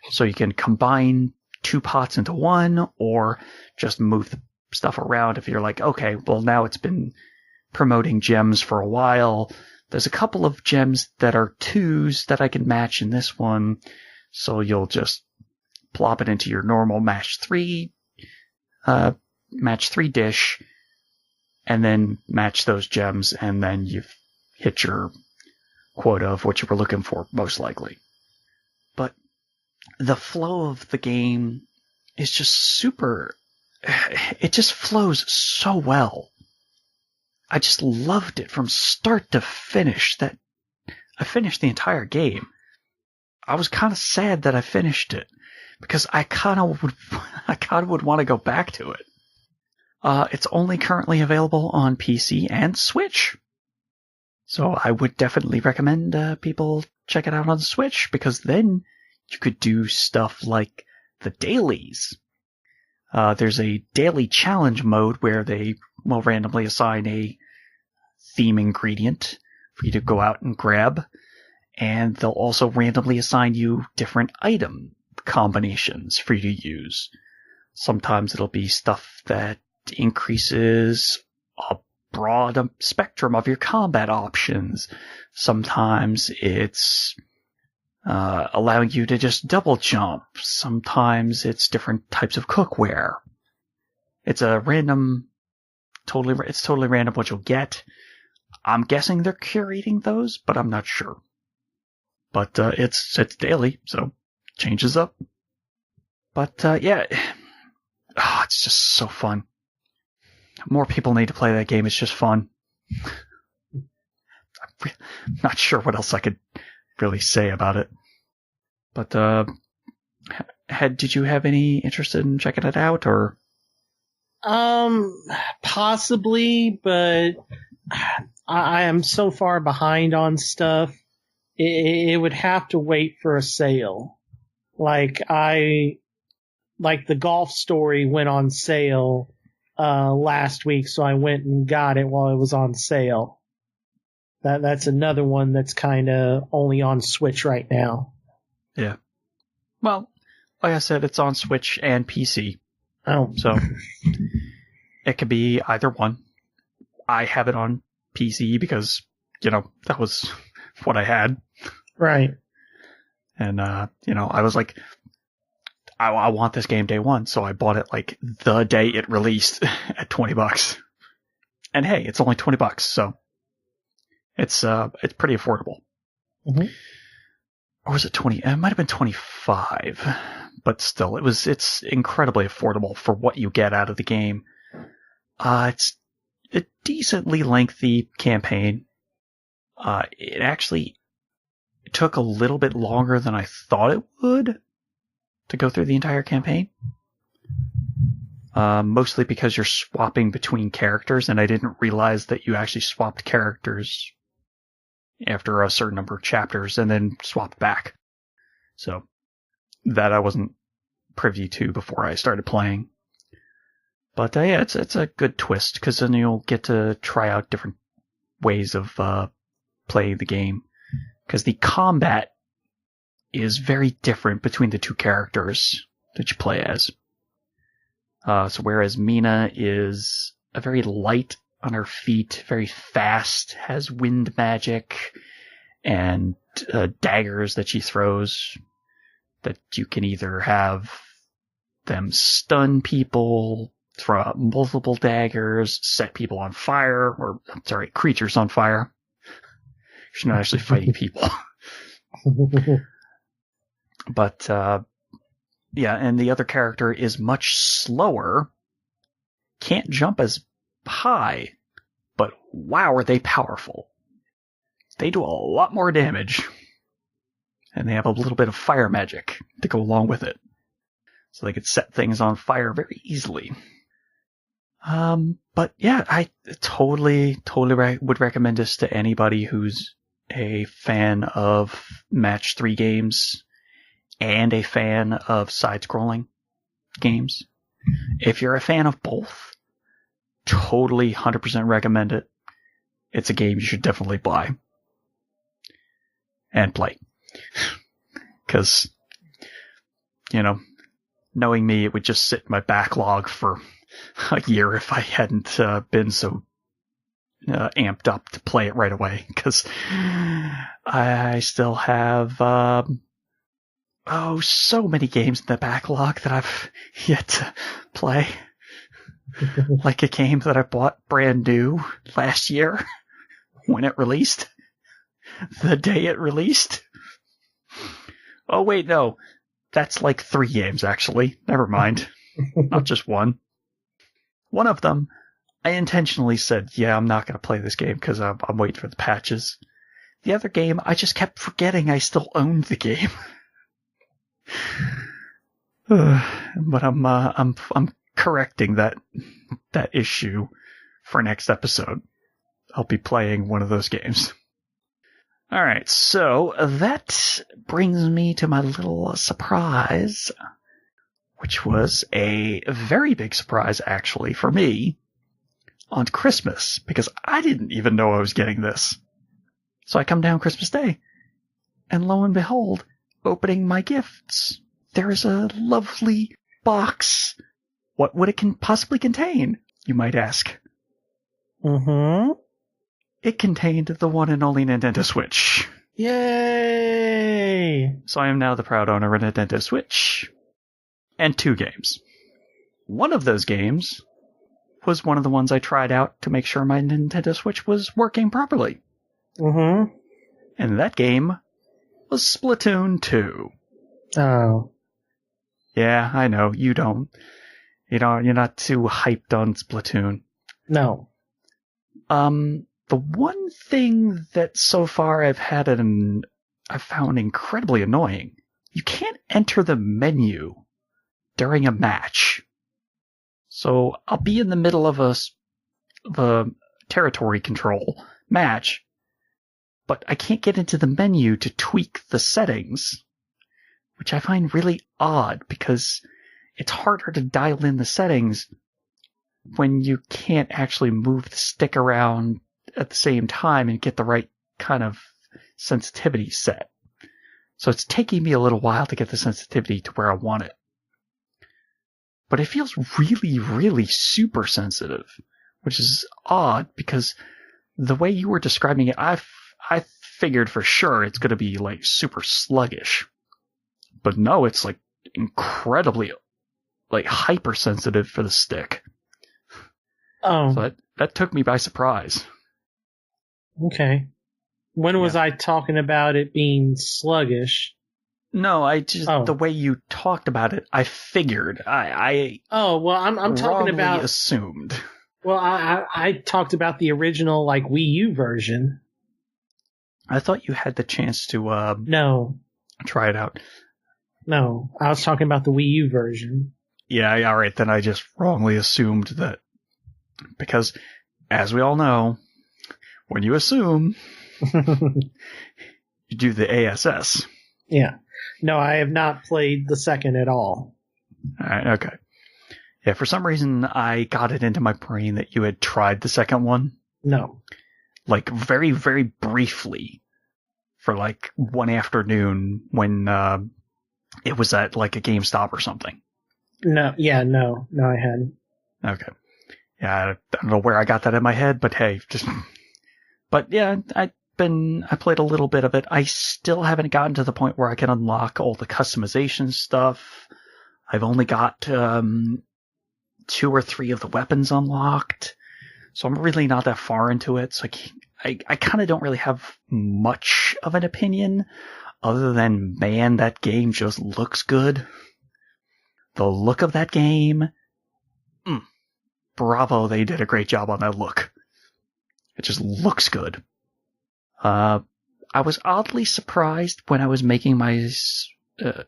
So you can combine 2 pots into one, or just move the stuff around if you're like, okay, well, now it's been promoting gems for a while. There's a couple of gems that are 2s that I can match in this one. So you'll just plop it into your normal match 3 dish, and then match those gems, and then you've hit your quota of what you were looking for, most likely. But the flow of the game is just super... It just flows so well. I just loved it from start to finish. That I finished the entire game. I was kind of sad that I finished it, because I kind of would want to go back to it. It's only currently available on PC and Switch. So I would definitely recommend people check it out on Switch, because then you could do stuff like the dailies. There's a daily challenge mode where they will randomly assign a theme ingredient for you to go out and grab, and they'll also randomly assign you different item combinations for you to use. Sometimes it'll be stuff that increases a broad spectrum of your combat options. Sometimes it's allowing you to just double jump. Sometimes it's different types of cookware. It's a random, it's totally random what you'll get. I'm guessing they're curating those, but I'm not sure. But it's daily, so changes up. But yeah, it's just so fun. More people need to play that game. It's just fun. I'm not sure what else I could really say about it. But did you have any interest in checking it out, or? Possibly, but I am so far behind on stuff. It would have to wait for a sale. Like the Golf Story went on sale last week, so I went and got it while it was on sale. That's another one that's kind of only on Switch right now. Yeah. Well, like I said, it's on Switch and PC. Oh. So it could be either one. I have it on PC because, that was what I had. Right. And, I was like, I want this game day one, so I bought it like the day it released at $20. And hey, it's only $20, so it's pretty affordable. Mm-hmm. Or was it 20? It might have been 25, but still, it's incredibly affordable for what you get out of the game. It's a decently lengthy campaign. It actually took a little bit longer than I thought it would to go through the entire campaign. Mostly because you're swapping between characters, and I didn't realize that you actually swapped characters after a certain number of chapters and then swapped back. So that I wasn't privy to before I started playing. But yeah, it's a good twist, because then you'll get to try out different ways of playing the game. Because the combat is very different between the two characters that you play as. So whereas Mina is a very light on her feet, very fast, has wind magic, and daggers that she throws that you can either have them stun people, throw out multiple daggers, set people on fire, creatures on fire. She's not actually fighting people. But, yeah, and the other character is much slower, can't jump as high, but wow, are they powerful. They do a lot more damage. And they have a little bit of fire magic to go along with it. So they could set things on fire very easily. But yeah, I totally would recommend this to anybody who's a fan of match 3 games and a fan of side-scrolling games. If you're a fan of both, totally 100% recommend it. It's a game you should definitely buy. and play. Because, knowing me, it would just sit in my backlog for a year if I hadn't been so amped up to play it right away. Because I still have so many games in the backlog that I've yet to play. Like a game that I bought brand new last year when it released. The day it released. Oh, wait, no. That's like 3 games, actually. Never mind. Not just one. One of them, I intentionally said, yeah, I'm not going to play this game because I'm waiting for the patches. The other game, I just kept forgetting I still owned the game. But I'm correcting that issue for next episode. I'll be playing one of those games. All right, so that brings me to my little surprise, which was a very big surprise, actually, for me on Christmas, because I didn't even know I was getting this. So I come down Christmas Day, and lo and behold, opening my gifts, there is a lovely box. What would it possibly contain, you might ask? Mm-hmm. It contained the one and only Nintendo Switch. Yay! So I am now the proud owner of a Nintendo Switch. And 2 games. One of those games was one of the ones I tried out to make sure my Nintendo Switch was working properly. Mm-hmm. And that game was Splatoon 2. Oh. Yeah, I know, you don't. You're not too hyped on Splatoon. No. The one thing that so far I've found incredibly annoying, you can't enter the menu during a match. So I'll be in the middle of a territory control match, but I can't get into the menu to tweak the settings, which I find really odd because it's harder to dial in the settings when you can't actually move the stick around at the same time and get the right kind of sensitivity set. So it's taking me a little while to get the sensitivity to where I want it. But it feels really, really super sensitive, which is odd because the way you were describing it, I figured for sure it's going to be like super sluggish. But no, it's like incredibly like hypersensitive for the stick. Oh. So that took me by surprise. Okay. When was I talking about it being sluggish? No, the way you talked about it, I figured. I'm talking about assumed. Well, I talked about the original like Wii U version. I thought you had the chance to No. Try it out. No, I was talking about the Wii U version. Yeah, all right, then I just wrongly assumed that. Because, as we all know, when you assume, you do the ASS. Yeah. No, I have not played the second at all. All right, okay. Yeah, for some reason, I got it into my brain that you had tried the second one. No. Like, very, very briefly. For, like, one afternoon when it was at, like, a GameStop or something. No, I hadn't. Okay. Yeah, I don't know where I got that in my head, but hey, but yeah, I played a little bit of it. I still haven't gotten to the point where I can unlock all the customization stuff. I've only got 2 or 3 of the weapons unlocked, so I'm really not that far into it. So I kind of don't really have much of an opinion, other than, man, that game just looks good. The look of that game, bravo, they did a great job on that look. It just looks good. I was oddly surprised when I was making my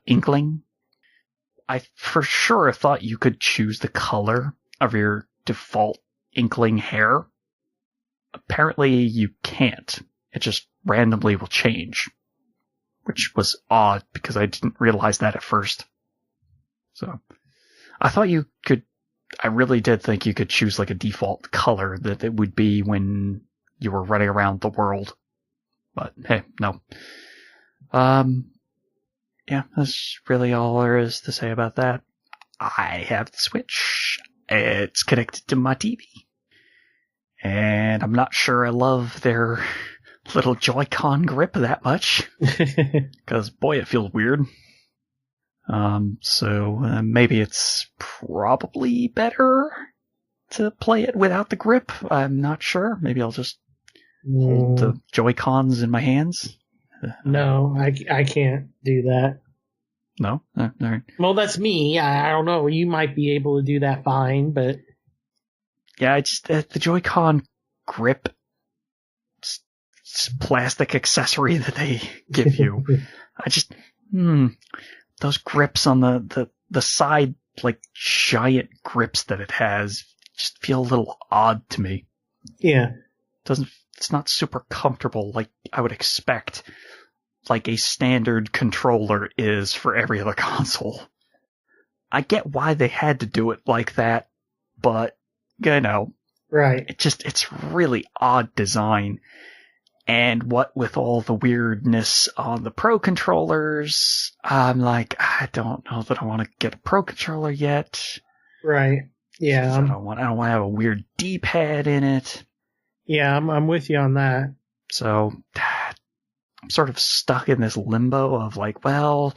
Inkling. I for sure thought you could choose the color of your default Inkling hair. Apparently you can't. It just randomly will change. Which was odd because I didn't realize that at first. So, I thought you could, I really did think you could choose like a default color that it would be when you were running around the world. But hey, no. Yeah, that's really all there is to say about that. I have the Switch. It's connected to my TV. And I'm not sure I love their little Joy-Con grip that much. Because, boy, it feels weird. So maybe it's probably better to play it without the grip. I'm not sure. Maybe I'll just hold the Joy-Cons in my hands. No, I can't do that. No? All right. Well, that's me. I don't know. You might be able to do that fine, but... Yeah, it's the Joy-Con grip plastic accessory that they give you. I just... those grips on the side, like, giant grips that it has just feel a little odd to me. Yeah. It's not super comfortable like I would expect, like a standard controller is for every other console. I get why they had to do it like that, but, you know, right. It's really odd design. And what with all the weirdness on the Pro controllers, I'm like, I don't know that I want to get a Pro controller yet. Right. Yeah. I don't want to have a weird D-pad in it. Yeah, I'm with you on that. So I'm sort of stuck in this limbo of like, well,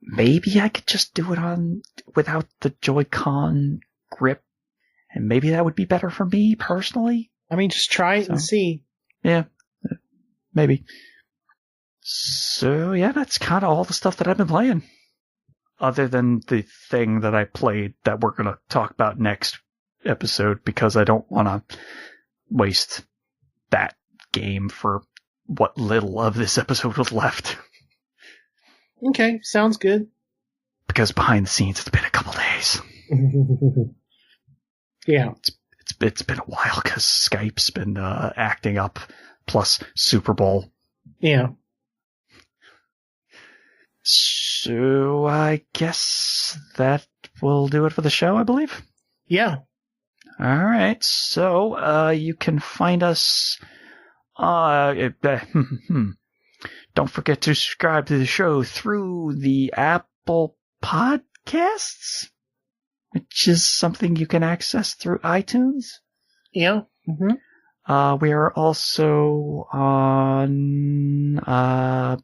maybe I could just do it without the Joy-Con grip, and maybe that would be better for me personally. I mean, just try it and see. Yeah, maybe. So yeah, that's kind of all the stuff that I've been playing. Other than the thing that I played that we're going to talk about next episode, because I don't want to waste that game for what little of this episode was left. Okay, sounds good. Because behind the scenes, it's been a couple days. Yeah. It's been a while because Skype's been acting up, plus Super Bowl. Yeah. So I guess that will do it for the show, I believe. Yeah. All right. So you can find us. Don't forget to subscribe to the show through the Apple Podcasts, which is something you can access through iTunes. Yeah. Mm-hmm. We are also on why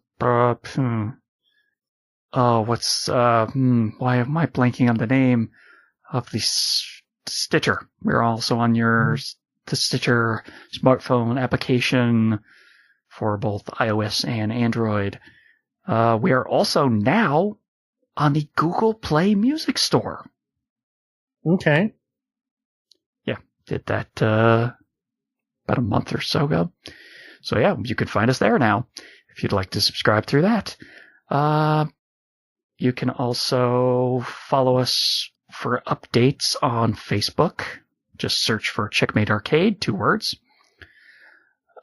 am I blanking on the name of the Stitcher? We're also on the Stitcher smartphone application for both iOS and Android. We are also now on the Google Play Music Store. Okay. Yeah, did that about a month or so ago. So yeah, you can find us there now if you'd like to subscribe through that. You can also follow us for updates on Facebook. Just search for Checkmate Arcade, 2 words.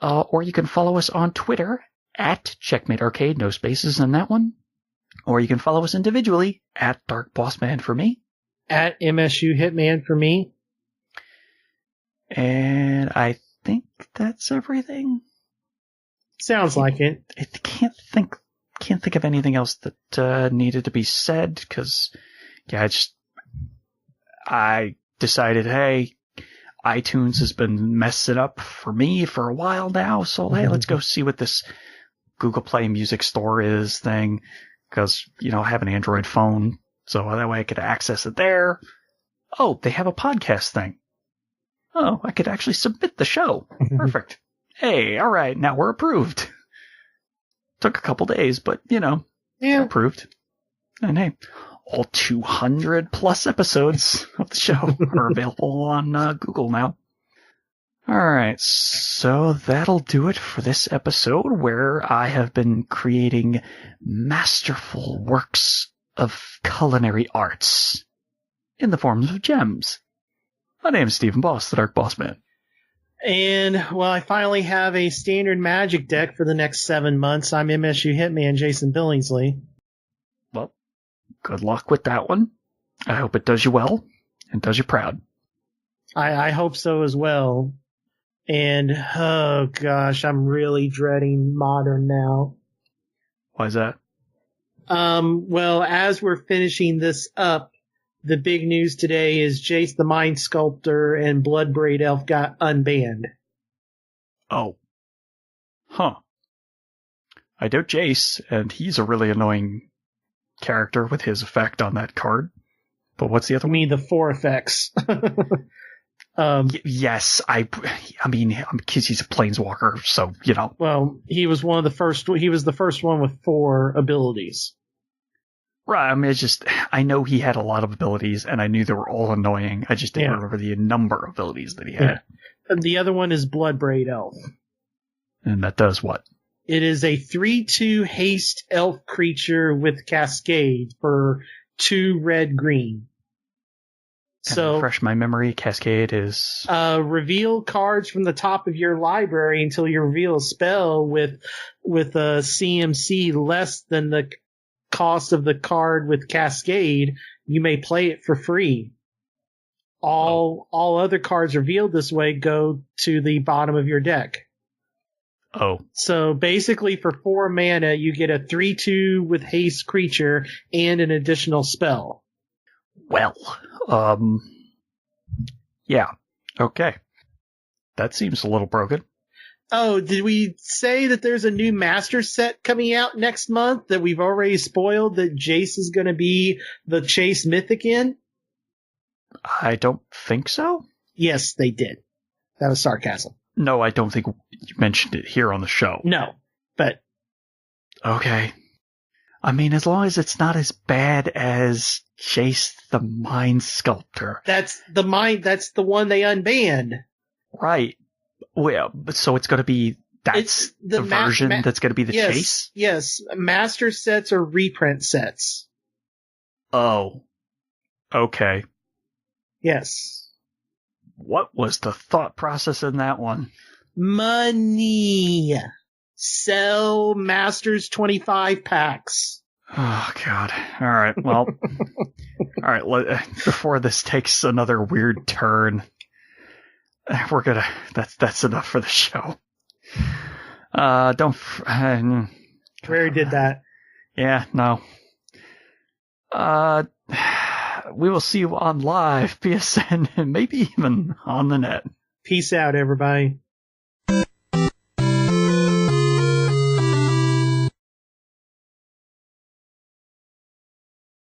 Or you can follow us on Twitter at Checkmate Arcade, no spaces in that one. Or you can follow us individually at Dark Bossman for me. At MSU Hitman for me. And I think that's everything. Sounds like it. I can't think of anything else that needed to be said, because I decided, hey, iTunes has been messing up for me for a while now, so hey, let's go see what this Google Play Music Store is thing, because, I have an Android phone, so that way I could access it there. Oh, they have a podcast thing. Oh, I could actually submit the show. Perfect. Hey, all right, now we're approved. Took a couple days, but, approved. And hey, all 200 plus episodes of the show are available on Google now. All right, so that'll do it for this episode, where I have been creating masterful works of culinary arts in the forms of gems. My name is Stephen Boss, the Dark Boss Man. And, well, I finally have a standard magic deck for the next 7 months. I'm MSU Hitman Jason Billingsley. Well, good luck with that one. I hope it does you well and does you proud. I hope so as well. And, oh gosh, I'm really dreading Modern now. Why is that? Well, as we're finishing this up, the big news today is Jace the Mind Sculptor and Bloodbraid Elf got unbanned. Oh. Huh. I doubt Jace, and he's a really annoying character with his effect on that card. But what's the other one? I mean, the 4 effects. Yes, I mean, because he's a planeswalker, so, you know. Well, he was the first one with 4 abilities. Right, I mean, I know he had a lot of abilities, and I knew they were all annoying. I just didn't remember the number of abilities that he had. Yeah. And the other one is Bloodbraid Elf. And that does what? It is a 3/2 haste elf creature with Cascade for 2 red-green. So, refresh my memory, Cascade is... reveal cards from the top of your library until you reveal a spell with a CMC less than the cost of the card with Cascade. You may play it for free. All other cards revealed this way go to the bottom of your deck. Oh. So basically for 4 mana, you get a 3/2 with haste creature and an additional spell. Well, yeah, okay. That seems a little broken. Oh, did we say that there's a new master set coming out next month that we've already spoiled that Jace is going to be the Chase Mythic in? I don't think so. Yes, they did. That was sarcasm. No, I don't think you mentioned it here on the show. No, but... Okay. I mean, as long as it's not as bad as Chase the Mind Sculptor. That's the one they unbanned. Right. Well, so it's going to be, that's the version that's going to be the Chase? Yes. Master sets or reprint sets. Oh. Okay. Yes. What was the thought process in that one? Money. Sell Masters 25 packs. Oh, God. All right. Well, all right. Before this takes another weird turn, we're gonna. That's enough for the show. Don't. We already did that. Yeah. No. We will see you on live, PSN, and maybe even on the net. Peace out, everybody.